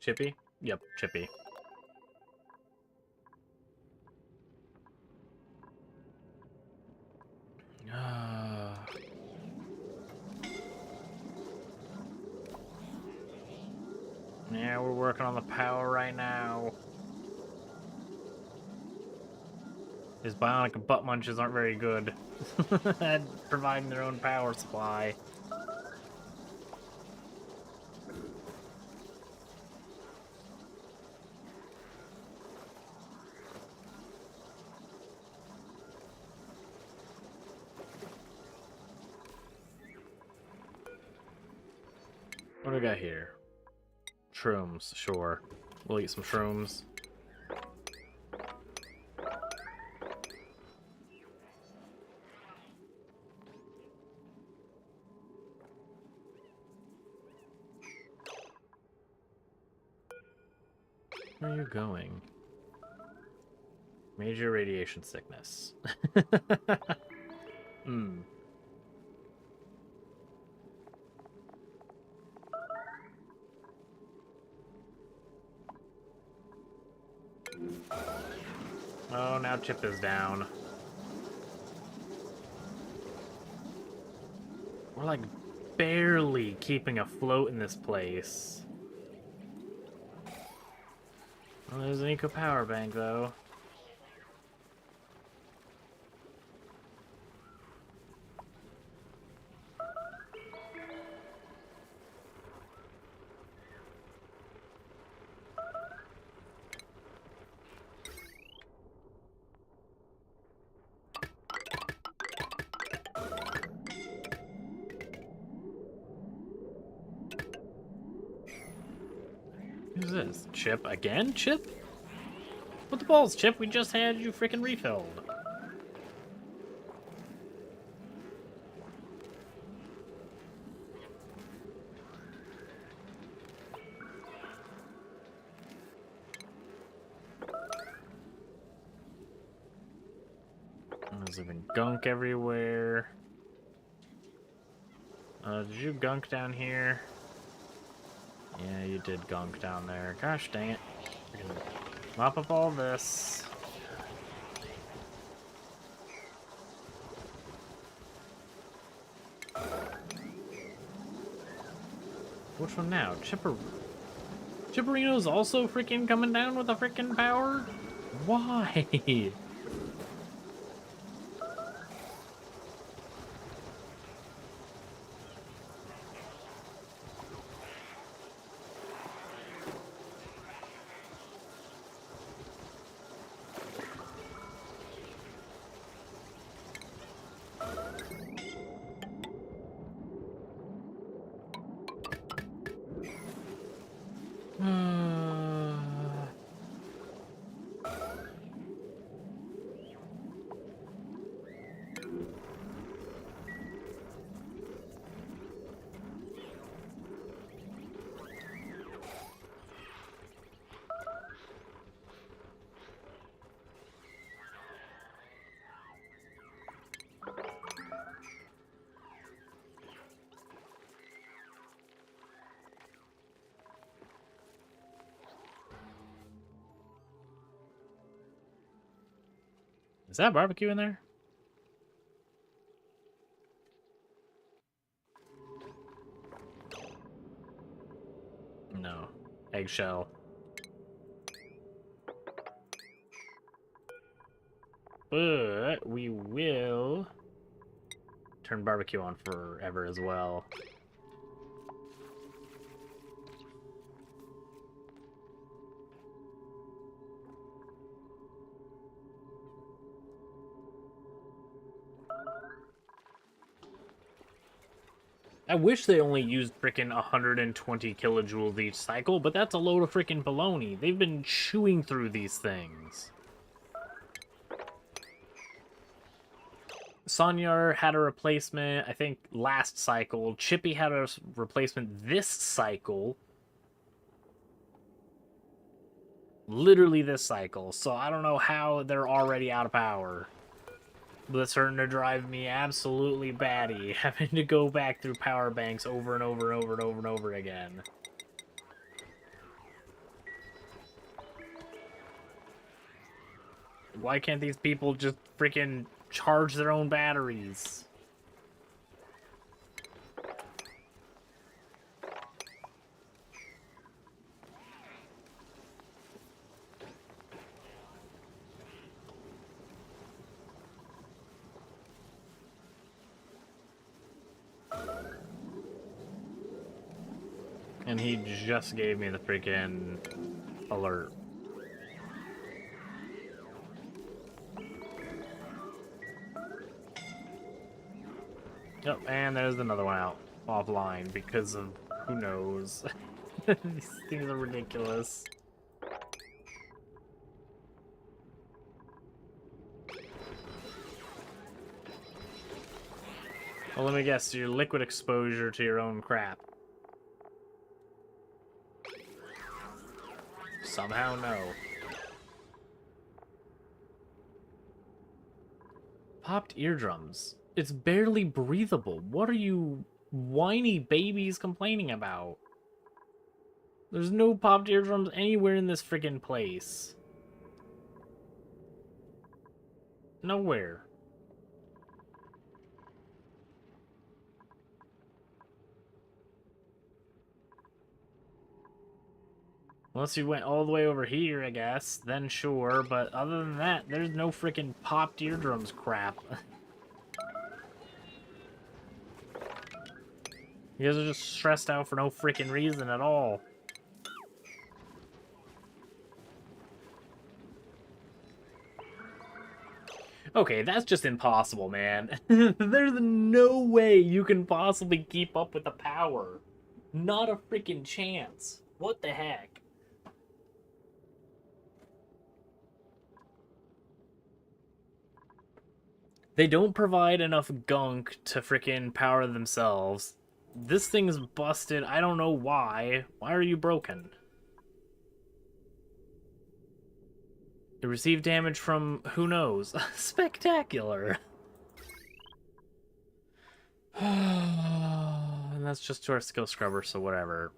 Chippy? Yep, Chippy. Yeah, we're working on the power right now. His bionic butt munches aren't very good at providing their own power supply. What do we got here? Shrooms, sure. We'll eat some shrooms. Where are you going? Major radiation sickness. Hmm. Oh, now Chip is down. We're like barely keeping afloat in this place. Well, there's an eco power bank though. Who's this? Chip again? Chip? What the balls, Chip? We just had you freaking refilled. There's even gunk everywhere. Did you gunk down here? Yeah, you did gunk down there. Gosh dang it. Mop up all this. Which one now? Chipperino's also freaking coming down with a freaking power? Why? Is that barbecue in there? No. Eggshell. But we will turn barbecue on forever as well. I wish they only used frickin' 120 kilojoules each cycle, but that's a load of frickin' baloney. They've been chewing through these things. Sonyar had a replacement, I think, last cycle. Chippy had a replacement this cycle. Literally this cycle. So I don't know how they're already out of power. But it's starting to drive me absolutely batty, having to go back through power banks over and over and over and over and over again. Why can't these people just freaking charge their own batteries? And he just gave me the freaking alert. Yep, and there's another one out offline because of who knows. These things are ridiculous. Well, let me guess, your liquid exposure to your own crap. Somehow no. Popped eardrums. It's barely breathable. What are you whiny babies complaining about? There's no popped eardrums anywhere in this freaking place. Nowhere. Unless you went all the way over here, I guess, then sure, but other than that, there's no freaking popped eardrums crap. You guys are just stressed out for no freaking reason at all. Okay, that's just impossible, man. There's no way you can possibly keep up with the power. Not a freaking chance. What the heck? They don't provide enough gunk to freaking power themselves. This thing's busted. I don't know why. Why are you broken? It received damage from who knows. Spectacular. And that's just to our skill scrubber, so whatever.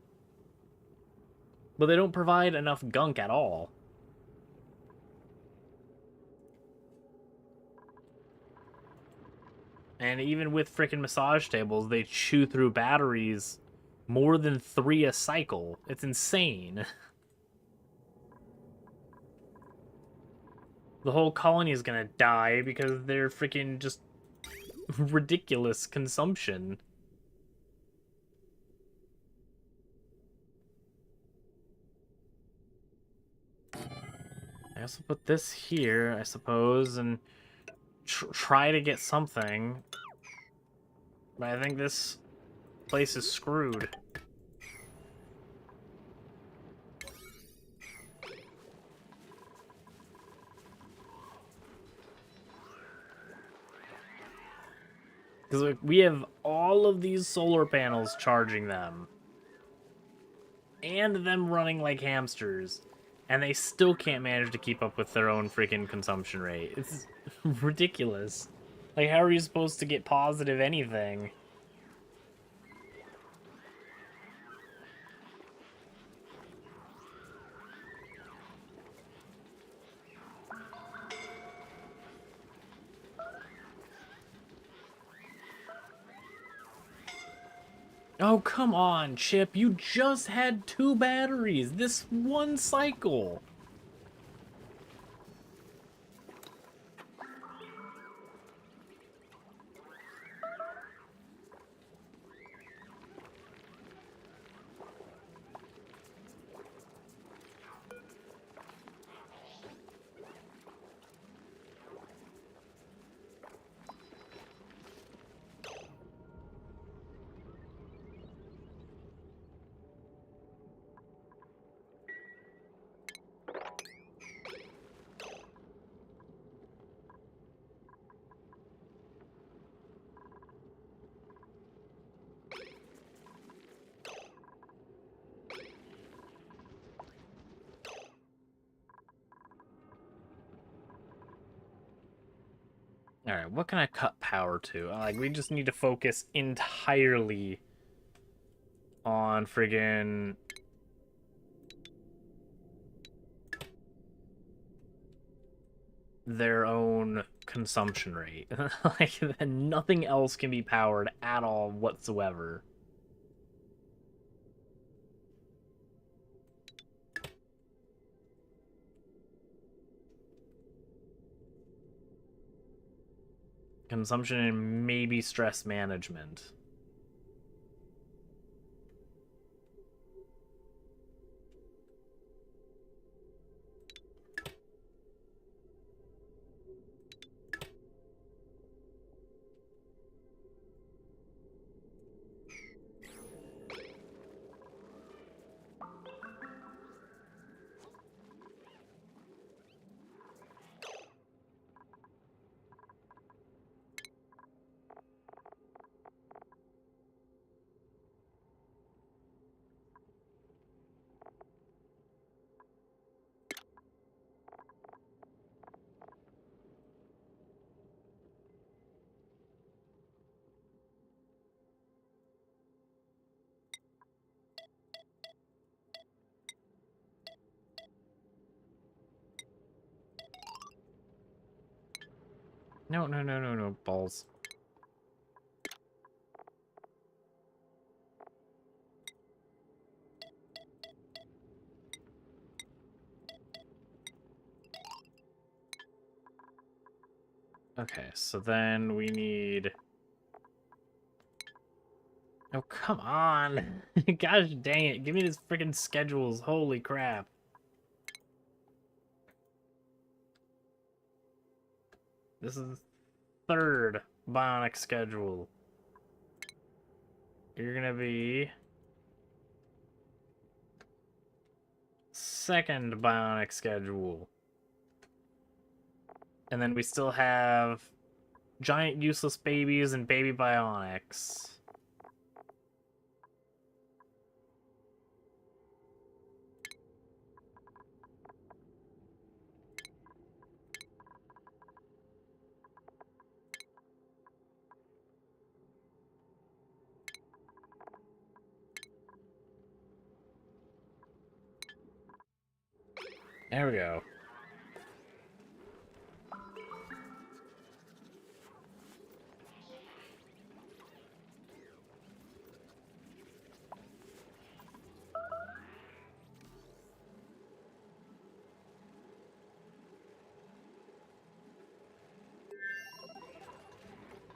But they don't provide enough gunk at all. And even with freaking massage tables, they chew through batteries more than 3 a cycle. It's insane. The whole colony is gonna die because they're freaking just ridiculous consumption. I also put this here, I suppose, and try to get something. But I think this place is screwed. Because we have all of these solar panels charging them. And them running like hamsters. And they still can't manage to keep up with their own freaking consumption rate. It's ridiculous. Like, how are you supposed to get positive anything? Oh, come on, Chip. You just had 2 batteries. This one cycle. Alright, what can I cut power to? Like, we just need to focus entirely on friggin' their own consumption rate. Like, nothing else can be powered at all whatsoever. Consumption and maybe stress management. No, balls. Okay, so then we need... Oh, come on! Gosh dang it, give me these freaking schedules, holy crap. This is the third bionic schedule. You're gonna be... second bionic schedule. And then we still have giant useless babies and baby bionics. There we go.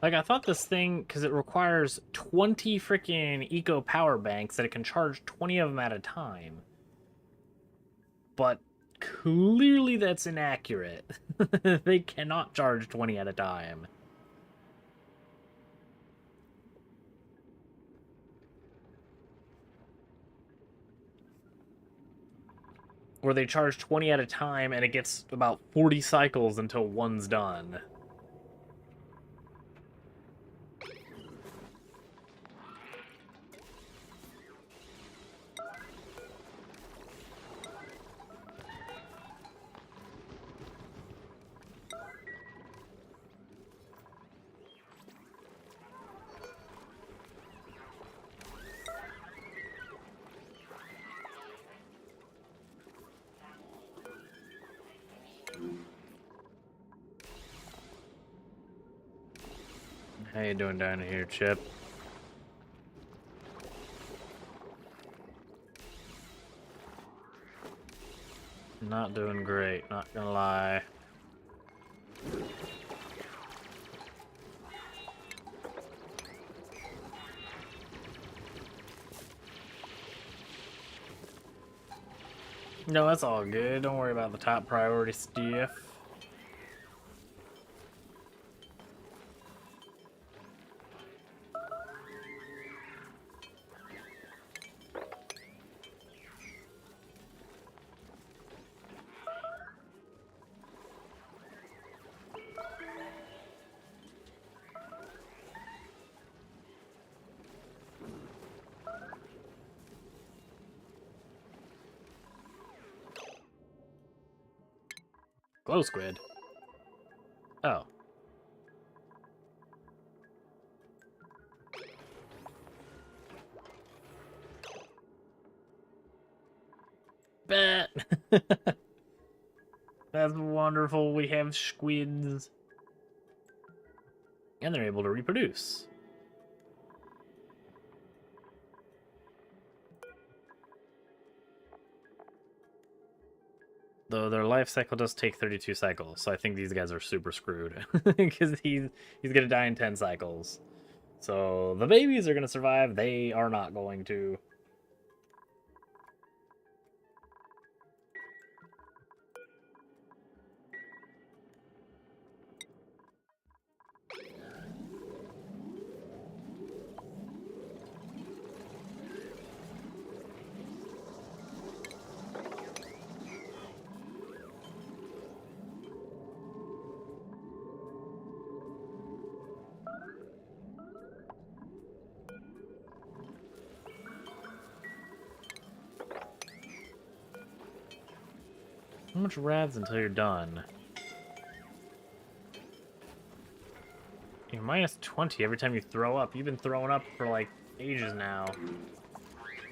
Like, I thought this thing, because it requires 20 freaking eco power banks, that it can charge 20 of them at a time. But clearly that's inaccurate. They cannot charge 20 at a time. Or they charge 20 at a time and it gets about 40 cycles until one's done. How you doing down here, Chip? Not doing great, not gonna lie. No, that's all good. Don't worry about the top priority stuff. Glow squid. Oh. That's wonderful. We have squids. And they're able to reproduce. Though their life cycle does take 32 cycles, so I think these guys are super screwed. Because he's gonna die in 10 cycles. So the babies are gonna survive, they are not going to. How much rads until you're done? You're minus 20 every time you throw up. You've been throwing up for like ages now.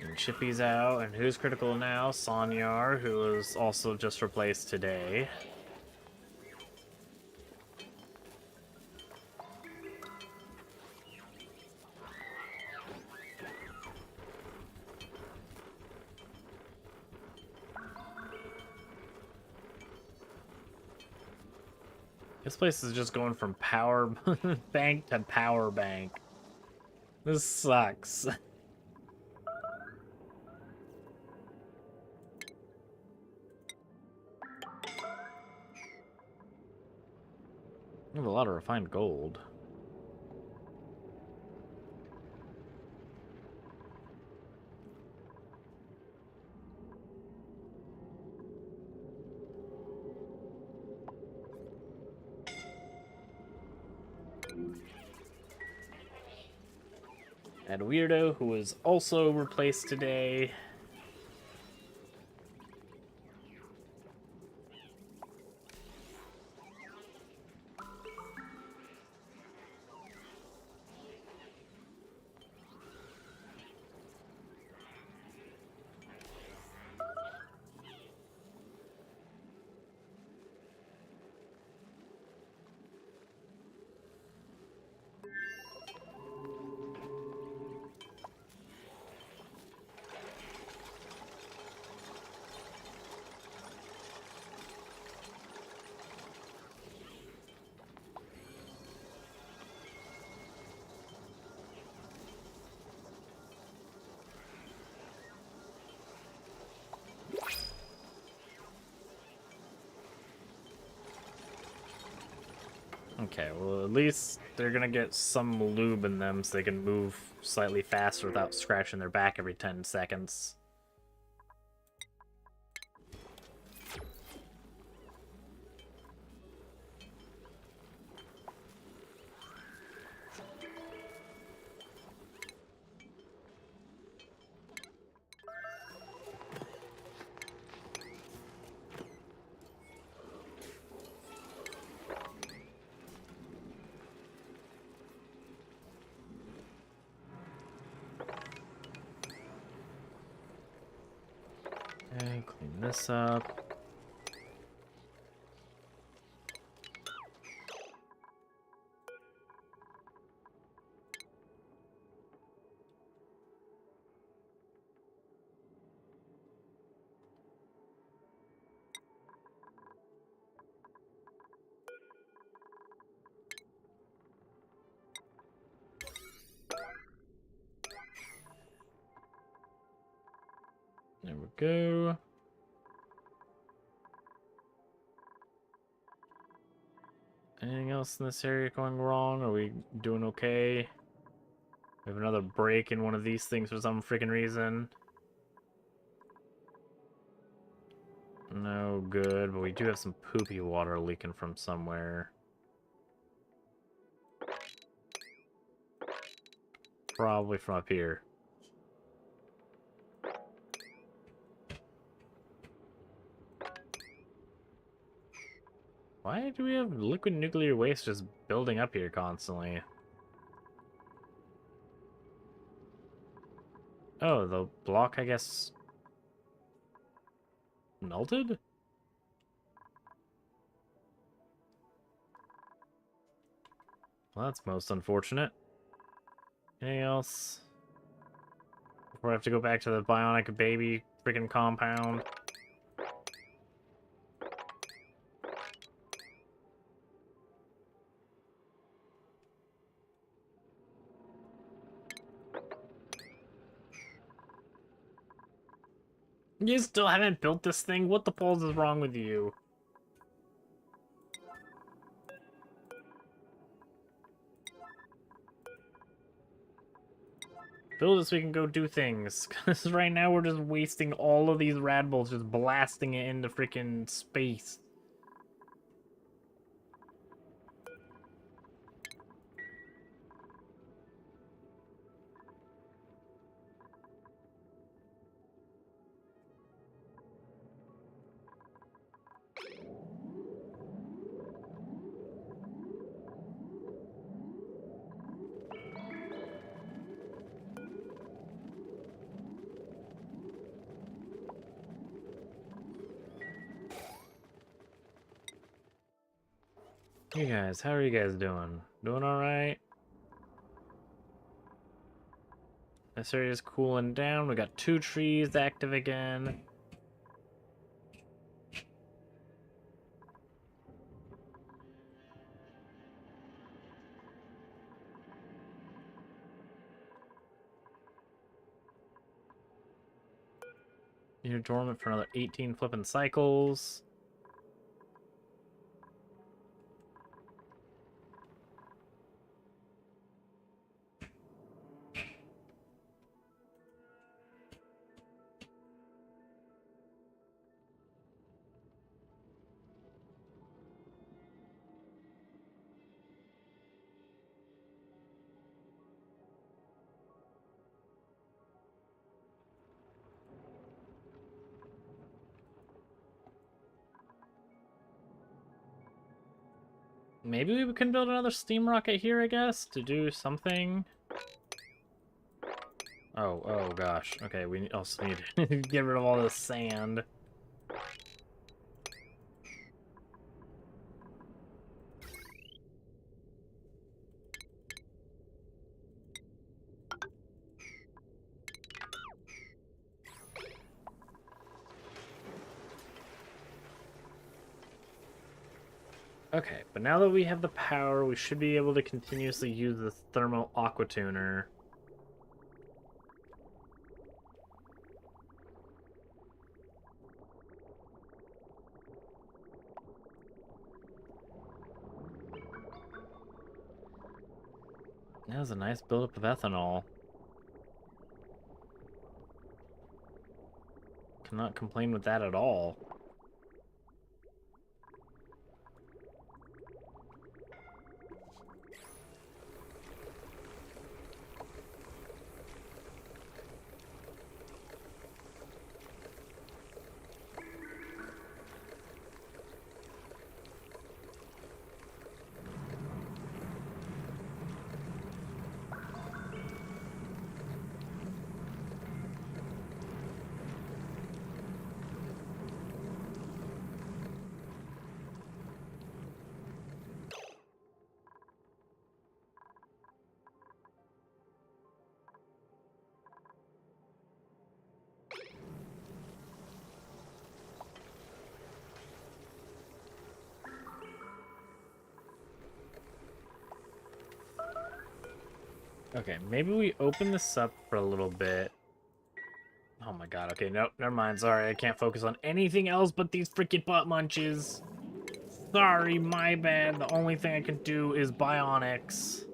And Chippy's out, and who's critical now? Sonyar, who was also just replaced today. This place is just going from power bank to power bank. This sucks. We have a lot of refined gold. And Weirdo, who was also replaced today. Okay, well, at least they're gonna get some lube in them so they can move slightly faster without scratching their back every 10 seconds. Okay, clean this up. There we go. Anything else in this area going wrong? Are we doing okay? We have another break in one of these things for some freaking reason. No good, but we do have some poopy water leaking from somewhere. Probably from up here. Why do we have liquid nuclear waste just building up here constantly? Oh, the block, I guess... Melted? Well, that's most unfortunate. Anything else? Before I have to go back to the bionic baby freaking compound. You still haven't built this thing? What the balls is wrong with you? Build it so we can go do things. Because right now we're just wasting all of these rad balls, just blasting it into freaking space. Hey guys, how are you guys doing? Doing alright? This area's cooling down. We got 2 trees active again. You're dormant for another 18 flipping cycles. Maybe we can build another steam rocket here, I guess, to do something. Oh gosh. Okay, we also need to get rid of all this sand. Okay, but now that we have the power, we should be able to continuously use the thermal aqua tuner. That was a nice buildup of ethanol. Cannot complain with that at all. Okay, maybe we open this up for a little bit. Oh my god, okay, nope, never mind. Sorry, I can't focus on anything else but these freaking butt munches. Sorry, my bad. The only thing I can do is bionics.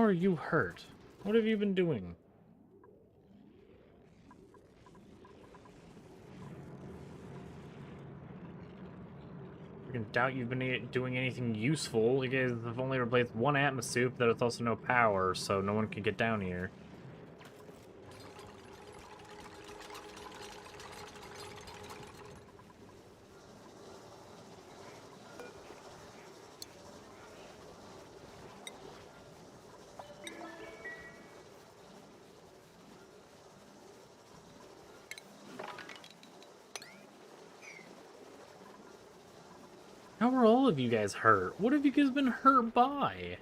How are you hurt? What have you been doing? I can doubt you've been doing anything useful. You guys have only replaced one atmosuit, but there's also no power, so no one can get down here. How are all of you guys hurt? What have you guys been hurt by?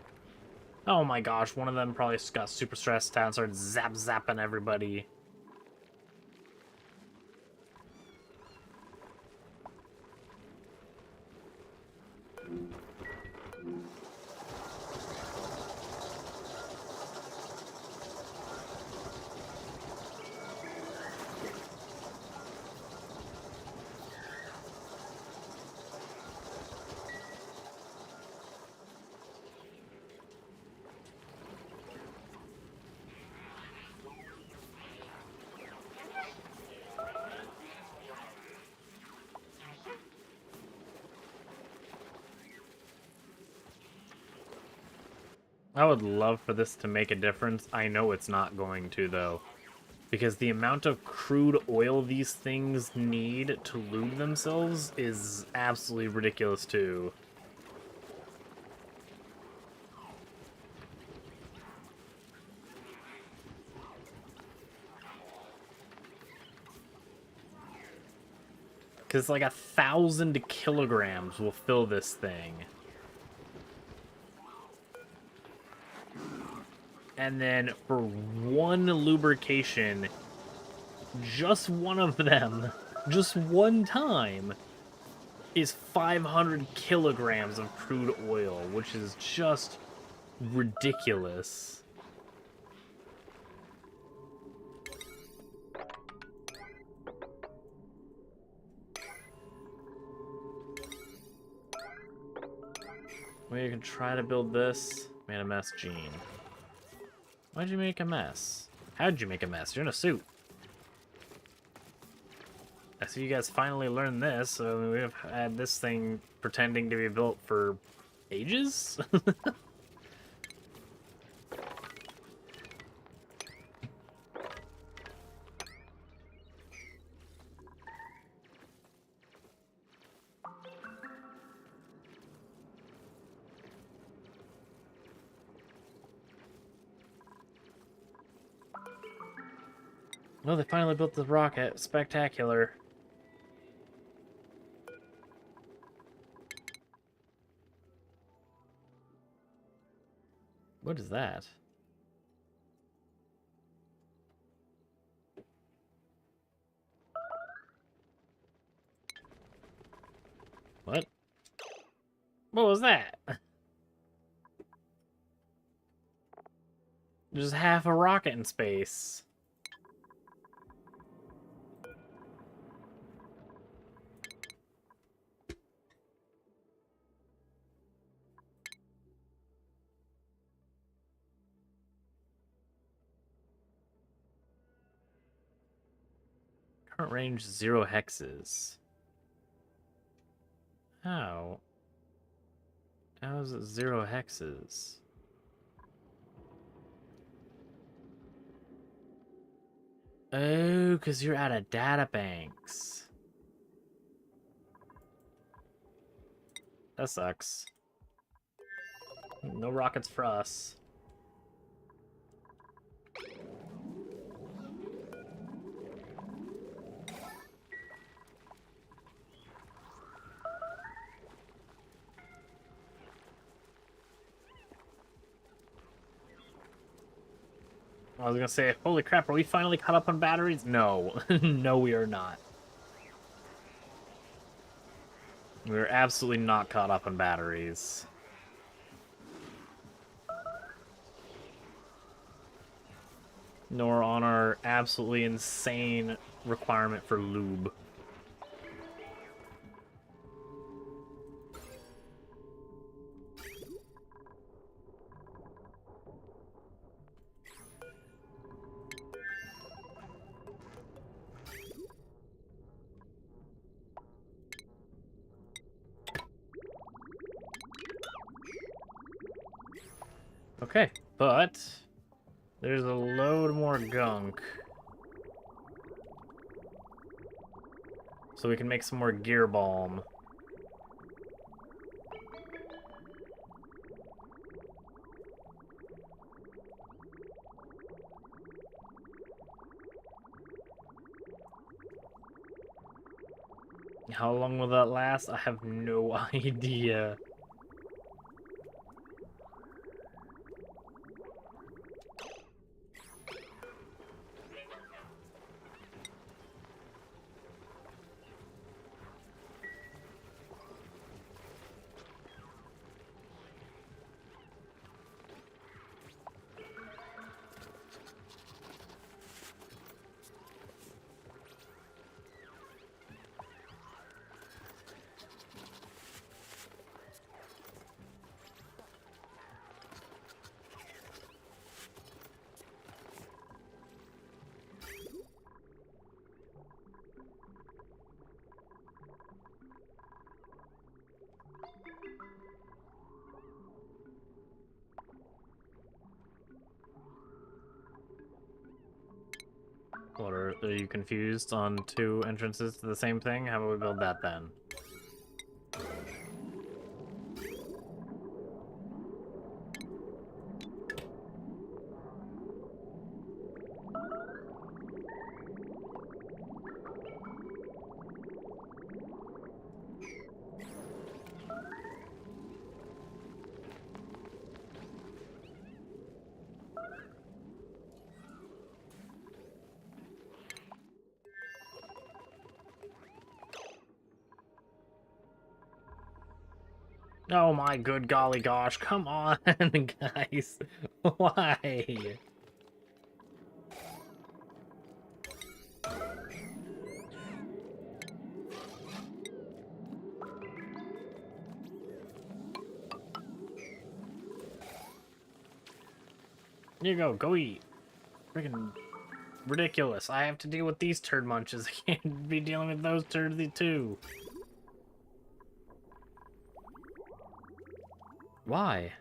Oh my gosh, one of them probably just got super stressed out and started zapping everybody. I would love for this to make a difference. I know it's not going to, though. Because the amount of crude oil these things need to lube themselves is absolutely ridiculous, too. Because like 1,000 kilograms will fill this thing. And then for one lubrication, just one of them, just one time, is 500 kilograms of crude oil, which is just ridiculous. Well, you can try to build this. Made a mess, Gene. Why'd you make a mess? How'd you make a mess? You're in a suit. I see you guys finally learned this, so we've had this thing pretending to be built for ages? Well, they finally built the rocket. Spectacular. What is that? What? What was that? There's half a rocket in space. Current range 0 hexes. How? How is it 0 hexes? Oh, because you're out of data banks. That sucks. No rockets for us. I was gonna say, holy crap, are we finally caught up on batteries? No. No, we are not. We're absolutely not caught up on batteries. Nor on our absolutely insane requirement for lube. Okay, but there's a load more gunk. So we can make some more gear balm. How long will that last? I have no idea. What are you confused on two entrances to the same thing? How about we build that then? Oh my good golly gosh, come on, guys. Why? Here you go eat. Freaking ridiculous. I have to deal with these turd munches. I can't be dealing with those turds too. Why?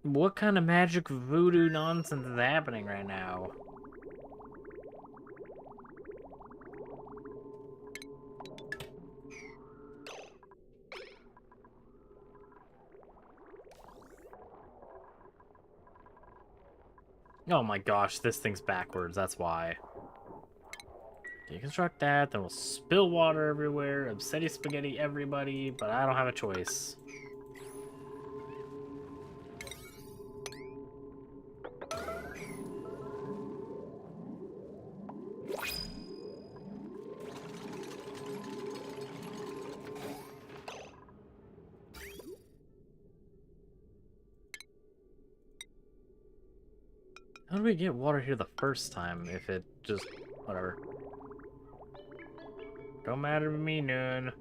What kind of magic voodoo nonsense is happening right now? Oh my gosh, this thing's backwards, that's why. Deconstruct that, then we'll spill water everywhere, obsidian spaghetti everybody, but I don't have a choice. How did we get water here the first time if it just... whatever. Don't matter to me, Noon.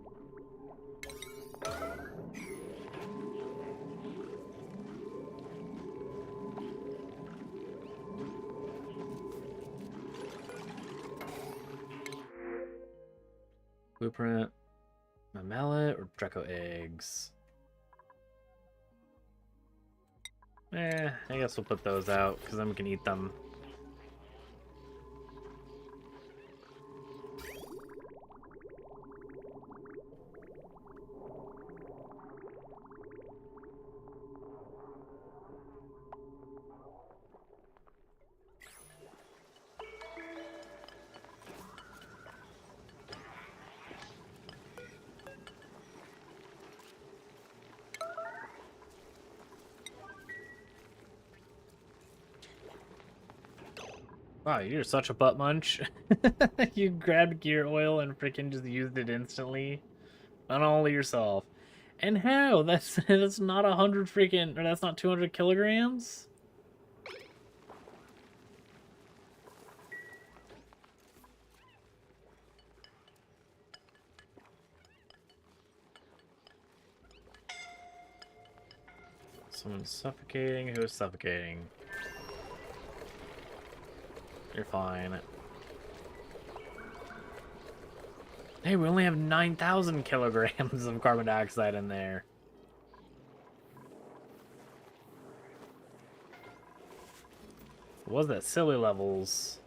Blueprint, my mallet, or Draco eggs? I guess we'll put those out, because then we can eat them. Wow, you're such a butt munch. You grabbed gear oil and freaking just used it instantly. Not only yourself. And how? That's not 100 freaking, or that's not 200 kilograms? Someone's suffocating. Who's suffocating? You're fine. Hey, we only have 9,000 kilograms of carbon dioxide in there. It was at silly levels.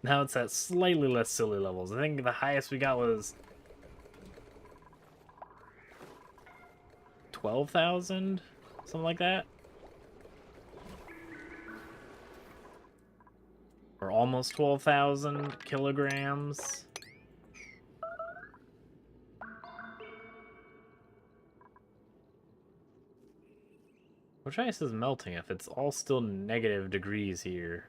Now it's at slightly less silly levels. I think the highest we got was 12,000, something like that. Or almost 12,000 kilograms. Which ice is melting if it's all still negative degrees here?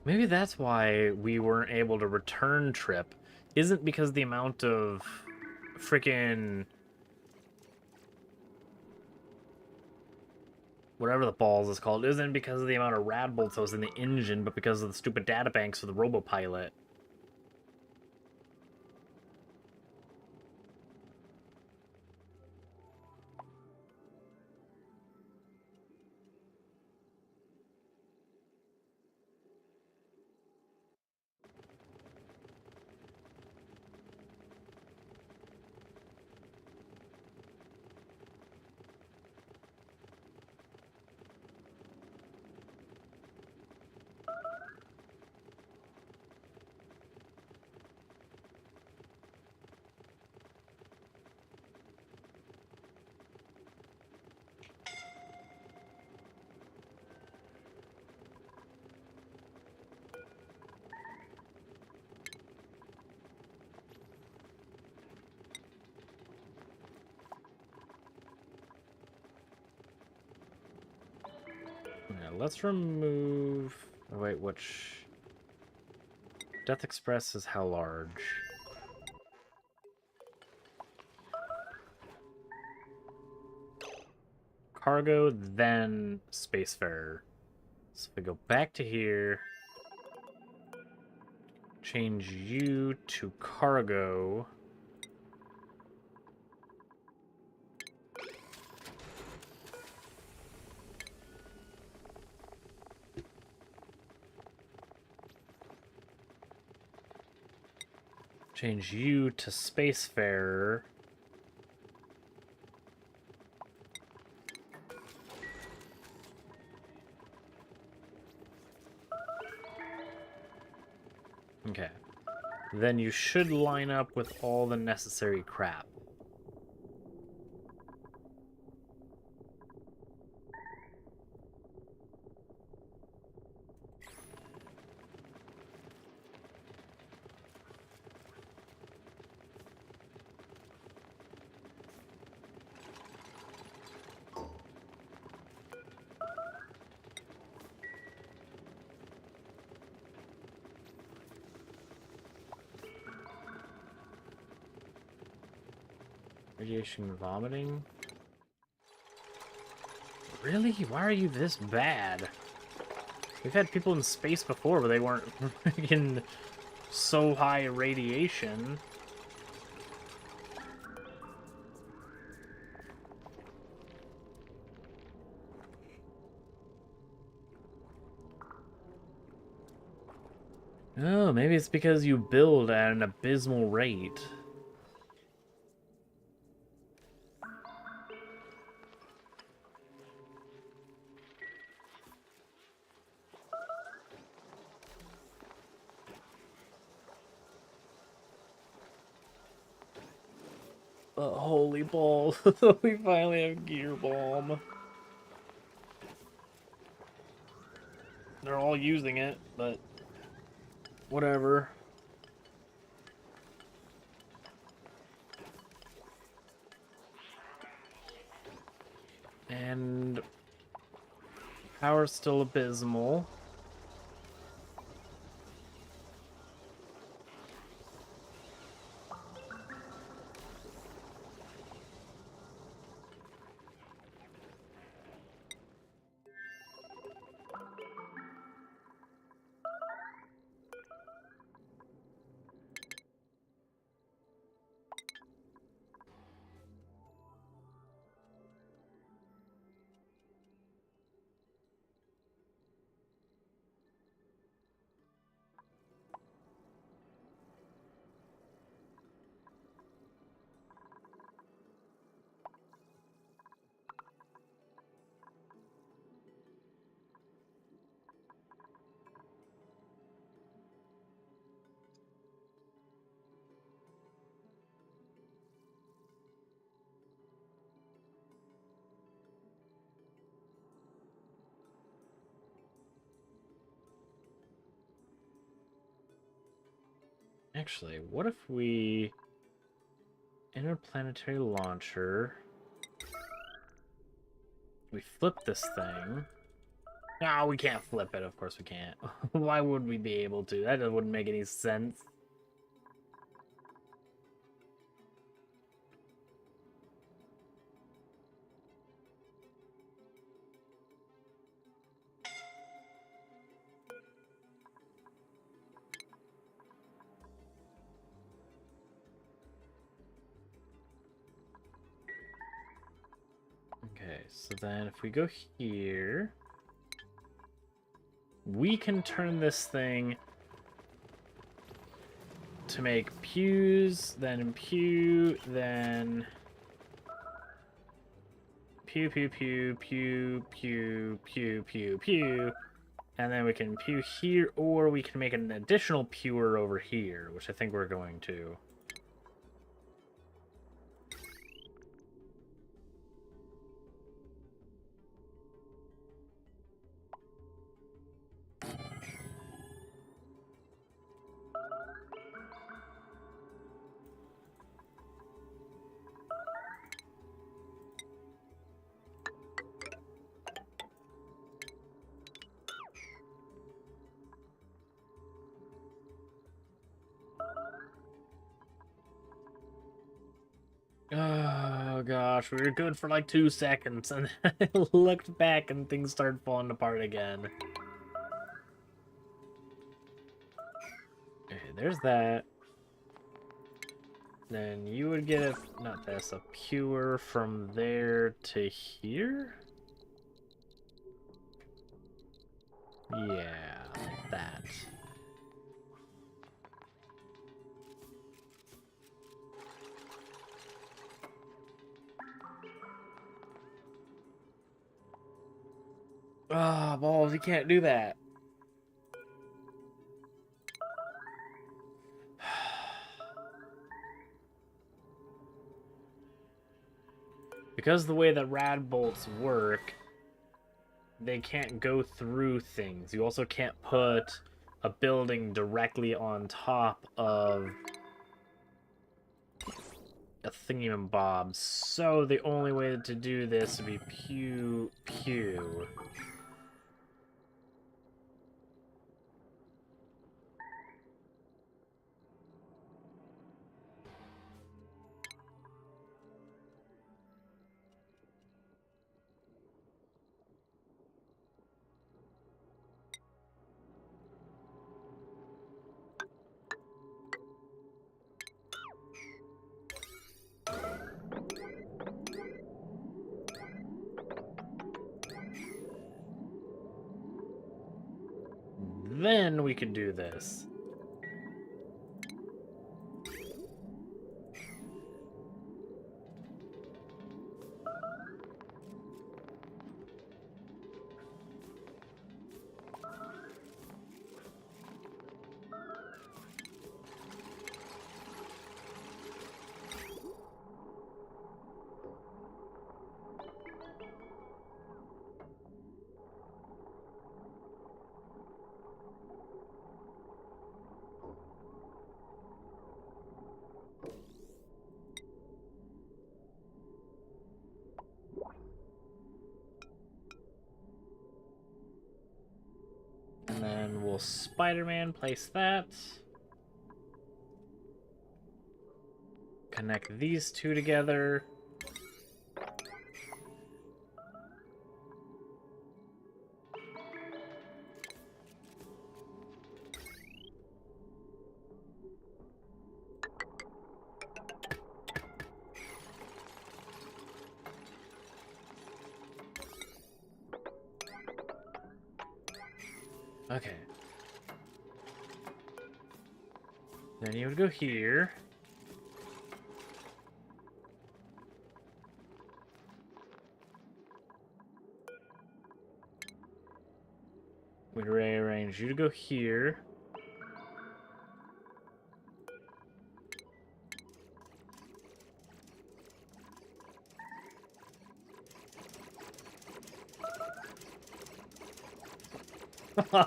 Maybe that's why we weren't able to return trip. Isn't because the amount of freaking whatever the balls is called isn't because of the amount of rad bolts that was in the engine, but because of the stupid data banks for the robopilot. Yeah, let's remove... Oh, wait, which... Death Express is how large? Cargo, then Spacefarer. So if we go back to here, change you to cargo. Change you to Spacefarer. Okay. Then you should line up with all the necessary crap. Radiation vomiting? Really? Why are you this bad? We've had people in space before, but they weren't freaking so high in radiation. Oh, maybe it's because you build at an abysmal rate. Holy balls. We finally have Gear Bomb. They're all using it, but whatever. And power's still abysmal. Actually, what if we... Interplanetary launcher... We flip this thing. No, we can't flip it. Of course we can't. Why would we be able to? That wouldn't make any sense. Okay, so then if we go here, we can turn this thing to make pews, then pew, then pew, pew, pew, pew, pew, pew, pew, pew, and then we can pew here, or we can make an additional pewer over here, which I think we're going to. Oh gosh, we were good for like 2 seconds, and then I looked back and things started falling apart again. Okay, there's that. Then you would get a, not this, a pewer from there to here? Yeah, like that. Ah, oh, balls, you can't do that. Because the way that rad bolts work, they can't go through things. You also can't put a building directly on top of a thingamabob. So the only way to do this would be pew, pew. Then we could do this. And then we'll Spider-Man place that. Connect these two together. Okay. Then you would go here. We'd rearrange you to go here.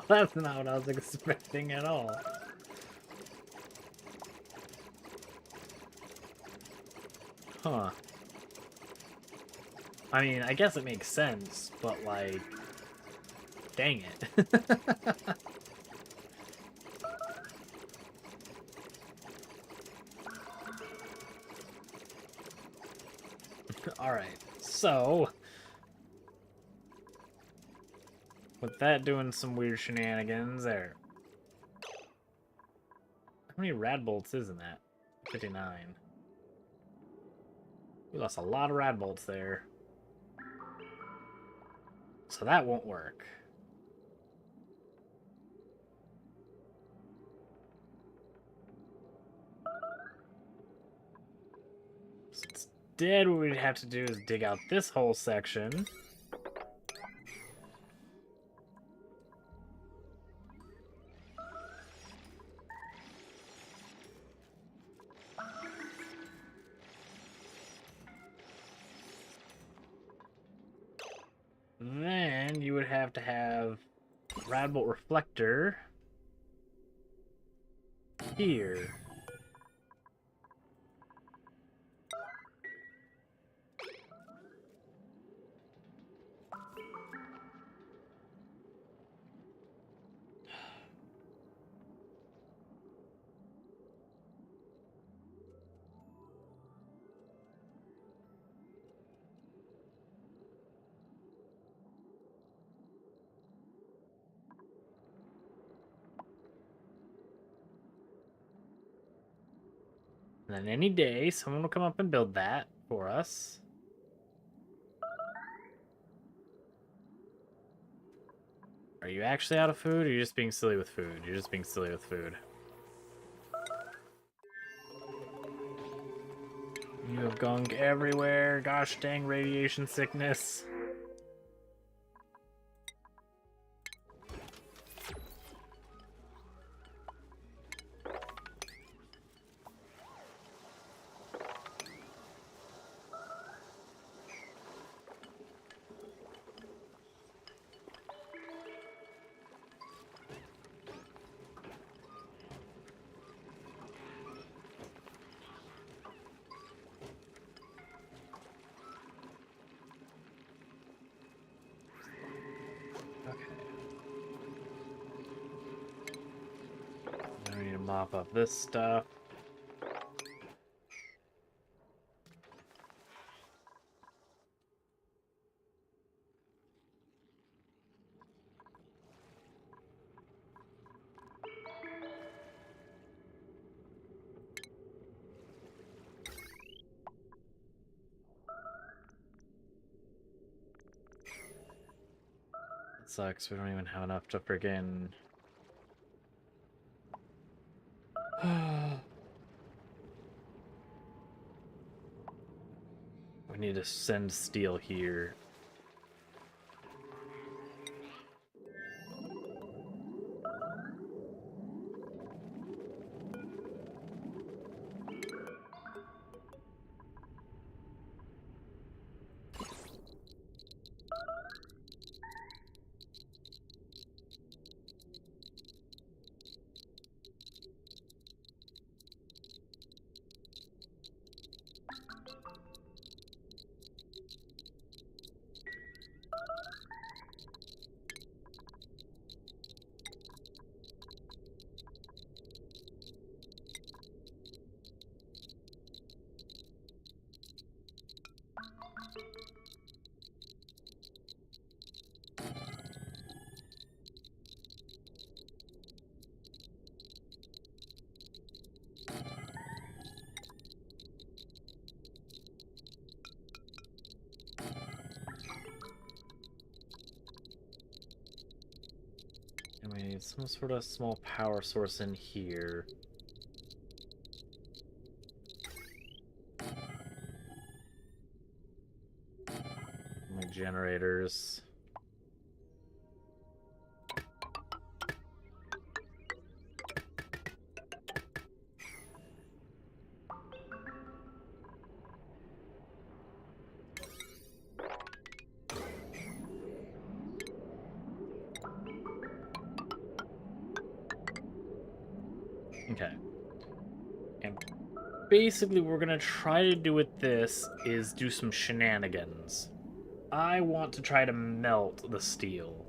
That's not what I was expecting at all. Huh. I mean, I guess it makes sense, but like, dang it. Alright, so with that doing some weird shenanigans there. How many rad bolts is in that? 59. We lost a lot of rad bolts there. So that won't work. So instead, what we'd have to do is dig out this whole section. Then you would have to have rad bolt reflector here. And then any day, someone will come up and build that for us. Are you actually out of food, or are you just being silly with food? You're just being silly with food. You have gunk everywhere. Gosh dang radiation sickness. Mop up this stuff. It sucks, we don't even have enough to friggin' we need to send steel here. And we need some sort of small power source in here. My generators. Okay. And basically what we're gonna try to do with this is do some shenanigans. I want to try to melt the steel.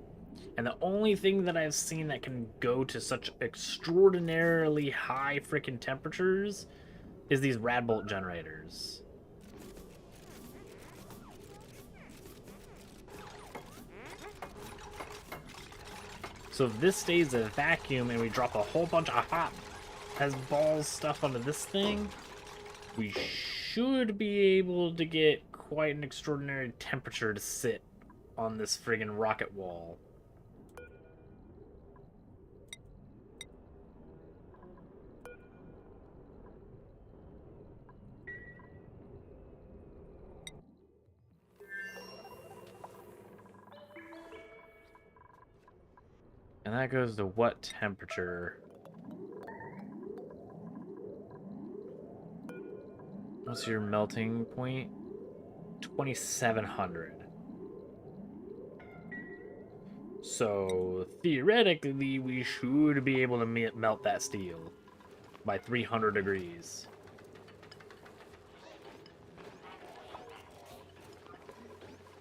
And the only thing that I've seen that can go to such extraordinarily high freaking temperatures is these rad bolt generators. So if this stays a vacuum and we drop a whole bunch of hot as balls stuff onto this thing, we should be able to get quite an extraordinary temperature to sit on this friggin' rocket wall. And that goes to what temperature? What's your melting point? 2700. So theoretically, we should be able to melt that steel by 300 degrees.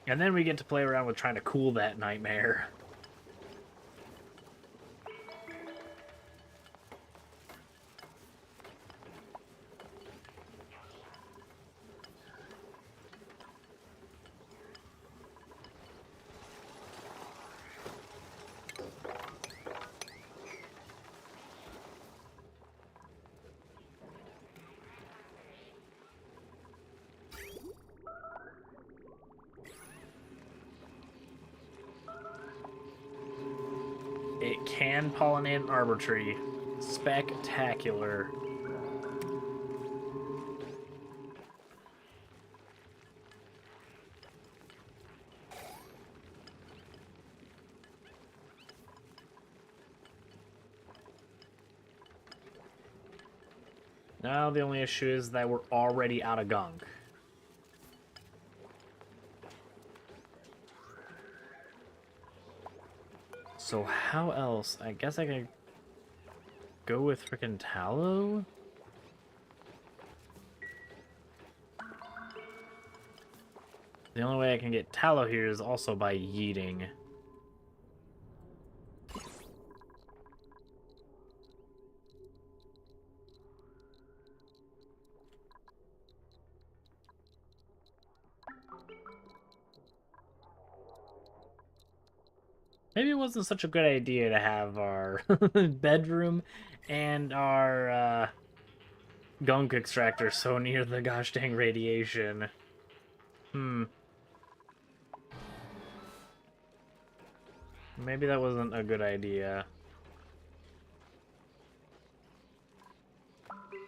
And then we get to play around with trying to cool that nightmare. It can pollinate an arbor tree. Spectacular. Now the only issue is that we're already out of gunk. So how else? I guess I could go with frickin' tallow? The only way I can get tallow here is also by yeeting. Maybe it wasn't such a good idea to have our bedroom and our gunk extractor so near the gosh dang radiation. Maybe that wasn't a good idea.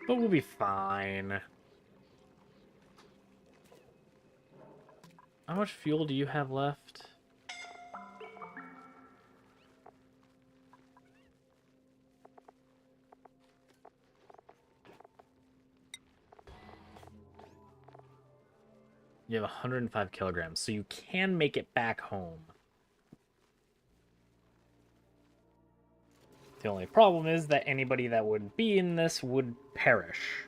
But we'll be fine. How much fuel do you have left? You have 105 kilograms, so you can make it back home. The only problem is that anybody that would be in this would perish.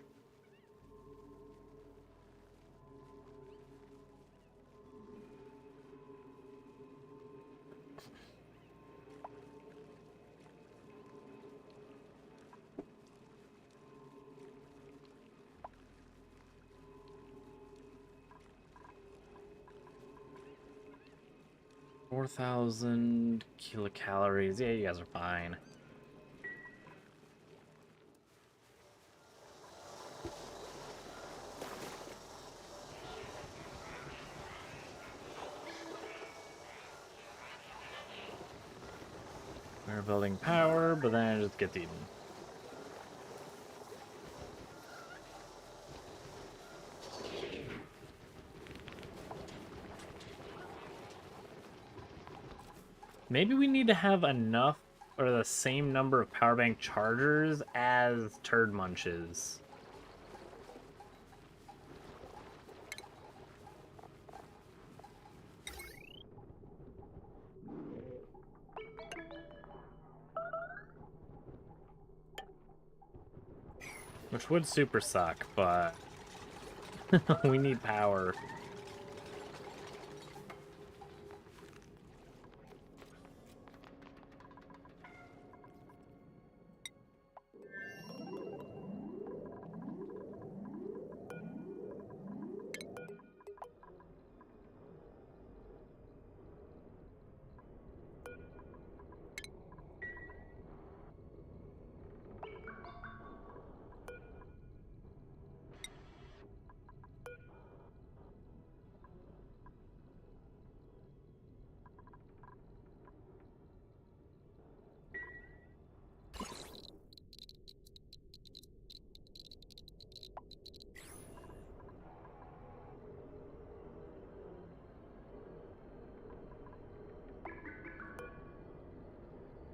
$4,000 kilocalories. Yeah, you guys are fine. We're building power, but then it just gets eaten. Maybe we need to have enough or the same number of power bank chargers as turd munches. Which would super suck, but we need power.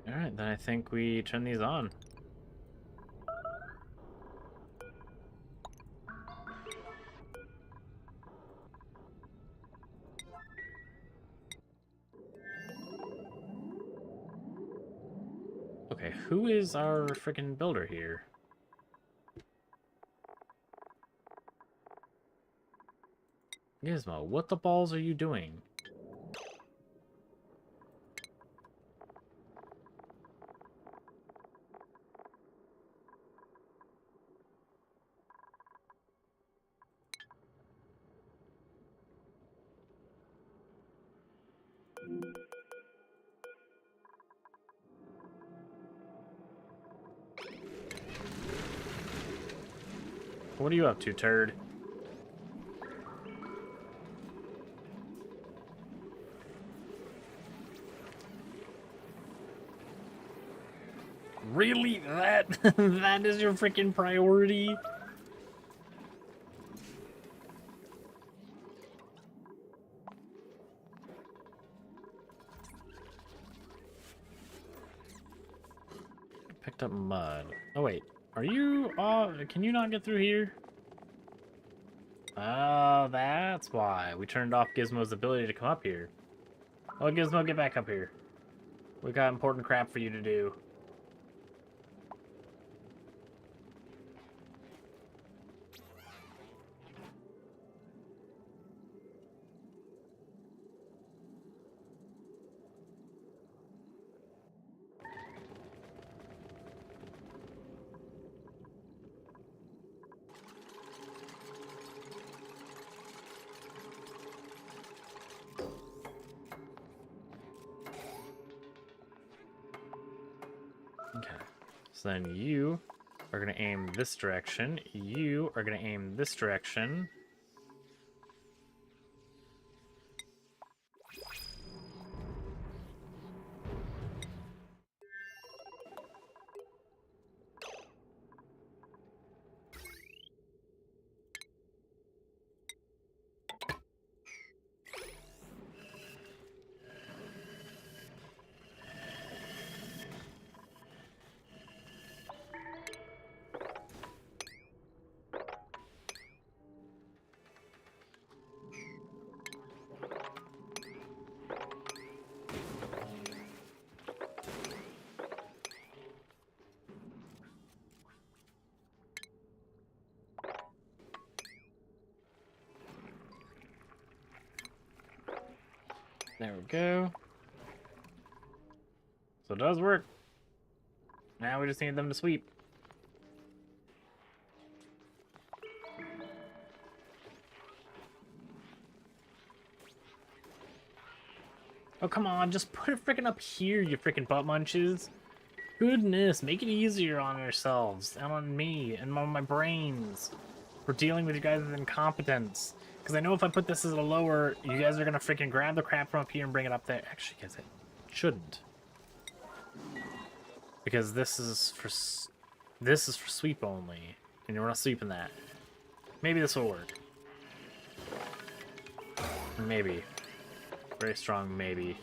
Alright, then I think we turn these on. Okay, who is our freaking builder here? Gizmo, what the balls are you doing? What are you up to, turd? Really? That that is your freaking priority? Picked up mud. Oh wait, are you can you not get through here? Oh, that's why. We turned off Gizmo's ability to come up here. Oh, Gizmo, get back up here. We got important crap for you to do. Okay. So then you are going to aim this direction. You are going to aim this direction. There we go. So it does work. Now we just need them to sweep. Oh, come on, just put it freaking up here, you freaking butt munches. Goodness, make it easier on yourselves, and on me, and on my brains. We're dealing with you guys' incompetence. Because I know if I put this as a lower, you guys are going to freaking grab the crap from up here and bring it up there. Actually, guys, I shouldn't. Because this is for sweep only. And we're not sweeping that. Maybe this will work. Maybe. Very strong maybe.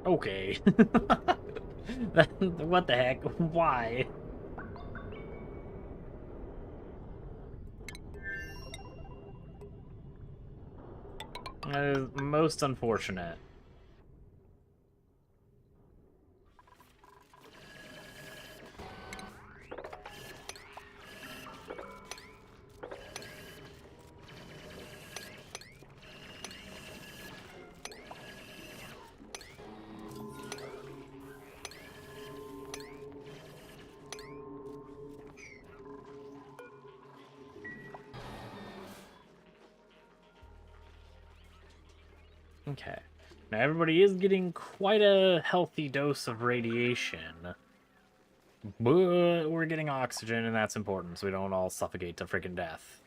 Okay. What the heck? Why? That is most unfortunate. Okay. Now everybody is getting quite a healthy dose of radiation. But we're getting oxygen, and that's important, so we don't all suffocate to freaking death.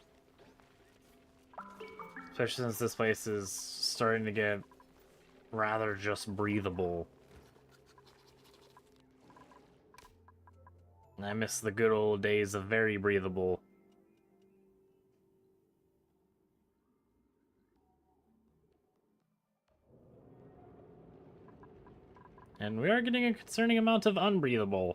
Especially since this place is starting to get rather just breathable. And I miss the good old days of very breathable. And we are getting a concerning amount of unbreathable.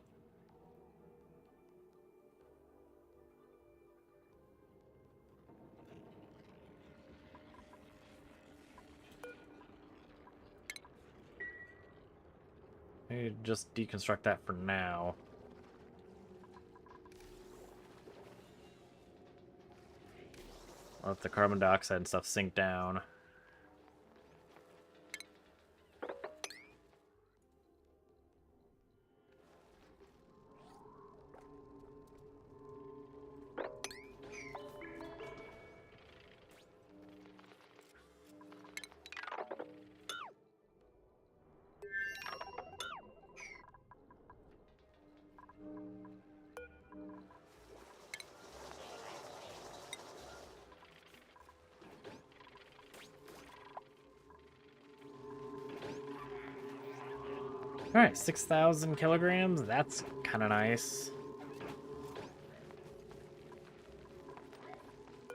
Maybe just deconstruct that for now. Let the carbon dioxide and stuff sink down. Alright, 6,000 kilograms. That's kind of nice.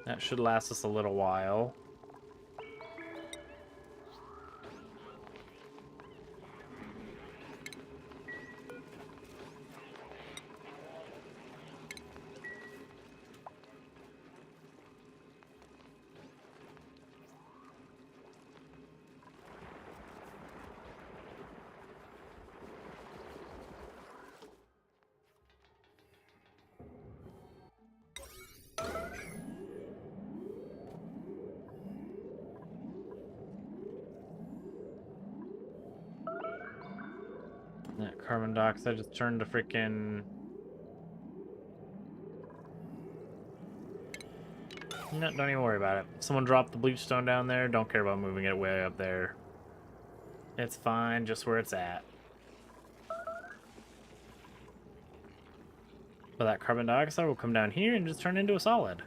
That should last us a little while. That carbon dioxide just turned to freaking... No, don't even worry about it. Someone dropped the bleach stone down there. Don't care about moving it way up there. It's fine just where it's at. But that carbon dioxide will come down here and just turn into a solid.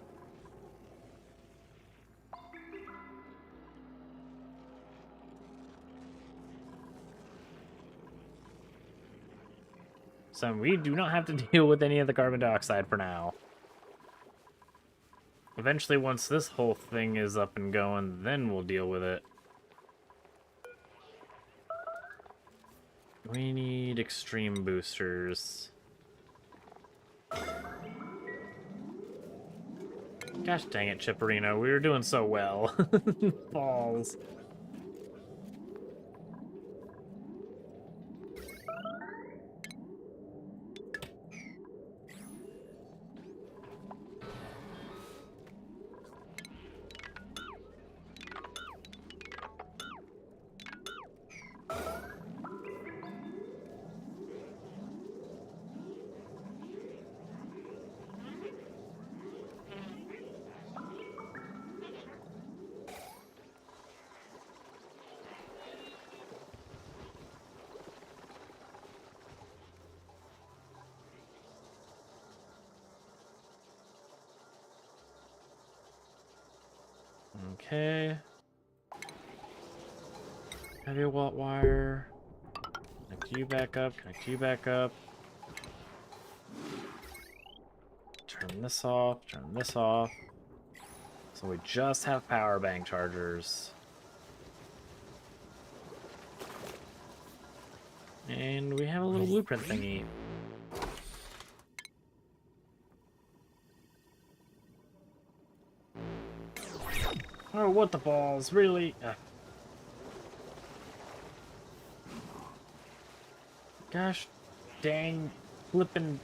So we do not have to deal with any of the carbon dioxide for now. Eventually, once this whole thing is up and going, then we'll deal with it. We need extreme boosters. Gosh dang it, Chipperino. We were doing so well. Balls. Okay. Heavy watt wire. Connect you back up, connect you back up. Turn this off, turn this off. So we just have power bank chargers. And we have a little blueprint thingy. Oh, what the balls, really? Gosh dang flippin'...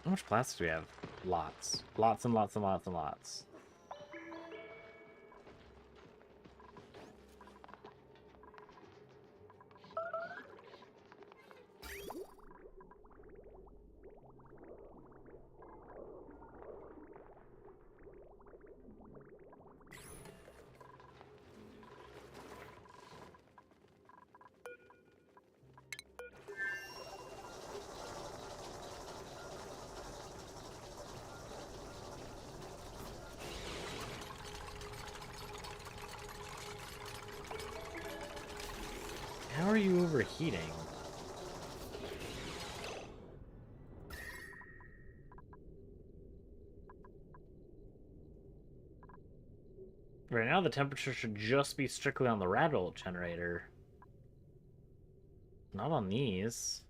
How much plastic do we have? Lots. Lots and lots and lots and lots. How are you overheating? Right now the temperature should just be strictly on the Radbolt generator. Not on these.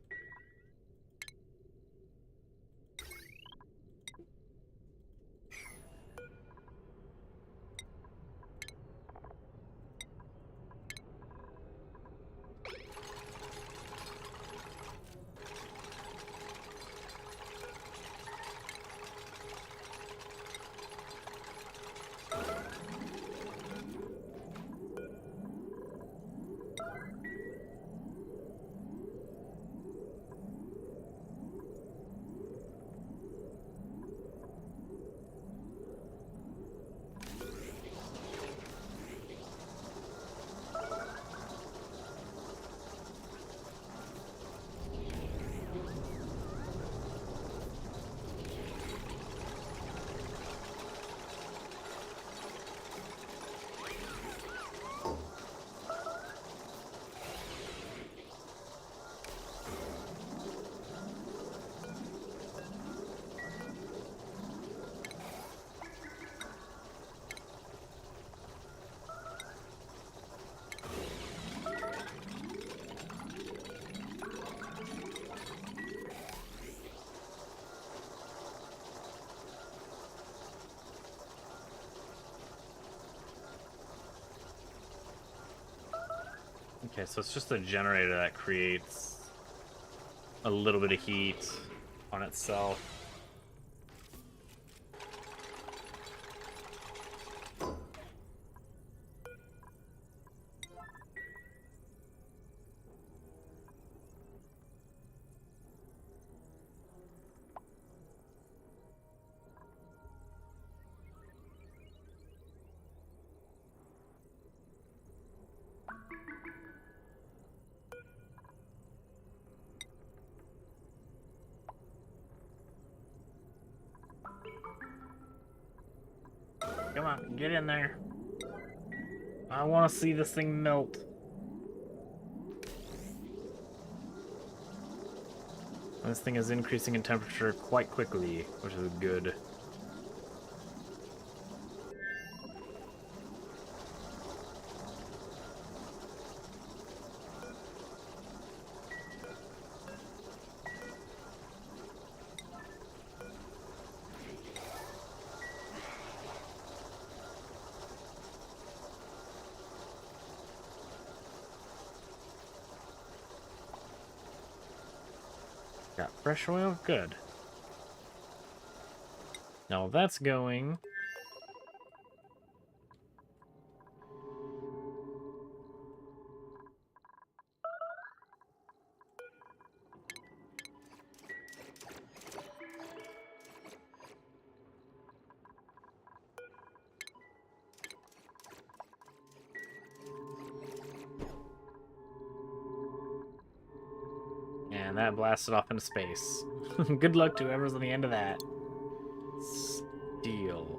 Okay, so it's just the generator that creates a little bit of heat on itself. Come on, get in there. I want to see this thing melt. This thing is increasing in temperature quite quickly, which is good. Got fresh oil? Good. Now that's going... And that blasted off into space. Good luck to whoever's on the end of that. Steel.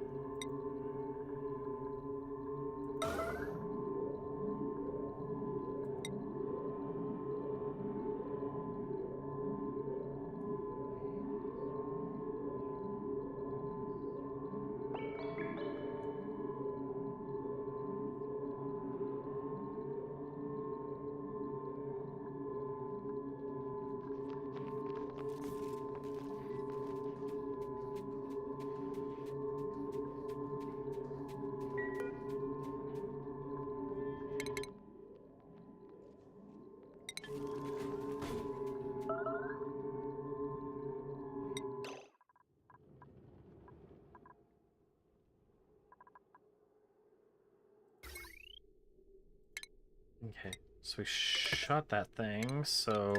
Okay, so we shot that thing, so...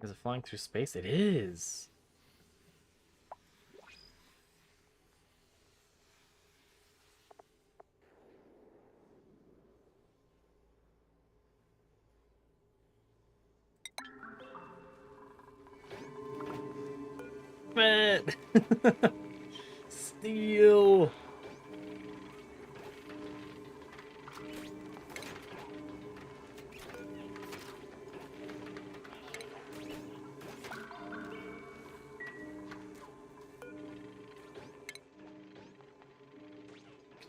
Is it flying through space? It is! Bet! Steel!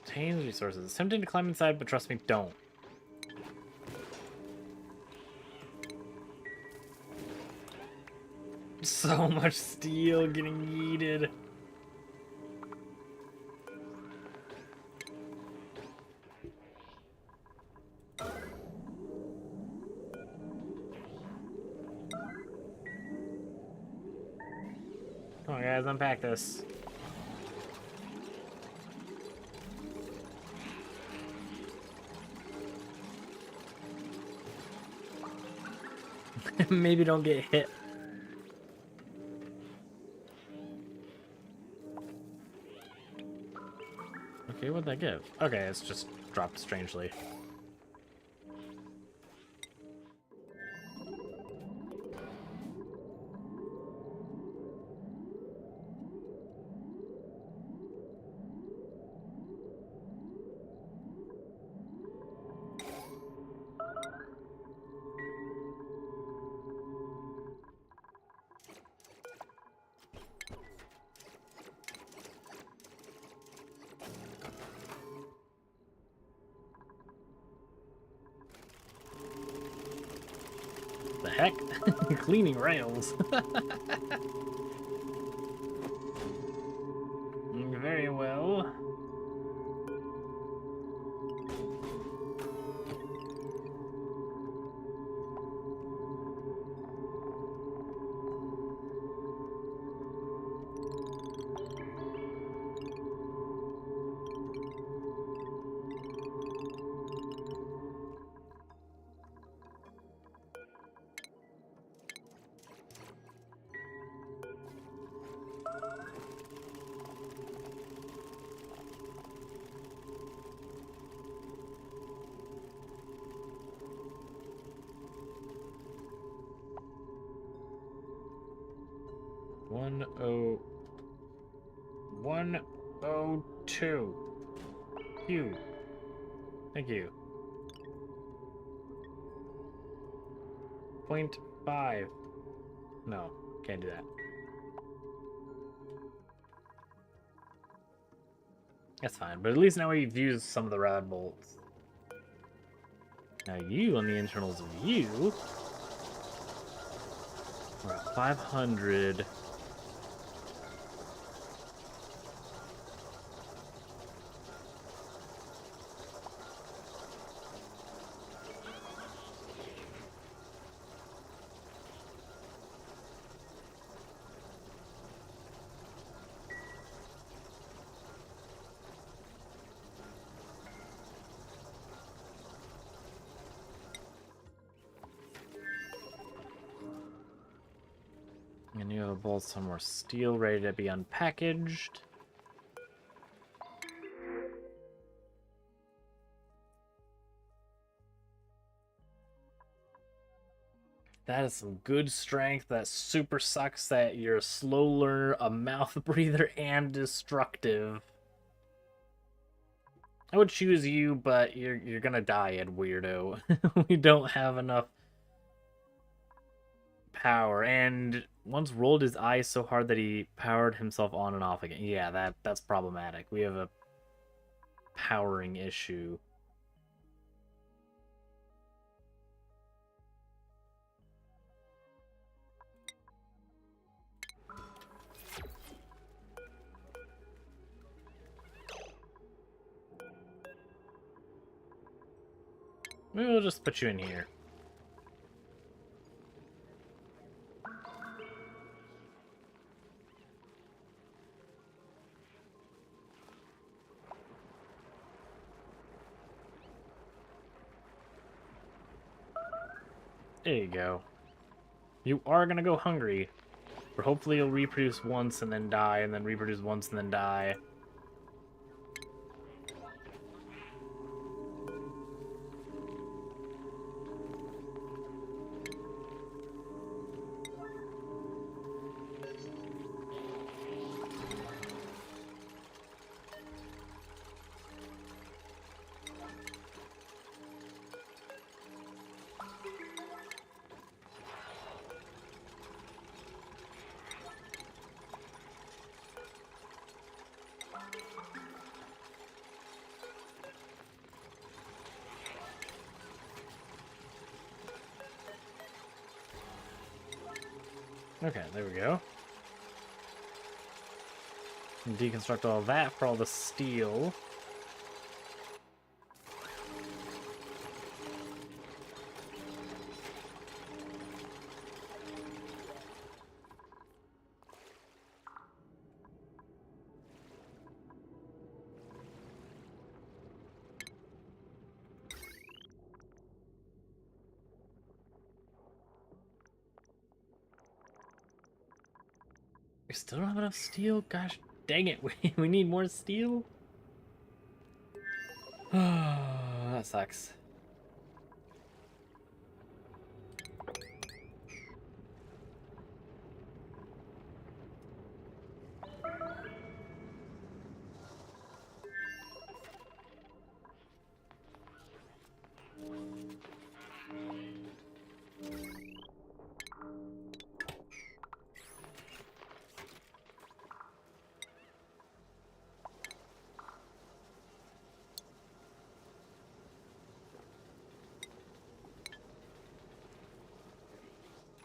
Contains resources. It's tempting to climb inside, but trust me, don't. So much steel getting yeeted. Come on, guys, unpack this. Maybe don't get hit. Okay, what'd that give? Okay, it's just dropped strangely. The heck? Cleaning rails. Very well. One oh two. Q. Thank you. 0.5. No, can't do that. That's fine, but at least now we've used some of the rod bolts. Now you, on the internals of you, we're at 500. And you have a bolt some more steel ready to be unpackaged. That is some good strength. That super sucks that you're a slow learner, a mouth breather, and destructive. I would choose you, but you're gonna die, Ed Weirdo. We don't have enough power, and once rolled his eyes so hard that he powered himself on and off again. Yeah, that's problematic. We have a powering issue. Maybe we'll just put you in here. There you go. You are gonna go hungry. Or hopefully you'll reproduce once and then die, and then reproduce once and then die. Okay, there we go. And deconstruct all that for all the steel. We still don't have enough steel? Gosh dang it, we need more steel? That sucks.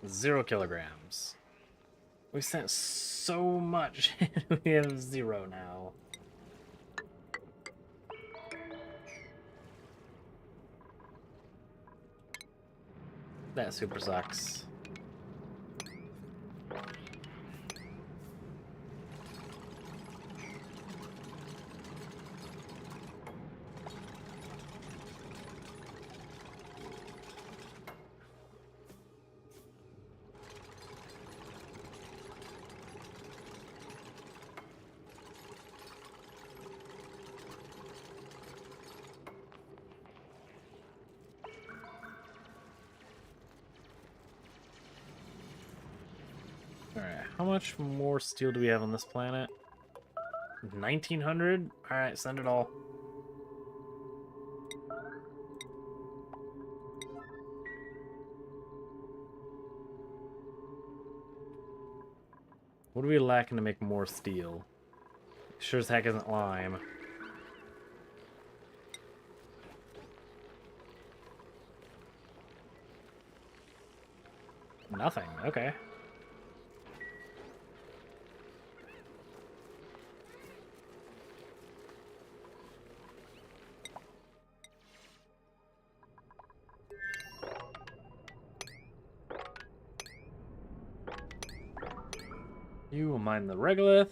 Zero kilograms. We sent so much. We have 0 now. That super sucks. Alright, how much more steel do we have on this planet? 1900? Alright, send it all. What are we lacking to make more steel? Sure as heck isn't lime. Nothing, okay. You will mine the regolith.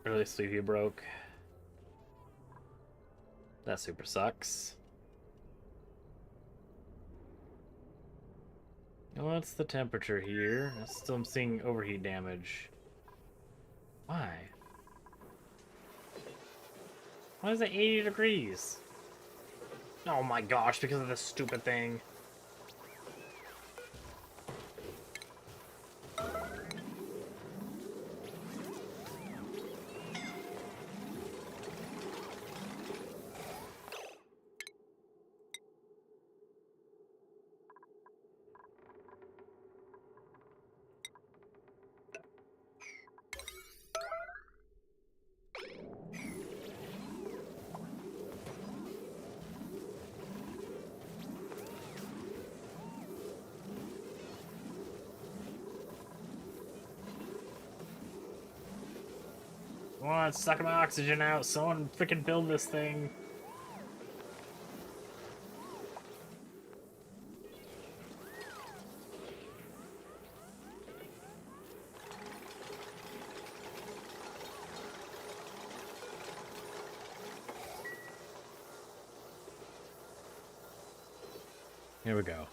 Really sleepy broke. That super sucks. What's the temperature here? Still I'm seeing overheat damage. Why? Why is it 80 degrees? Oh my gosh, because of this stupid thing. Come on, it's sucking my oxygen out. Someone freaking build this thing. Here we go.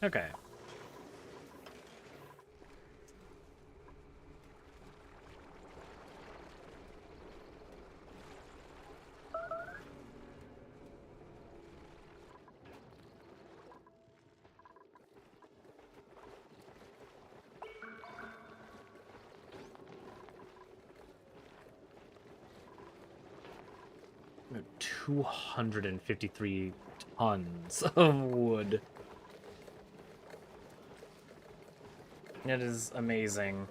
Okay. We have 253 tons of wood. It is amazing.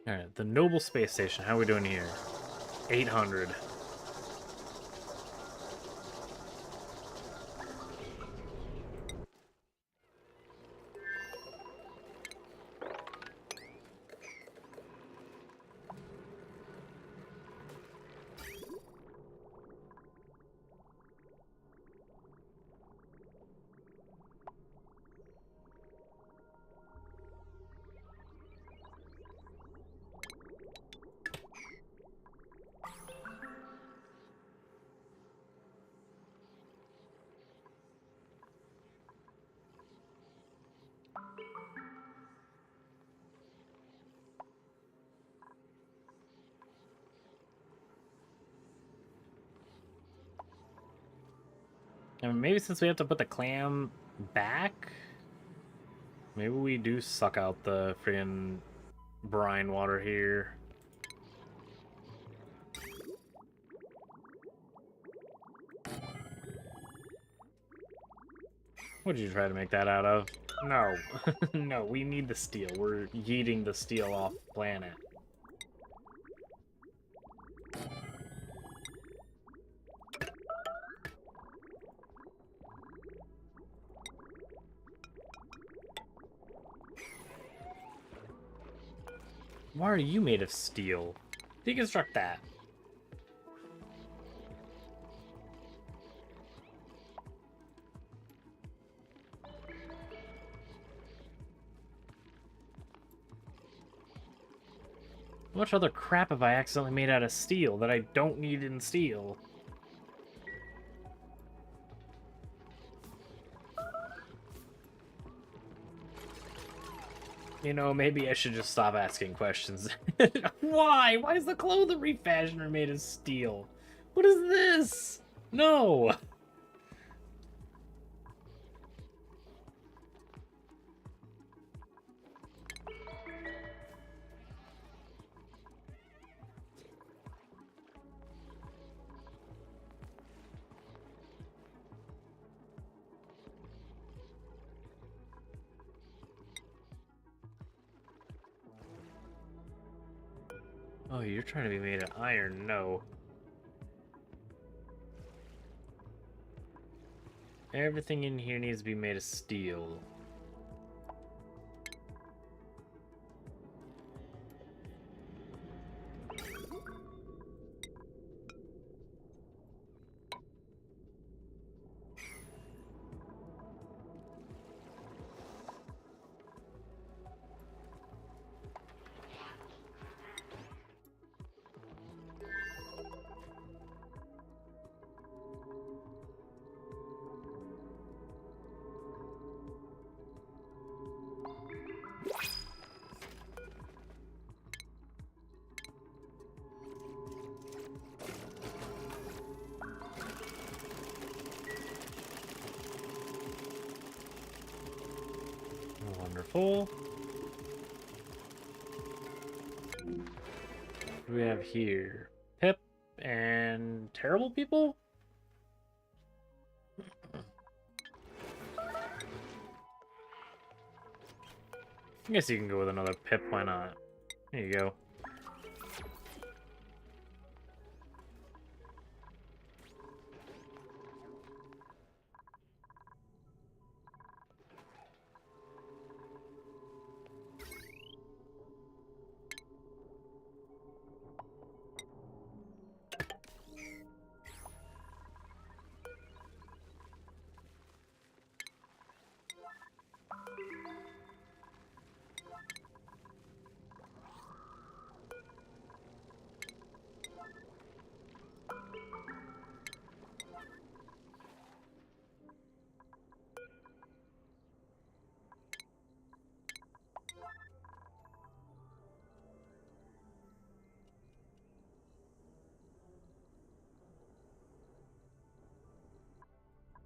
Alright, the Noble Space Station. How are we doing here? 800. And maybe since we have to put the clam back, maybe we do suck out the friggin' brine water here. What did you try to make that out of? No. No, we need the steel. We're yeeting the steel off planet. Why are you made of steel? Deconstruct that. How much other crap have I accidentally made out of steel that I don't need in steel? You know, maybe I should just stop asking questions. Why? Why is the clothing refashioner made of steel? What is this? No! Oh, you're trying to be made of iron? No. Everything in here needs to be made of steel. full. What do we have here? Pip and terrible people? I guess you can go with another Pip, why not? There you go.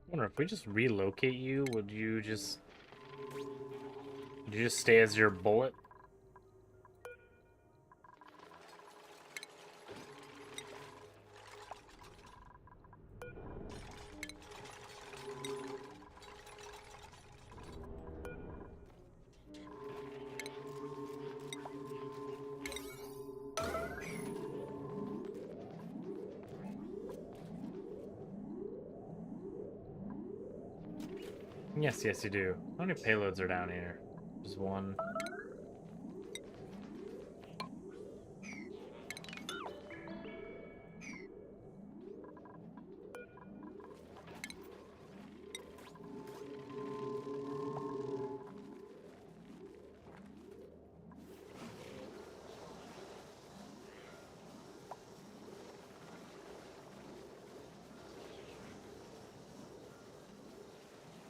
I wonder if we just relocate you, would you just stay as your bullet? Yes, yes, you do. How many payloads are down here? Just one.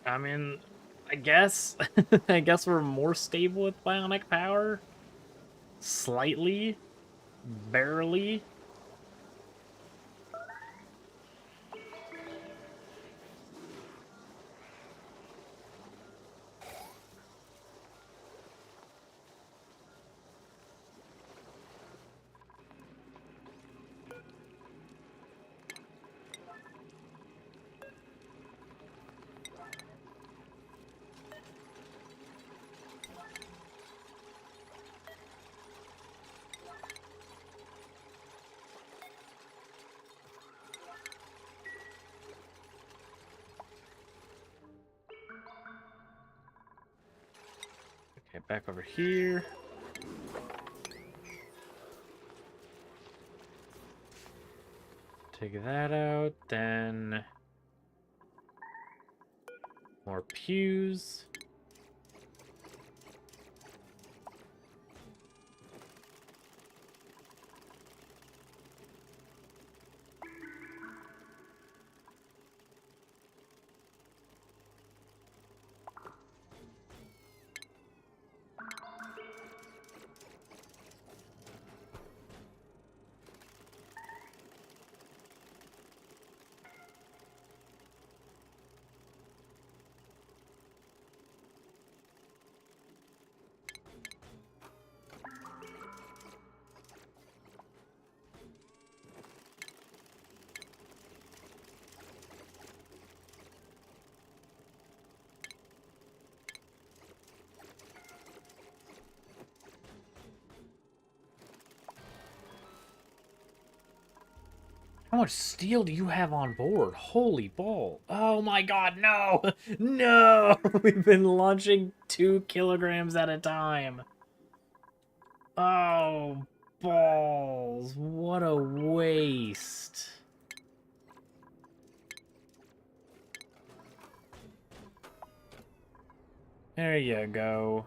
I mean, I guess. I guess we're more stable with bionic power. Slightly. Barely. Okay, back over here. Take that out, then more pews. How much steel do you have on board? Holy ball. Oh my god, no! No! We've been launching 2 kilograms at a time. Oh, balls. What a waste. There you go.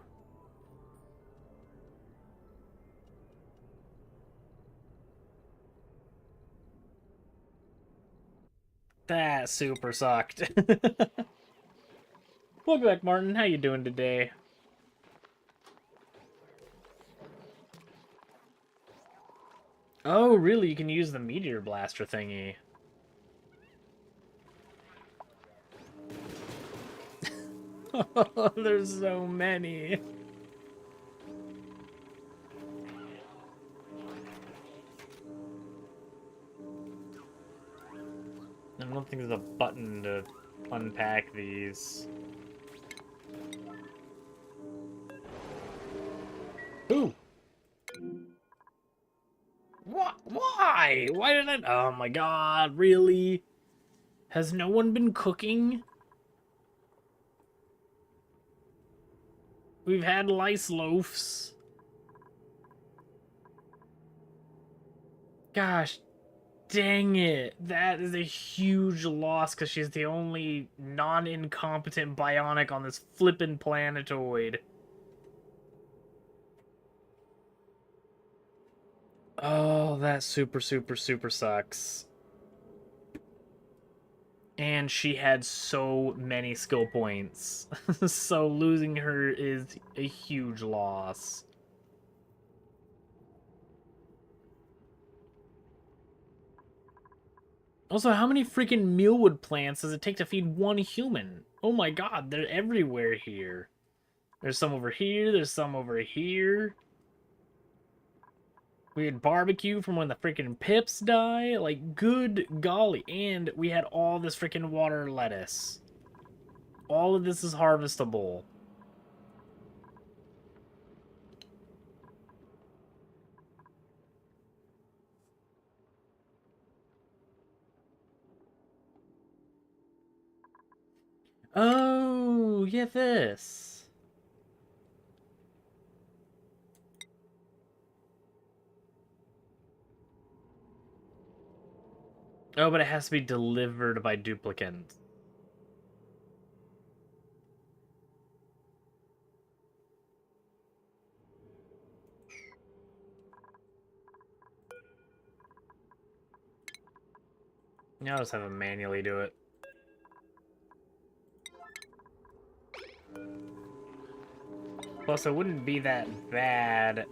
That super sucked. Welcome back, Martin. How you doing today? Oh, really? You can use the meteor blaster thingy. There's so many. I don't think there's a button to unpack these. Ooh! What? Why? Why did I... Oh my god, really? Has no one been cooking? We've had lice loafs. Gosh, dang it. That is a huge loss because she's the only non-incompetent bionic on this flippin' planetoid. Oh, that super sucks. And she had so many skill points. So losing her is a huge loss. Also, how many freaking mealwood plants does it take to feed one human? Oh my god, they're everywhere here. There's some over here, there's some over here. We had barbecue from when the freaking pips die. Like, good golly. And we had all this freaking water lettuce. All of this is harvestable. Oh, yeah, this. Oh, but it has to be delivered by Duplicants. Yeah, I'll just have them manually do it. Plus, it wouldn't be that bad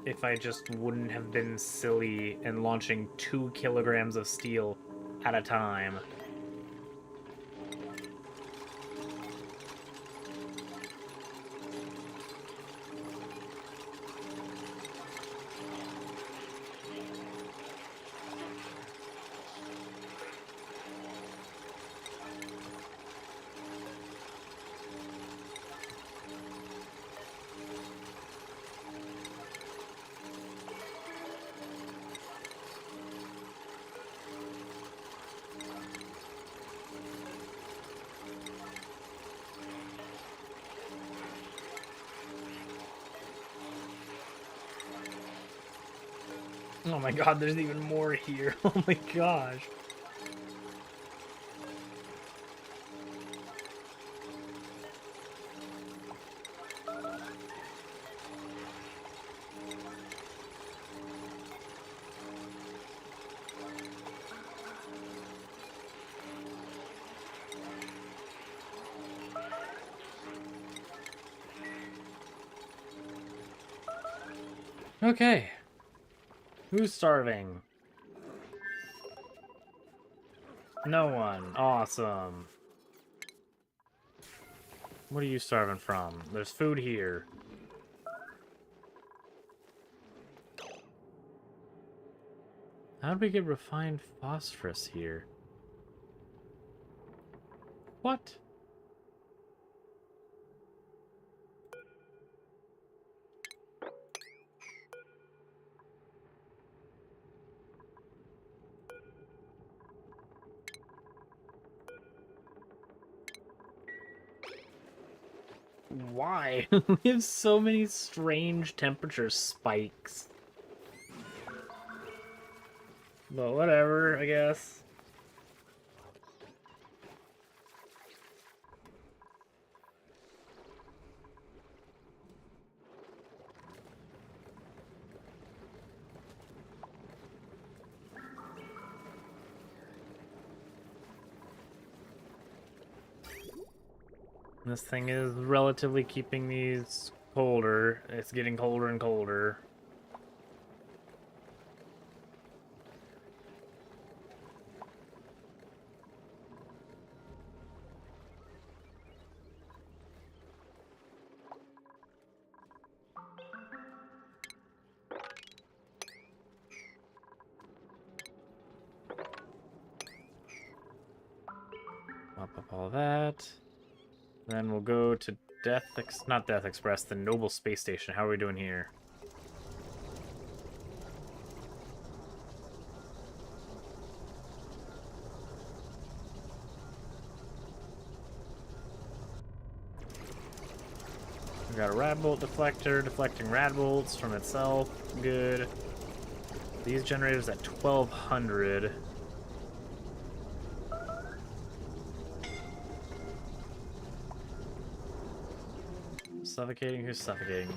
if I just wouldn't have been silly and launching 2 kilograms of steel at a time. Oh my god, there's even more here. Oh my gosh. Okay. Who's starving? No one. Awesome. What are you starving from? There's food here. How did we get refined phosphorus here? What? Why? We have so many strange temperature spikes. But whatever, I guess. This thing is relatively keeping these colder. It's getting colder and colder. Up all that. Then we'll go to not Death Express, the Noble Space Station. How are we doing here? We got a Radbolt deflector, deflecting Radbolts from itself. Good. These generators at 1200. Suffocating? Who's suffocating?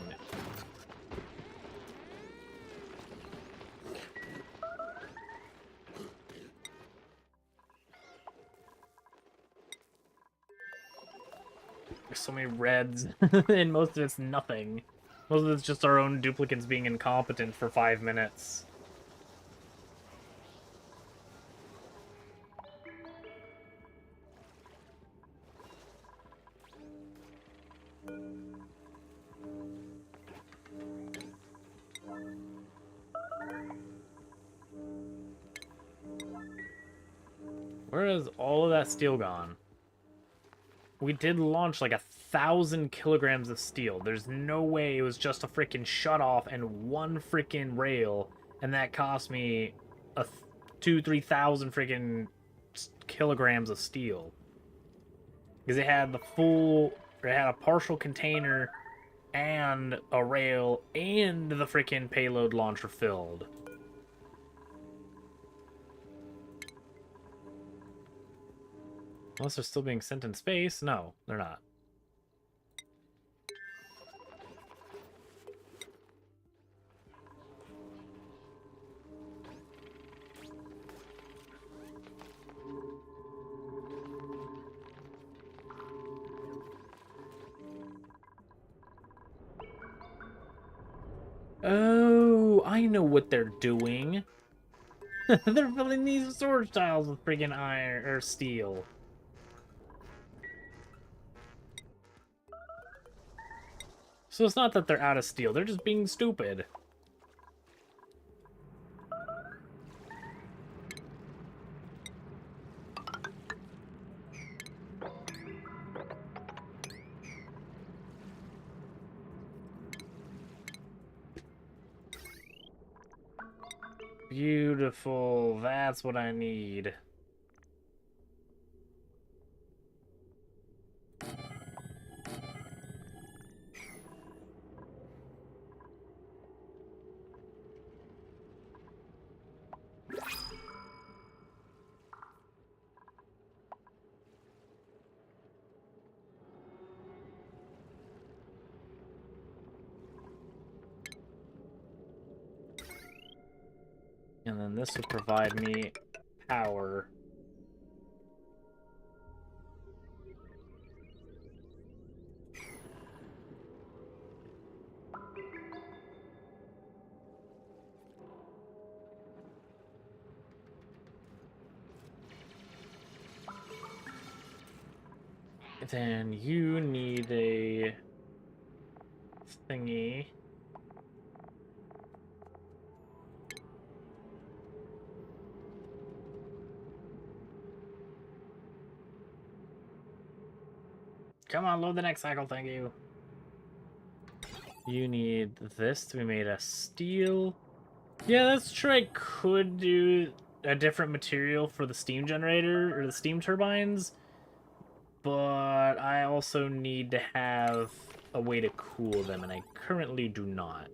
There's so many reds, and most of it's nothing. Most of it's just our own duplicants being incompetent for 5 minutes. Where is all of that steel gone? We did launch like 1,000 kilograms of steel. There's no way it was just a freaking shutoff and one freaking rail, and that cost me 2,000-3,000 freaking kilograms of steel. Because it had it had a partial container and a rail and the freaking payload launcher filled. Unless they're still being sent in space? No, they're not. Oh, I know what they're doing. They're filling these storage tiles with friggin' iron or steel. So it's not that they're out of steel, they're just being stupid. Beautiful, that's what I need. And then this will provide me power. Then you need a thingy. Come on, load the next cycle, thank you. You need this to be made of steel. Yeah, that's true. I could do a different material for the steam generator or the steam turbines, but I also need to have a way to cool them, and I currently do not.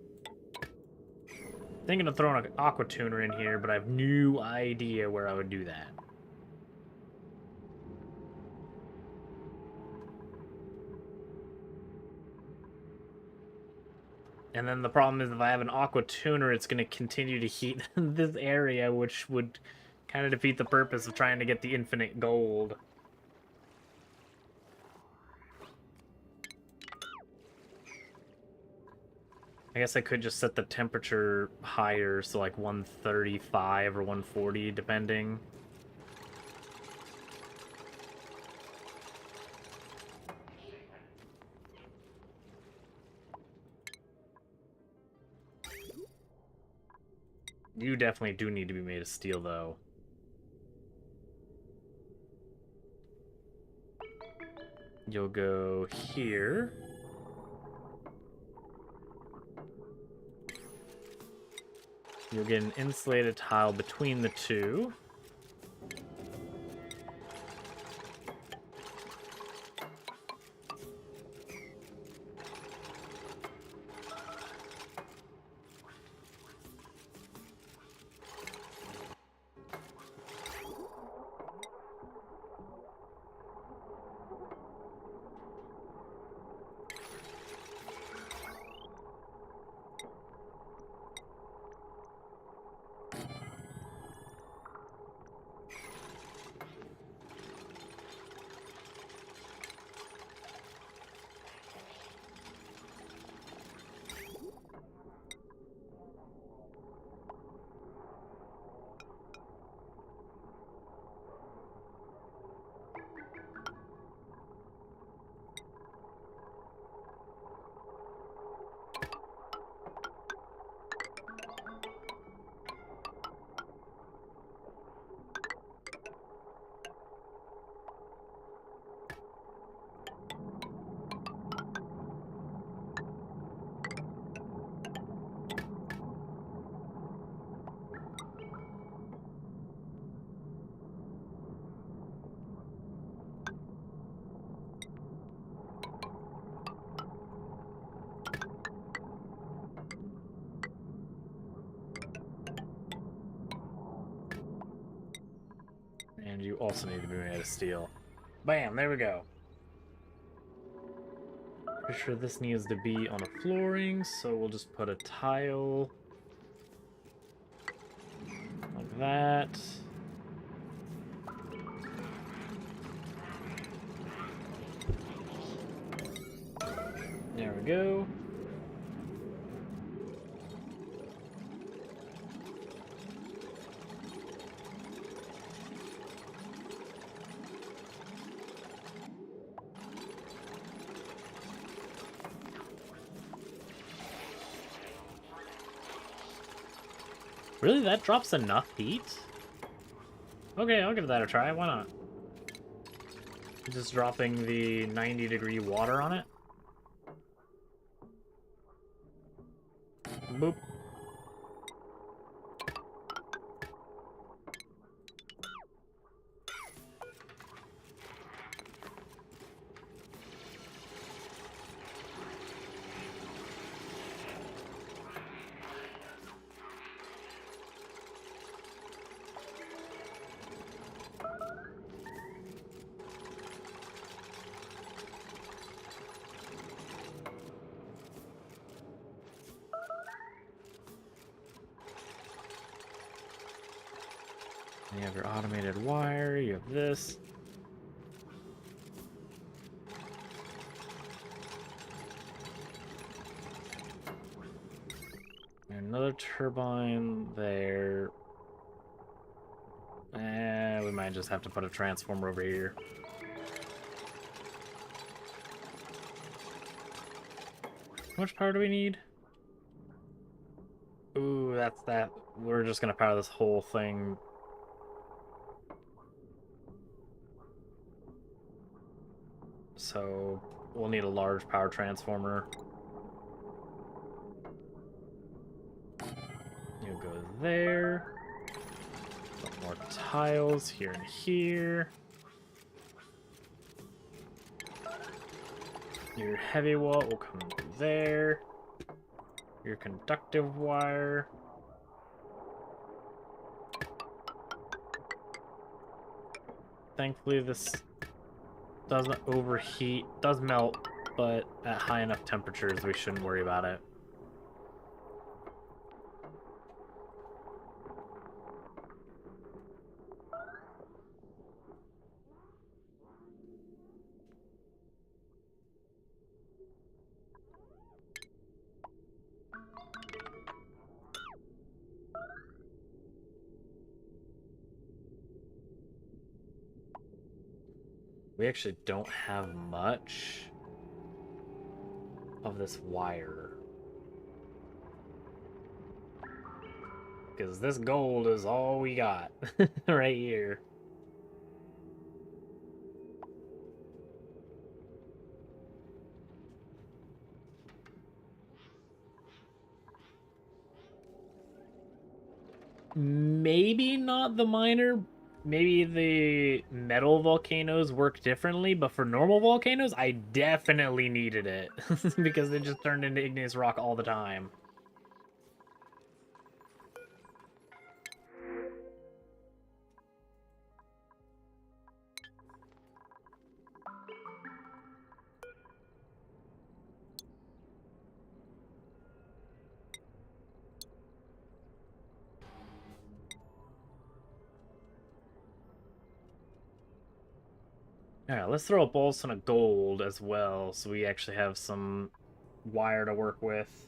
Thinking of throwing an aqua tuner in here, but I have no idea where I would do that. And then the problem is if I have an aqua tuner, it's going to continue to heat this area, which would kind of defeat the purpose of trying to get the infinite gold. I guess I could just set the temperature higher, so like 135 or 140, depending. You definitely do need to be made of steel, though. You'll go here. You'll get an insulated tile between the two. And you also need to be made of steel. Bam, there we go. Pretty sure this needs to be on a flooring, so we'll just put a tile like that. There we go. Really, that drops enough heat? Okay, I'll give that a try. Why not? Just dropping the 90-degree water on it. Boop. You have your automated wire, you have this. Another turbine there. We might just have to put a transformer over here. How much power do we need? Ooh, that's that. We're just gonna power this whole thing. So we'll need a large power transformer. You'll go there. Put more tiles here and here. Your heavy wall will come there. Your conductive wire. Thankfully this doesn't overheat, does melt, but at high enough temperatures we shouldn't worry about it. We actually don't have much of this wire. Because this gold is all we got right here. Maybe not the minor. Maybe the metal volcanoes work differently, but for normal volcanoes, I definitely needed it because they just turned into igneous rock all the time. Alright, let's throw a bolson of gold as well, so we actually have some wire to work with.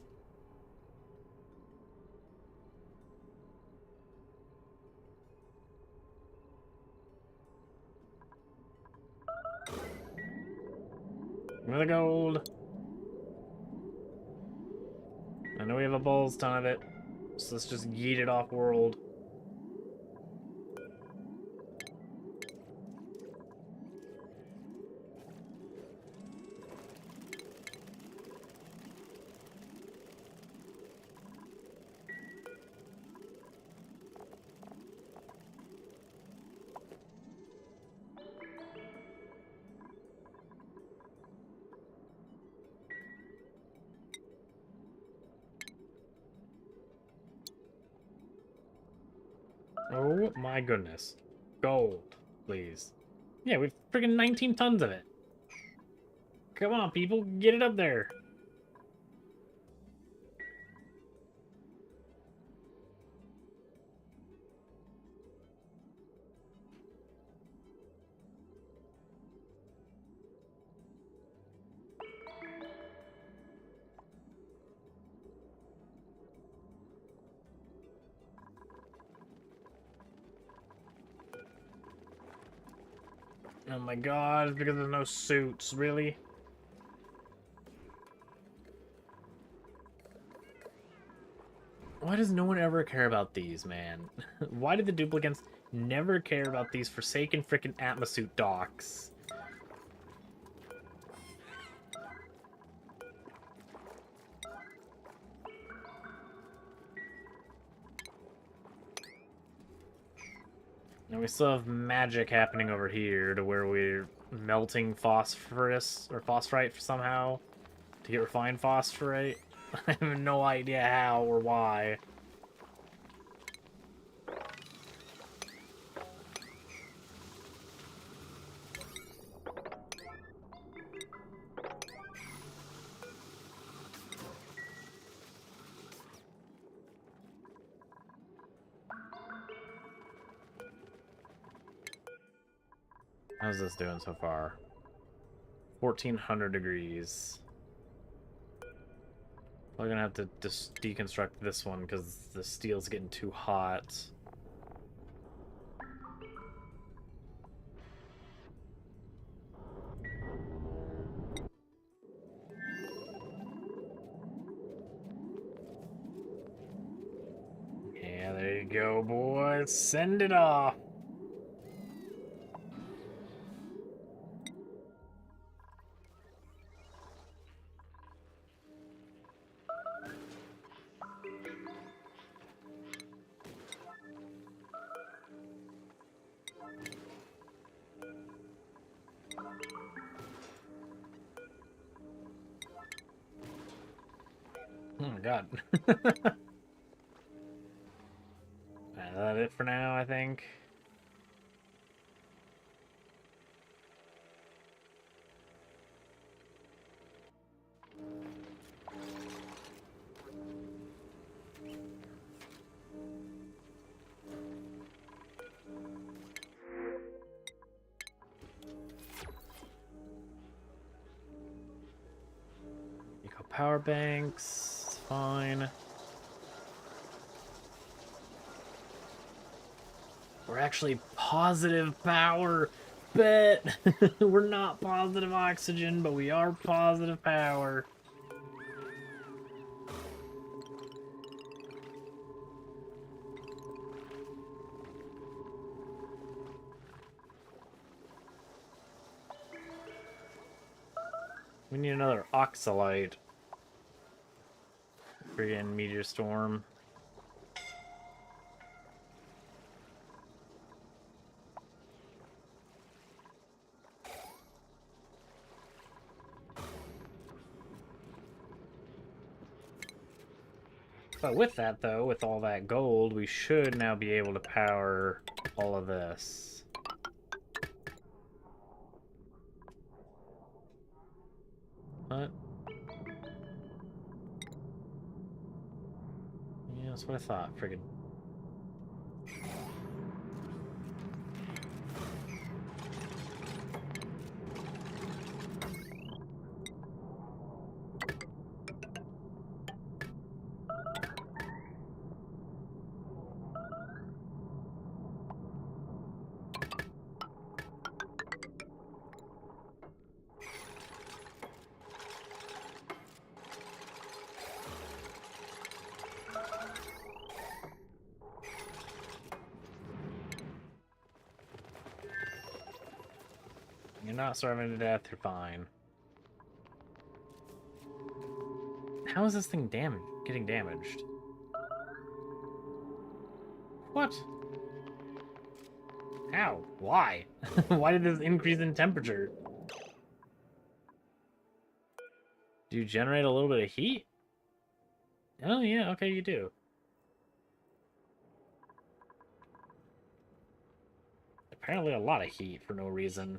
Give me the gold. I know we have a balls ton of it, so let's just yeet it off world. Oh my goodness. Gold, please. Yeah, we've freaking 19 tons of it. Come on, people, get it up there. Oh my god, it's because there's no suits, really? Why does no one ever care about these, man? Why did the duplicants never care about these forsaken frickin' Atmosuit docks? And we still have magic happening over here to where we're melting phosphorus or phosphorite somehow to get refined phosphorite. I have no idea how or why. How's this doing so far? 1400 degrees. We're gonna have to just deconstruct this one because the steel's getting too hot. Yeah, there you go, boys. Send it off. Oh my god. Is that it for now, I think? Eco power banks, fine. We're actually positive power. Bet. We're not positive oxygen, but we are positive power. We need another oxalite. Friggin' meteor storm. But with that, though, with all that gold, we should now be able to power all of this. What? Yeah, that's what I thought. Friggin'. You're not starving to death, you're fine. How is this thing getting damaged? What? How? Why? Why did this increase in temperature? Do you generate a little bit of heat? Oh yeah, okay, you do. Apparently a lot of heat for no reason.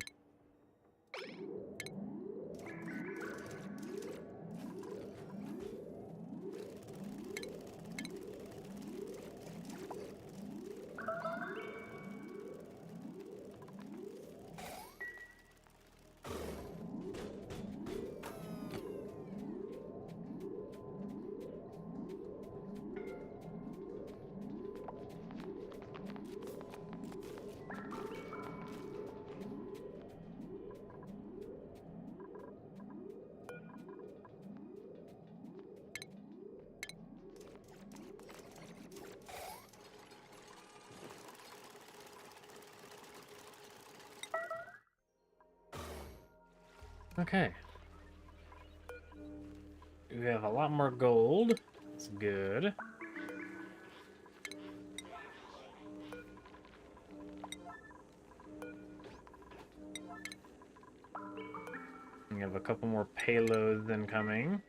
Okay. We have a lot more gold. That's good. We have a couple more payloads incoming.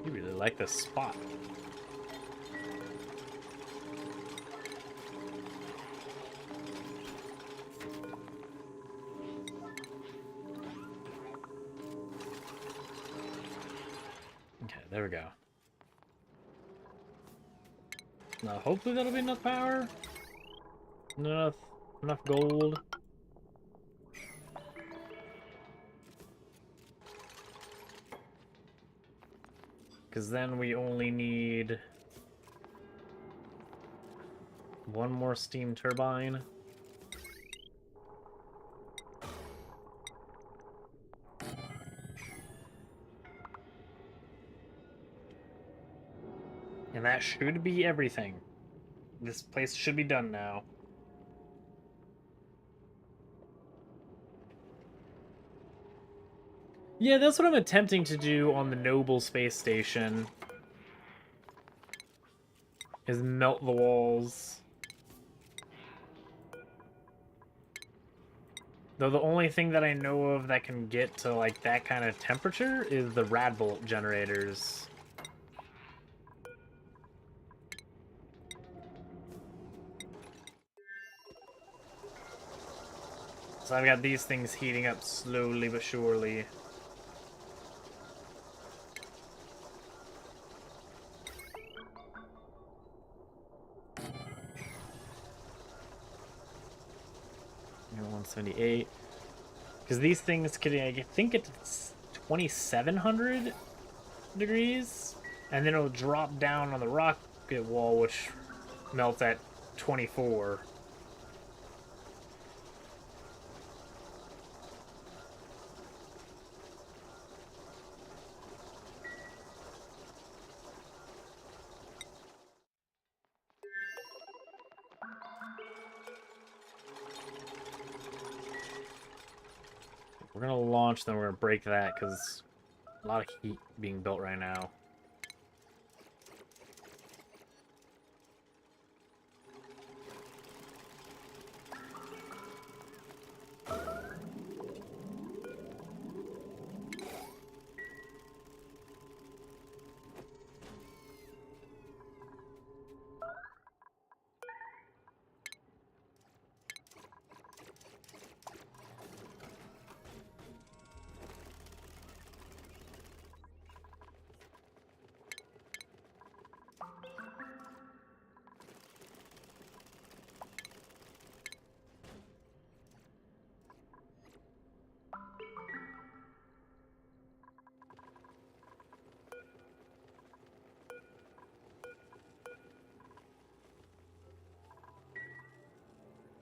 You really like this spot. Okay, there we go. Now, hopefully that'll be enough power. Enough gold. Because then we only need one more steam turbine. And that should be everything. This place should be done now. Yeah, that's what I'm attempting to do on the Noble space station. Is melt the walls. Though the only thing that I know of that can get to like that kind of temperature is the Radbolt generators. So I've got these things heating up slowly but surely. You're 178. Because these things can, I think it's 2,700 degrees, and then it'll drop down on the rocket wall, which melts at 24. We're gonna launch, then we're gonna break that, because a lot of heat being built right now.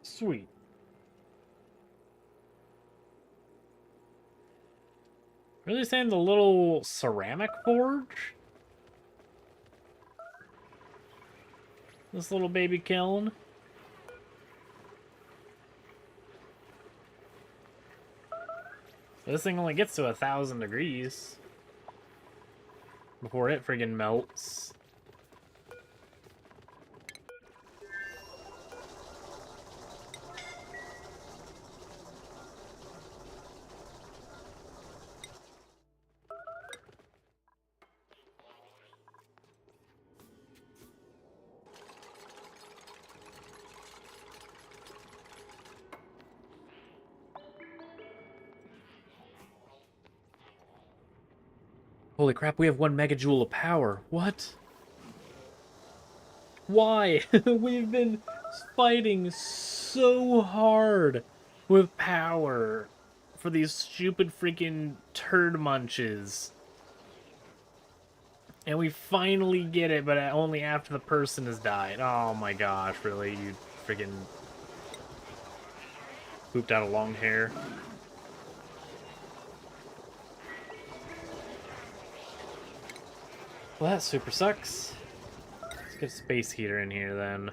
Sweet. Really saying the little ceramic forge? This little baby kiln? This thing only gets to 1,000 degrees before it friggin' melts. Holy crap, we have 1 megajoule of power. What? Why? We've been fighting so hard with power for these stupid freaking turd munches. And we finally get it, but only after the person has died. Oh my gosh, really? You freaking pooped out a long hair? Well, that super sucks. Let's get a space heater in here then.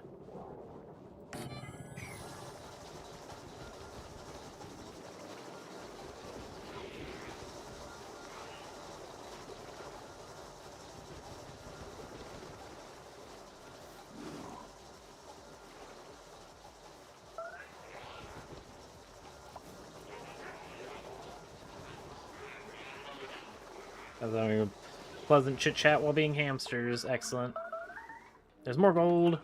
As a pleasant chit chat while being hamsters. Excellent. There's more gold.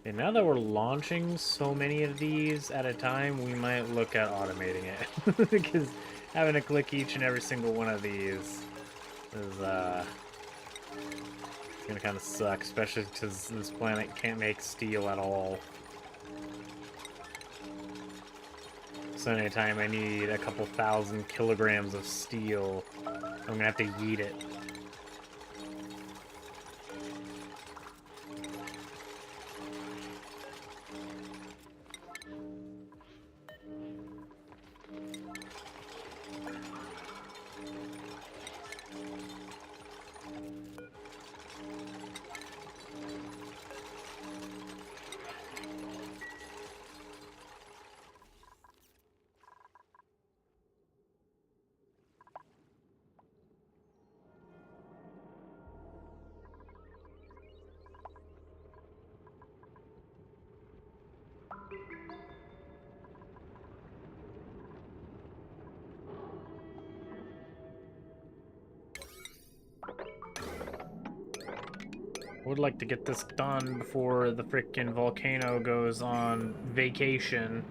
And now that we're launching so many of these at a time, we might look at automating it. Because having to click each and every single one of these is gonna kind of suck, especially because this planet can't make steel at all. So anytime I need a couple thousand kilograms of steel, I'm gonna have to yeet it. Would like to get this done before the frickin' volcano goes on vacation.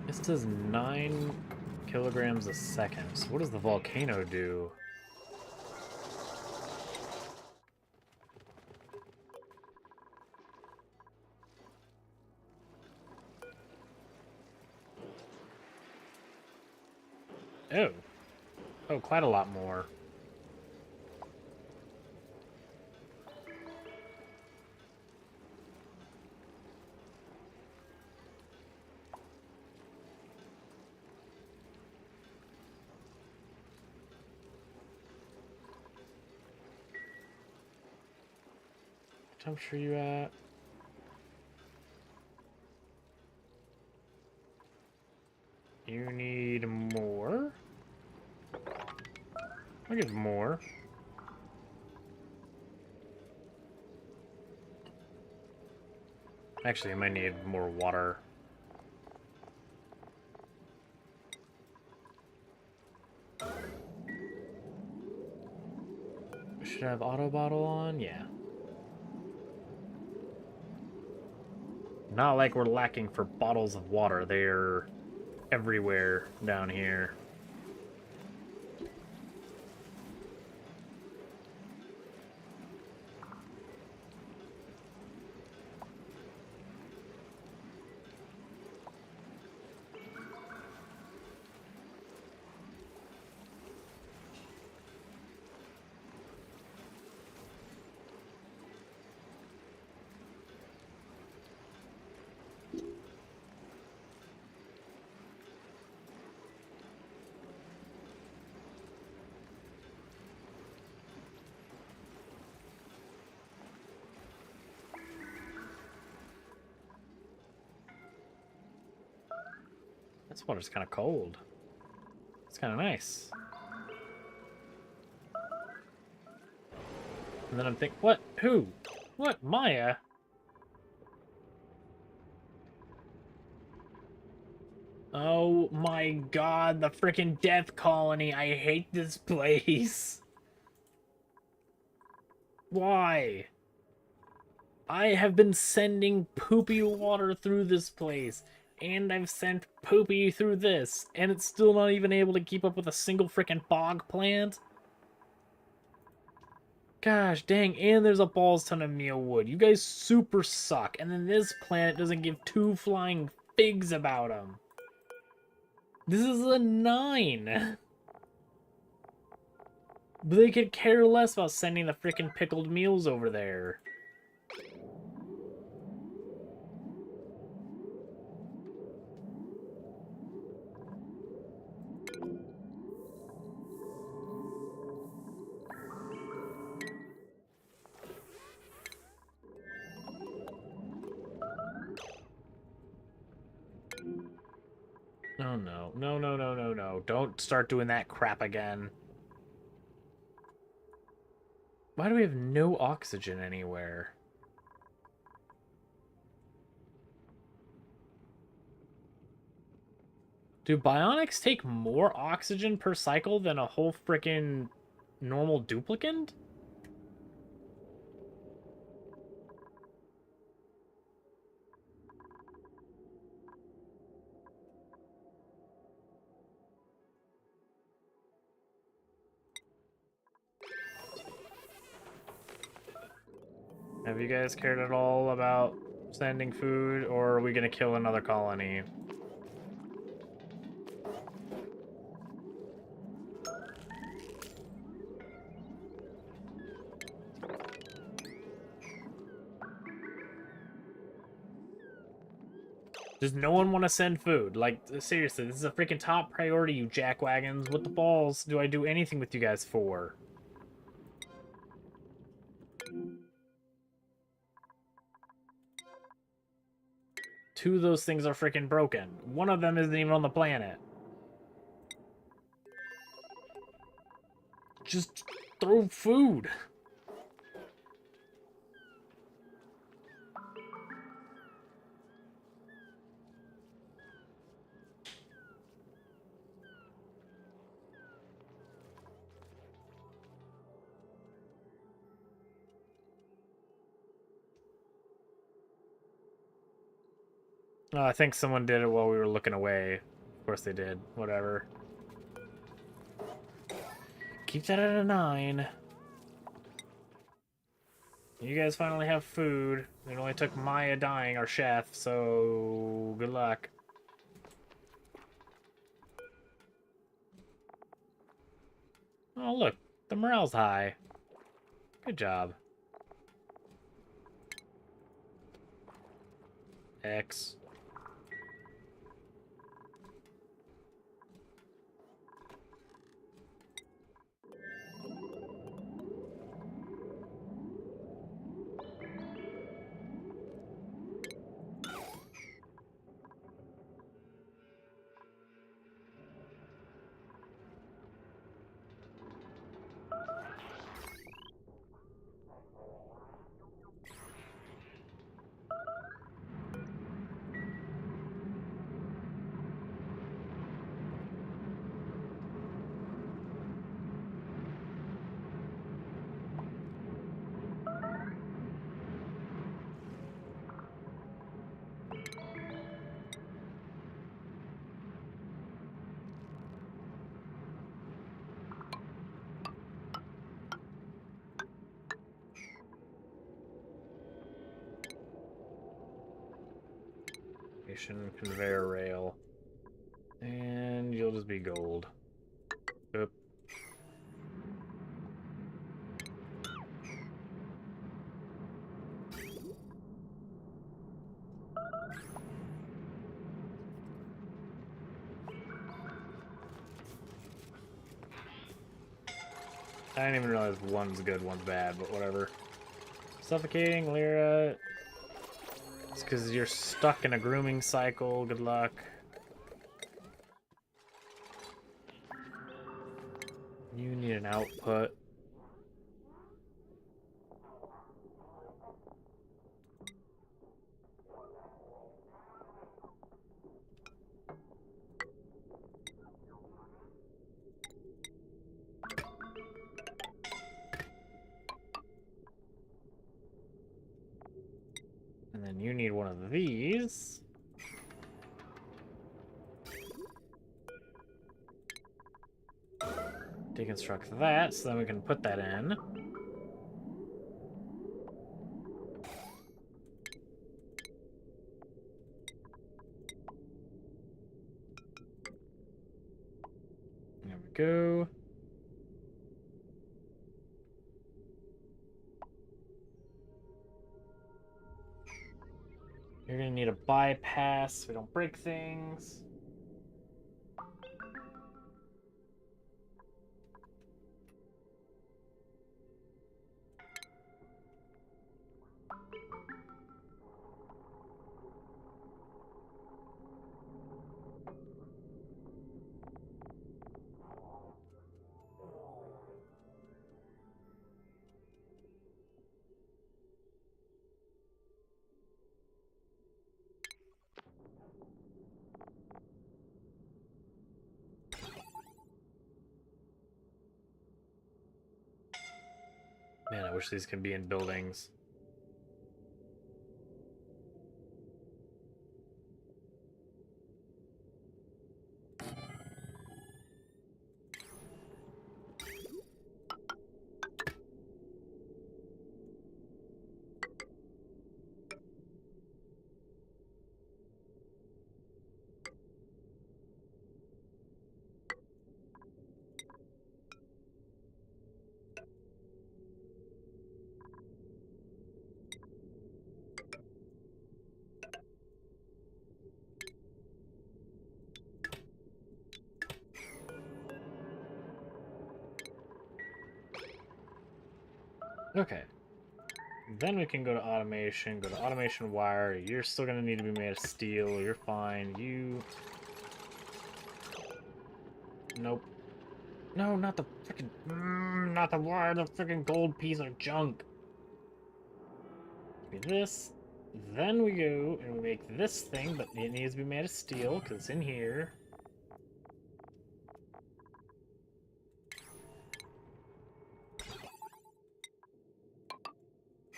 This does 9 kilograms a second. So what does the volcano do? Oh. Oh, quite a lot more. I'm sure you at. You need more? I'll give more. Actually, I might need more water. Should I have auto bottle on? Yeah. Not like we're lacking for bottles of water. They're everywhere down here. This water's kind of cold. It's kind of nice. And then I'm thinking, what? Who? What? Maya? Oh my god, the freaking death colony. I hate this place. Why? I have been sending poopy water through this place, and I've sent poopy through this, and it's still not even able to keep up with a single freaking fog plant? Gosh dang, and there's a balls ton of mealwood. You guys super suck, and then this planet doesn't give two flying figs about them. This is a 9. But they could care less about sending the freaking pickled meals over there. Oh no. No, no, no, no, no. Don't start doing that crap again. Why do we have no oxygen anywhere? Do bionics take more oxygen per cycle than a whole frickin' normal duplicant? Have you guys cared at all about sending food, or are we gonna kill another colony? Does no one want to send food? Like, seriously, this is a freaking top priority, you jackwagons. What the balls do I do anything with you guys for? Two of those things are freaking broken. One of them isn't even on the planet. Just throw food. Oh, I think someone did it while we were looking away. Of course they did. Whatever. Keep that at a 9. You guys finally have food. It only took Maya dying, our chef, so good luck. Oh, look. The morale's high. Good job. X. Conveyor rail. And you'll just be gold. Oop. I didn't even realize one's good, one's bad, but whatever. Suffocating, Lyra. It's because you're stuck in a grooming cycle. Good luck. You need an output. And then you need one of these. Deconstruct that, so then we can put that in. There we go. You're gonna need a bypass so we don't break things. Man, I wish these could be in buildings. Okay. Then we can go to automation, go to automation wire. You're still gonna need to be made of steel. You're fine. You... Nope. No, not the freaking... not the wire, the freaking gold piece of junk. Give me this. Then we go and we make this thing, but it needs to be made of steel because it's in here.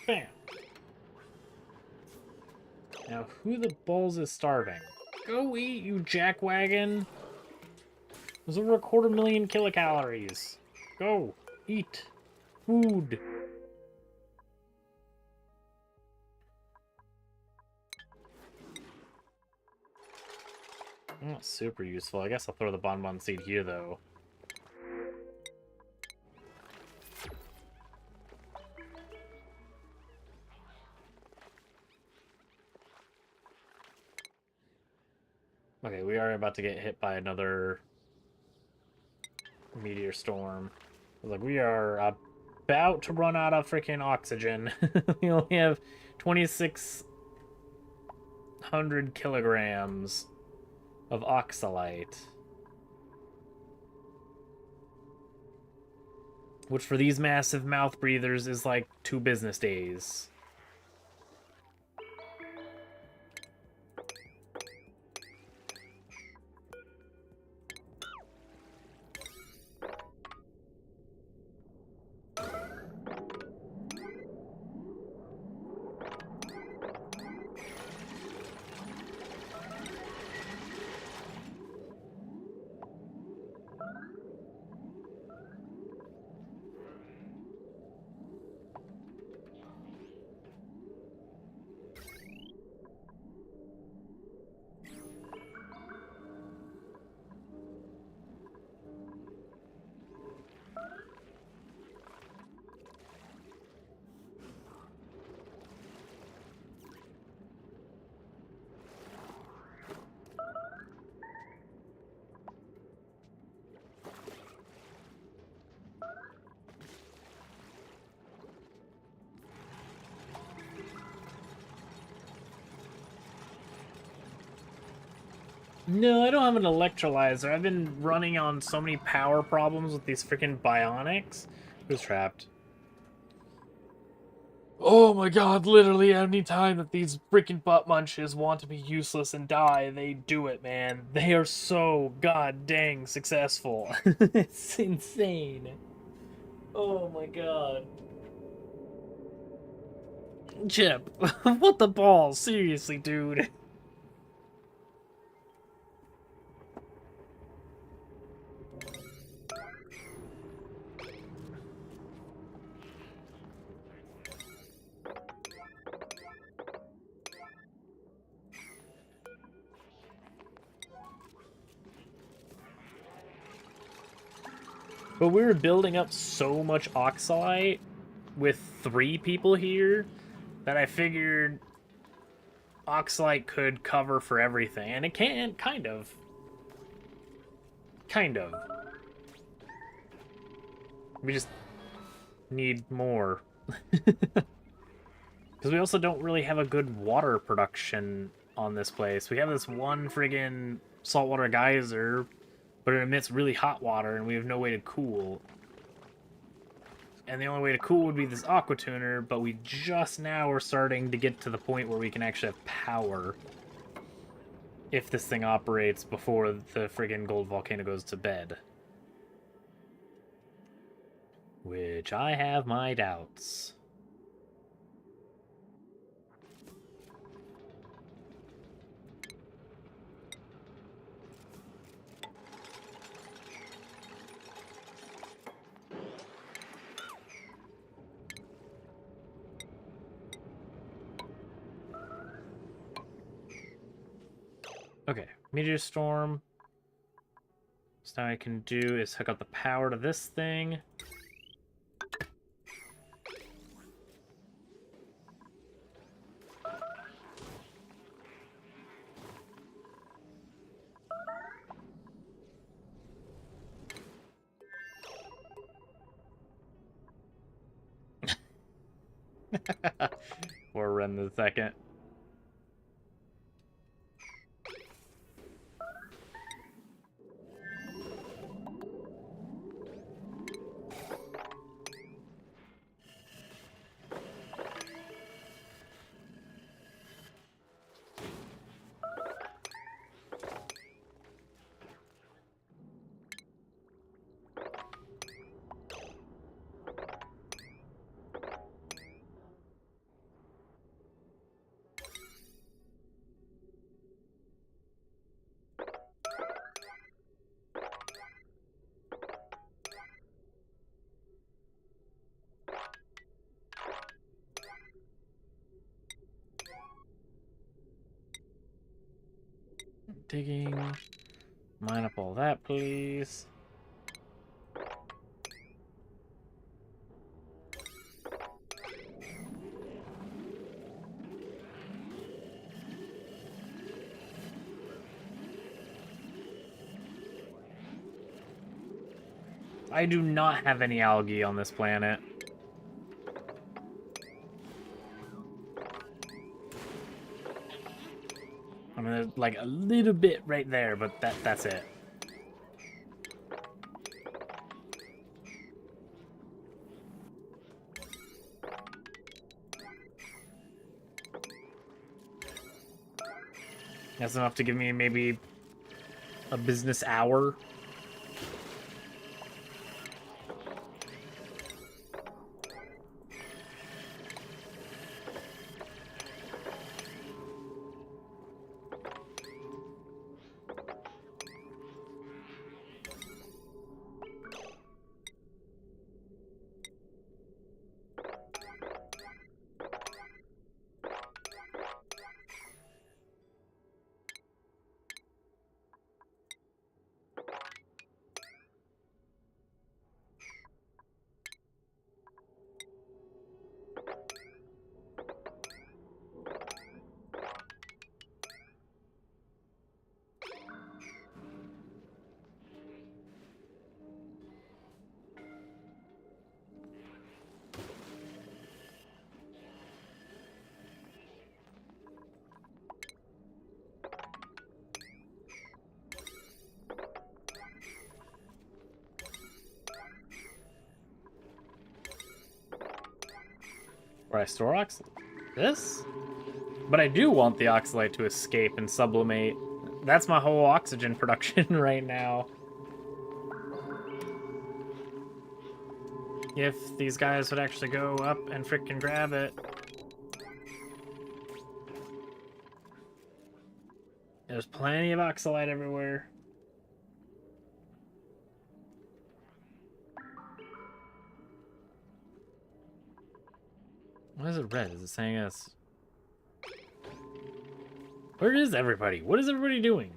Bam! Now, who the balls is starving? Go eat, you jackwagon! There's over 250,000 kilocalories. Go, eat. Food. Not super useful. I guess I'll throw the bonbon seed here, though. Okay, we are about to get hit by another meteor storm. Like, we are about to run out of freaking oxygen. We only have 2,600 kilograms of oxalite. Which for these massive mouth breathers is like 2 business days. No, I don't have an electrolyzer. I've been running on so many power problems with these freaking bionics. Who's trapped? Oh my god, literally any time that these freaking butt munches want to be useless and die, they do it, man. They are so god dang successful. It's insane. Oh my god. Chip, what the balls? Seriously, dude. But we were building up so much oxalite with 3 people here that I figured oxalite could cover for everything. And it can, kind of. Kind of. We just need more. Because we also don't really have a good water production on this place. We have this one friggin' saltwater geyser, but it emits really hot water, and we have no way to cool. And the only way to cool would be this aqua tuner, but we just now are starting to get to the point where we can actually have power. If this thing operates before the friggin' gold volcano goes to bed. Which I have my doubts. Okay, meteor storm. So now I can do is hook up the power to this thing. For run the second. Digging. Mine up all that, please. I do not have any algae on this planet. I mean, there's like a little bit right there, but that's it. That's enough to give me maybe a business hour. Where I store this? But I do want the oxalate to escape and sublimate. That's my whole oxygen production right now. If these guys would actually go up and frickin' grab it. There's plenty of oxalate everywhere. Why is it red? Is it saying us? Where is everybody? What is everybody doing?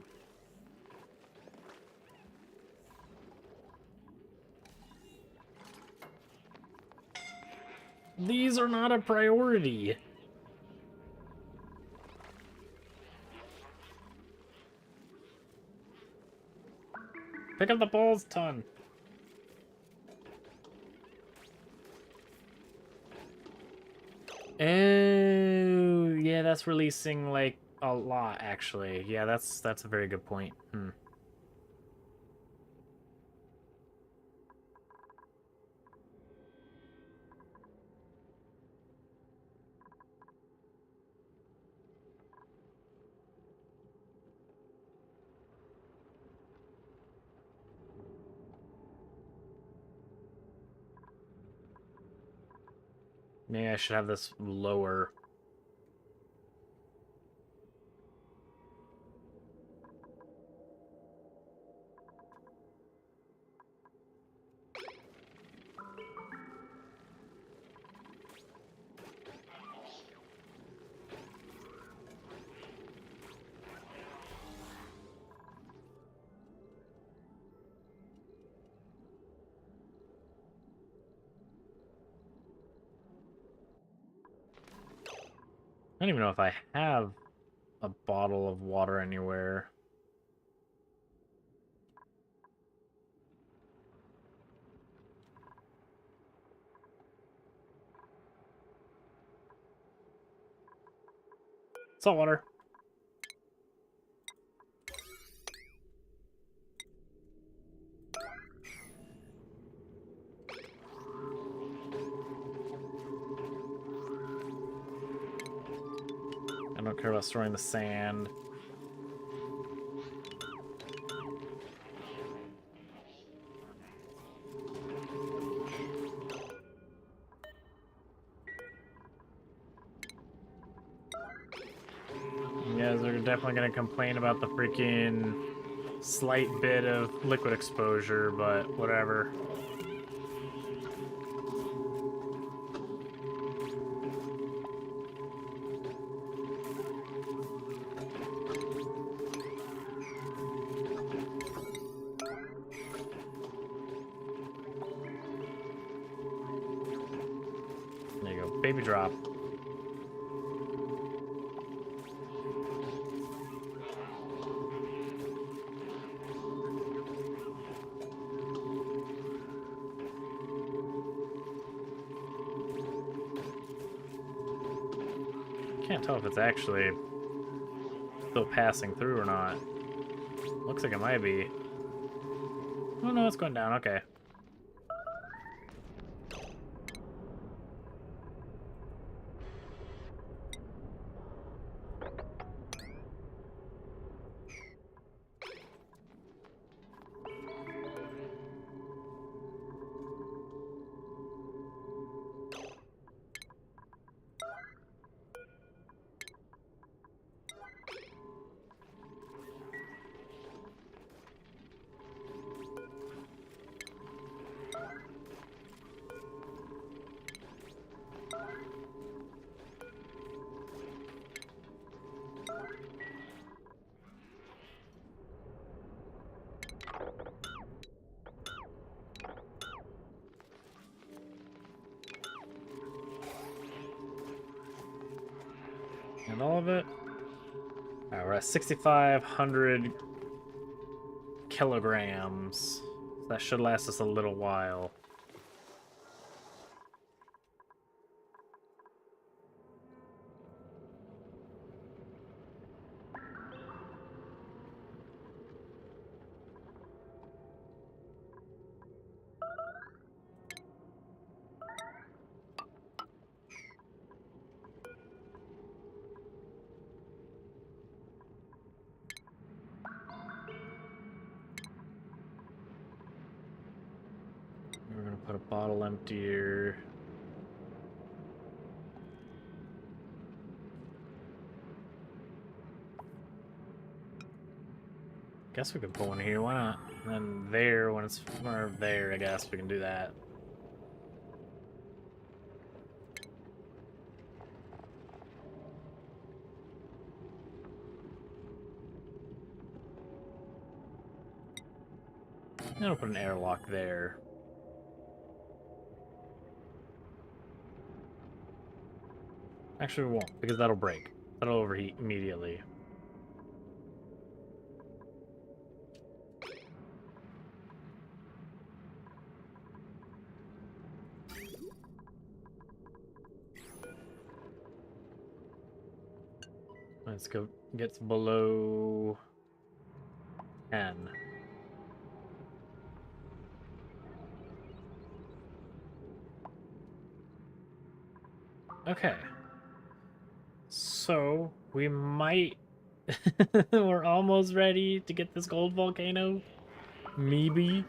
These are not a priority. Pick up the balls ton. Oh, yeah, that's releasing like a lot actually. Yeah, that's a very good point. Maybe I should have this lower. I don't even know if I have a bottle of water anywhere. Salt water. I don't care about storing the sand. You guys are definitely going to complain about the freaking slight bit of liquid exposure, but whatever. There you go, baby drop. Can't tell if it's actually still passing through or not. Looks like it might be. Oh no, it's going down. Okay. And all of it? Alright, we're at 6,500 kilograms. That should last us a little while. We're gonna put a bottle emptier. Guess we could put one here, why not? And then there, when it's or there, I guess we can do that. And I'll put an airlock there. Actually, we won't, because that'll break. That'll overheat immediately. Let's go. Gets below 10. Okay. So, we might... We're almost ready to get this gold volcano. Maybe.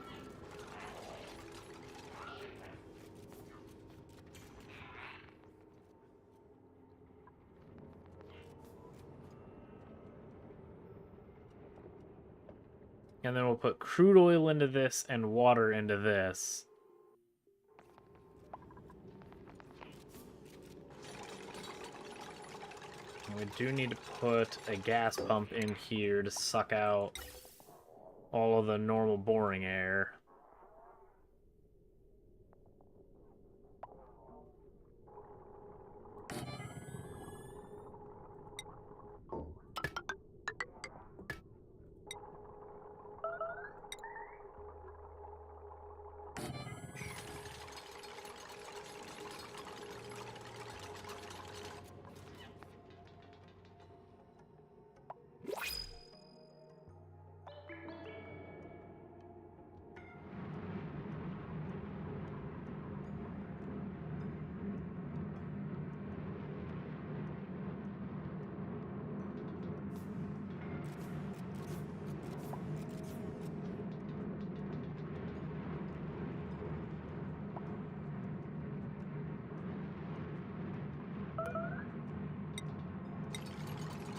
And then we'll put crude oil into this and water into this. And we do need to put a gas pump in here to suck out all of the normal boring air.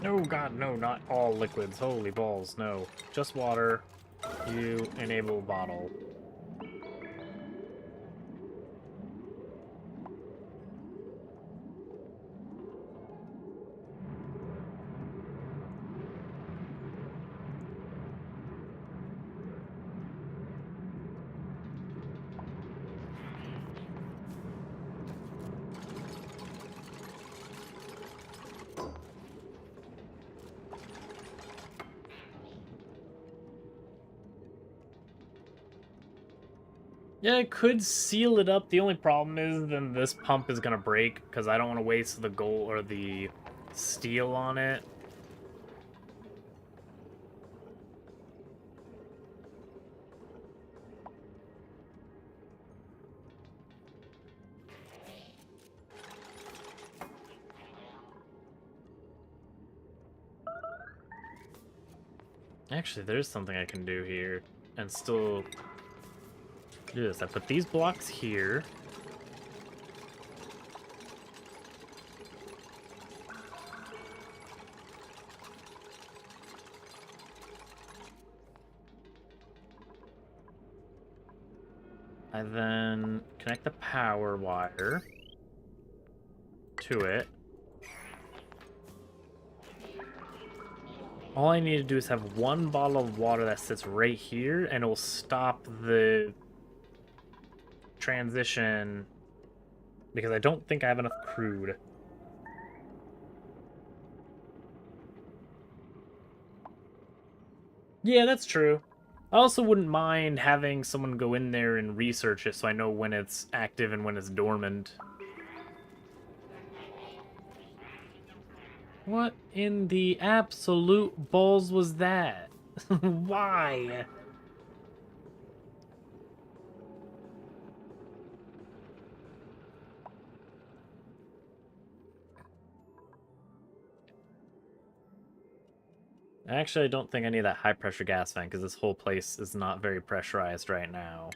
No, God, no, not all liquids. Holy balls, no. Just water. You enable bottle. Yeah, it could seal it up. The only problem is then this pump is gonna break because I don't want to waste the gold or the steel on it. Actually, there's something I can do here and still do this. I put these blocks here. I then connect the power wire to it. All I need to do is have one bottle of water that sits right here, and it will stop the transition, because I don't think I have enough crude. Yeah, that's true. I also wouldn't mind having someone go in there and research it so I know when it's active and when it's dormant. What in the absolute balls was that? Why? Actually, I don't think I need that high pressure gas vent because this whole place is not very pressurized right now.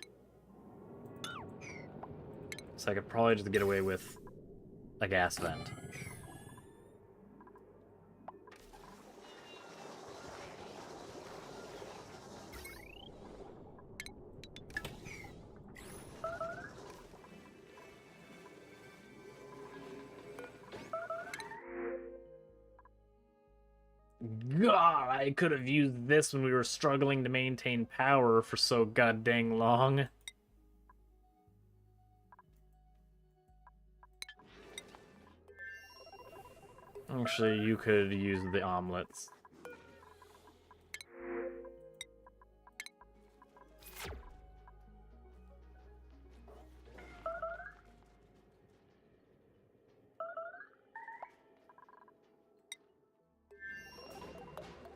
So I could probably just get away with a gas vent. God, I could have used this when we were struggling to maintain power for so goddamn long. Actually, you could use the omelets.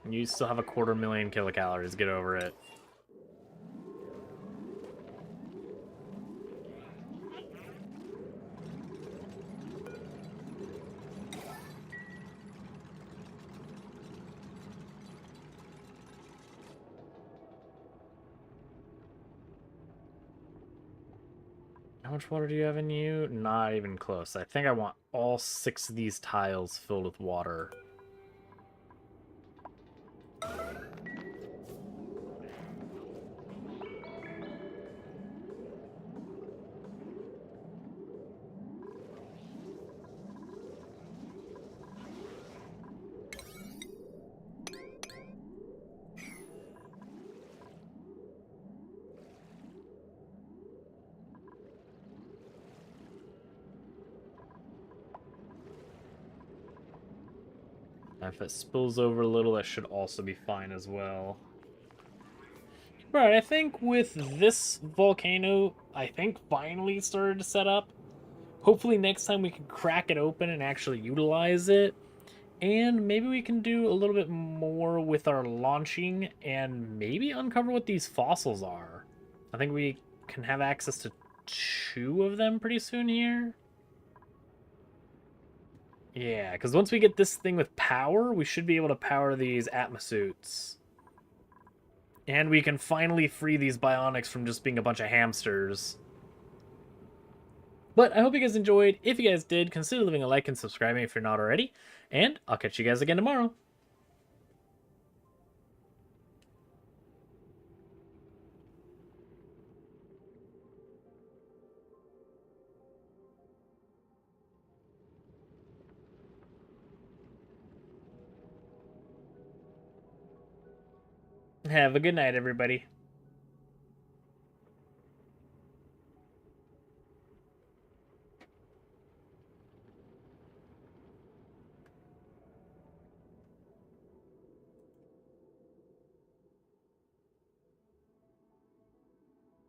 You still have a 250,000 kilocalories, get over it. How much water do you have in you? Not even close. I think I want all 6 of these tiles filled with water. If it spills over a little, that should also be fine as well. Right, I think with this volcano, I think finally started to set up. Hopefully next time we can crack it open and actually utilize it. And maybe we can do a little bit more with our launching and maybe uncover what these fossils are. I think we can have access to 2 of them pretty soon here. Yeah, because once we get this thing with power, we should be able to power these atmosuits. And we can finally free these bionics from just being a bunch of hamsters. But I hope you guys enjoyed. If you guys did, consider leaving a like and subscribing if you're not already. And I'll catch you guys again tomorrow. Have a good night, everybody.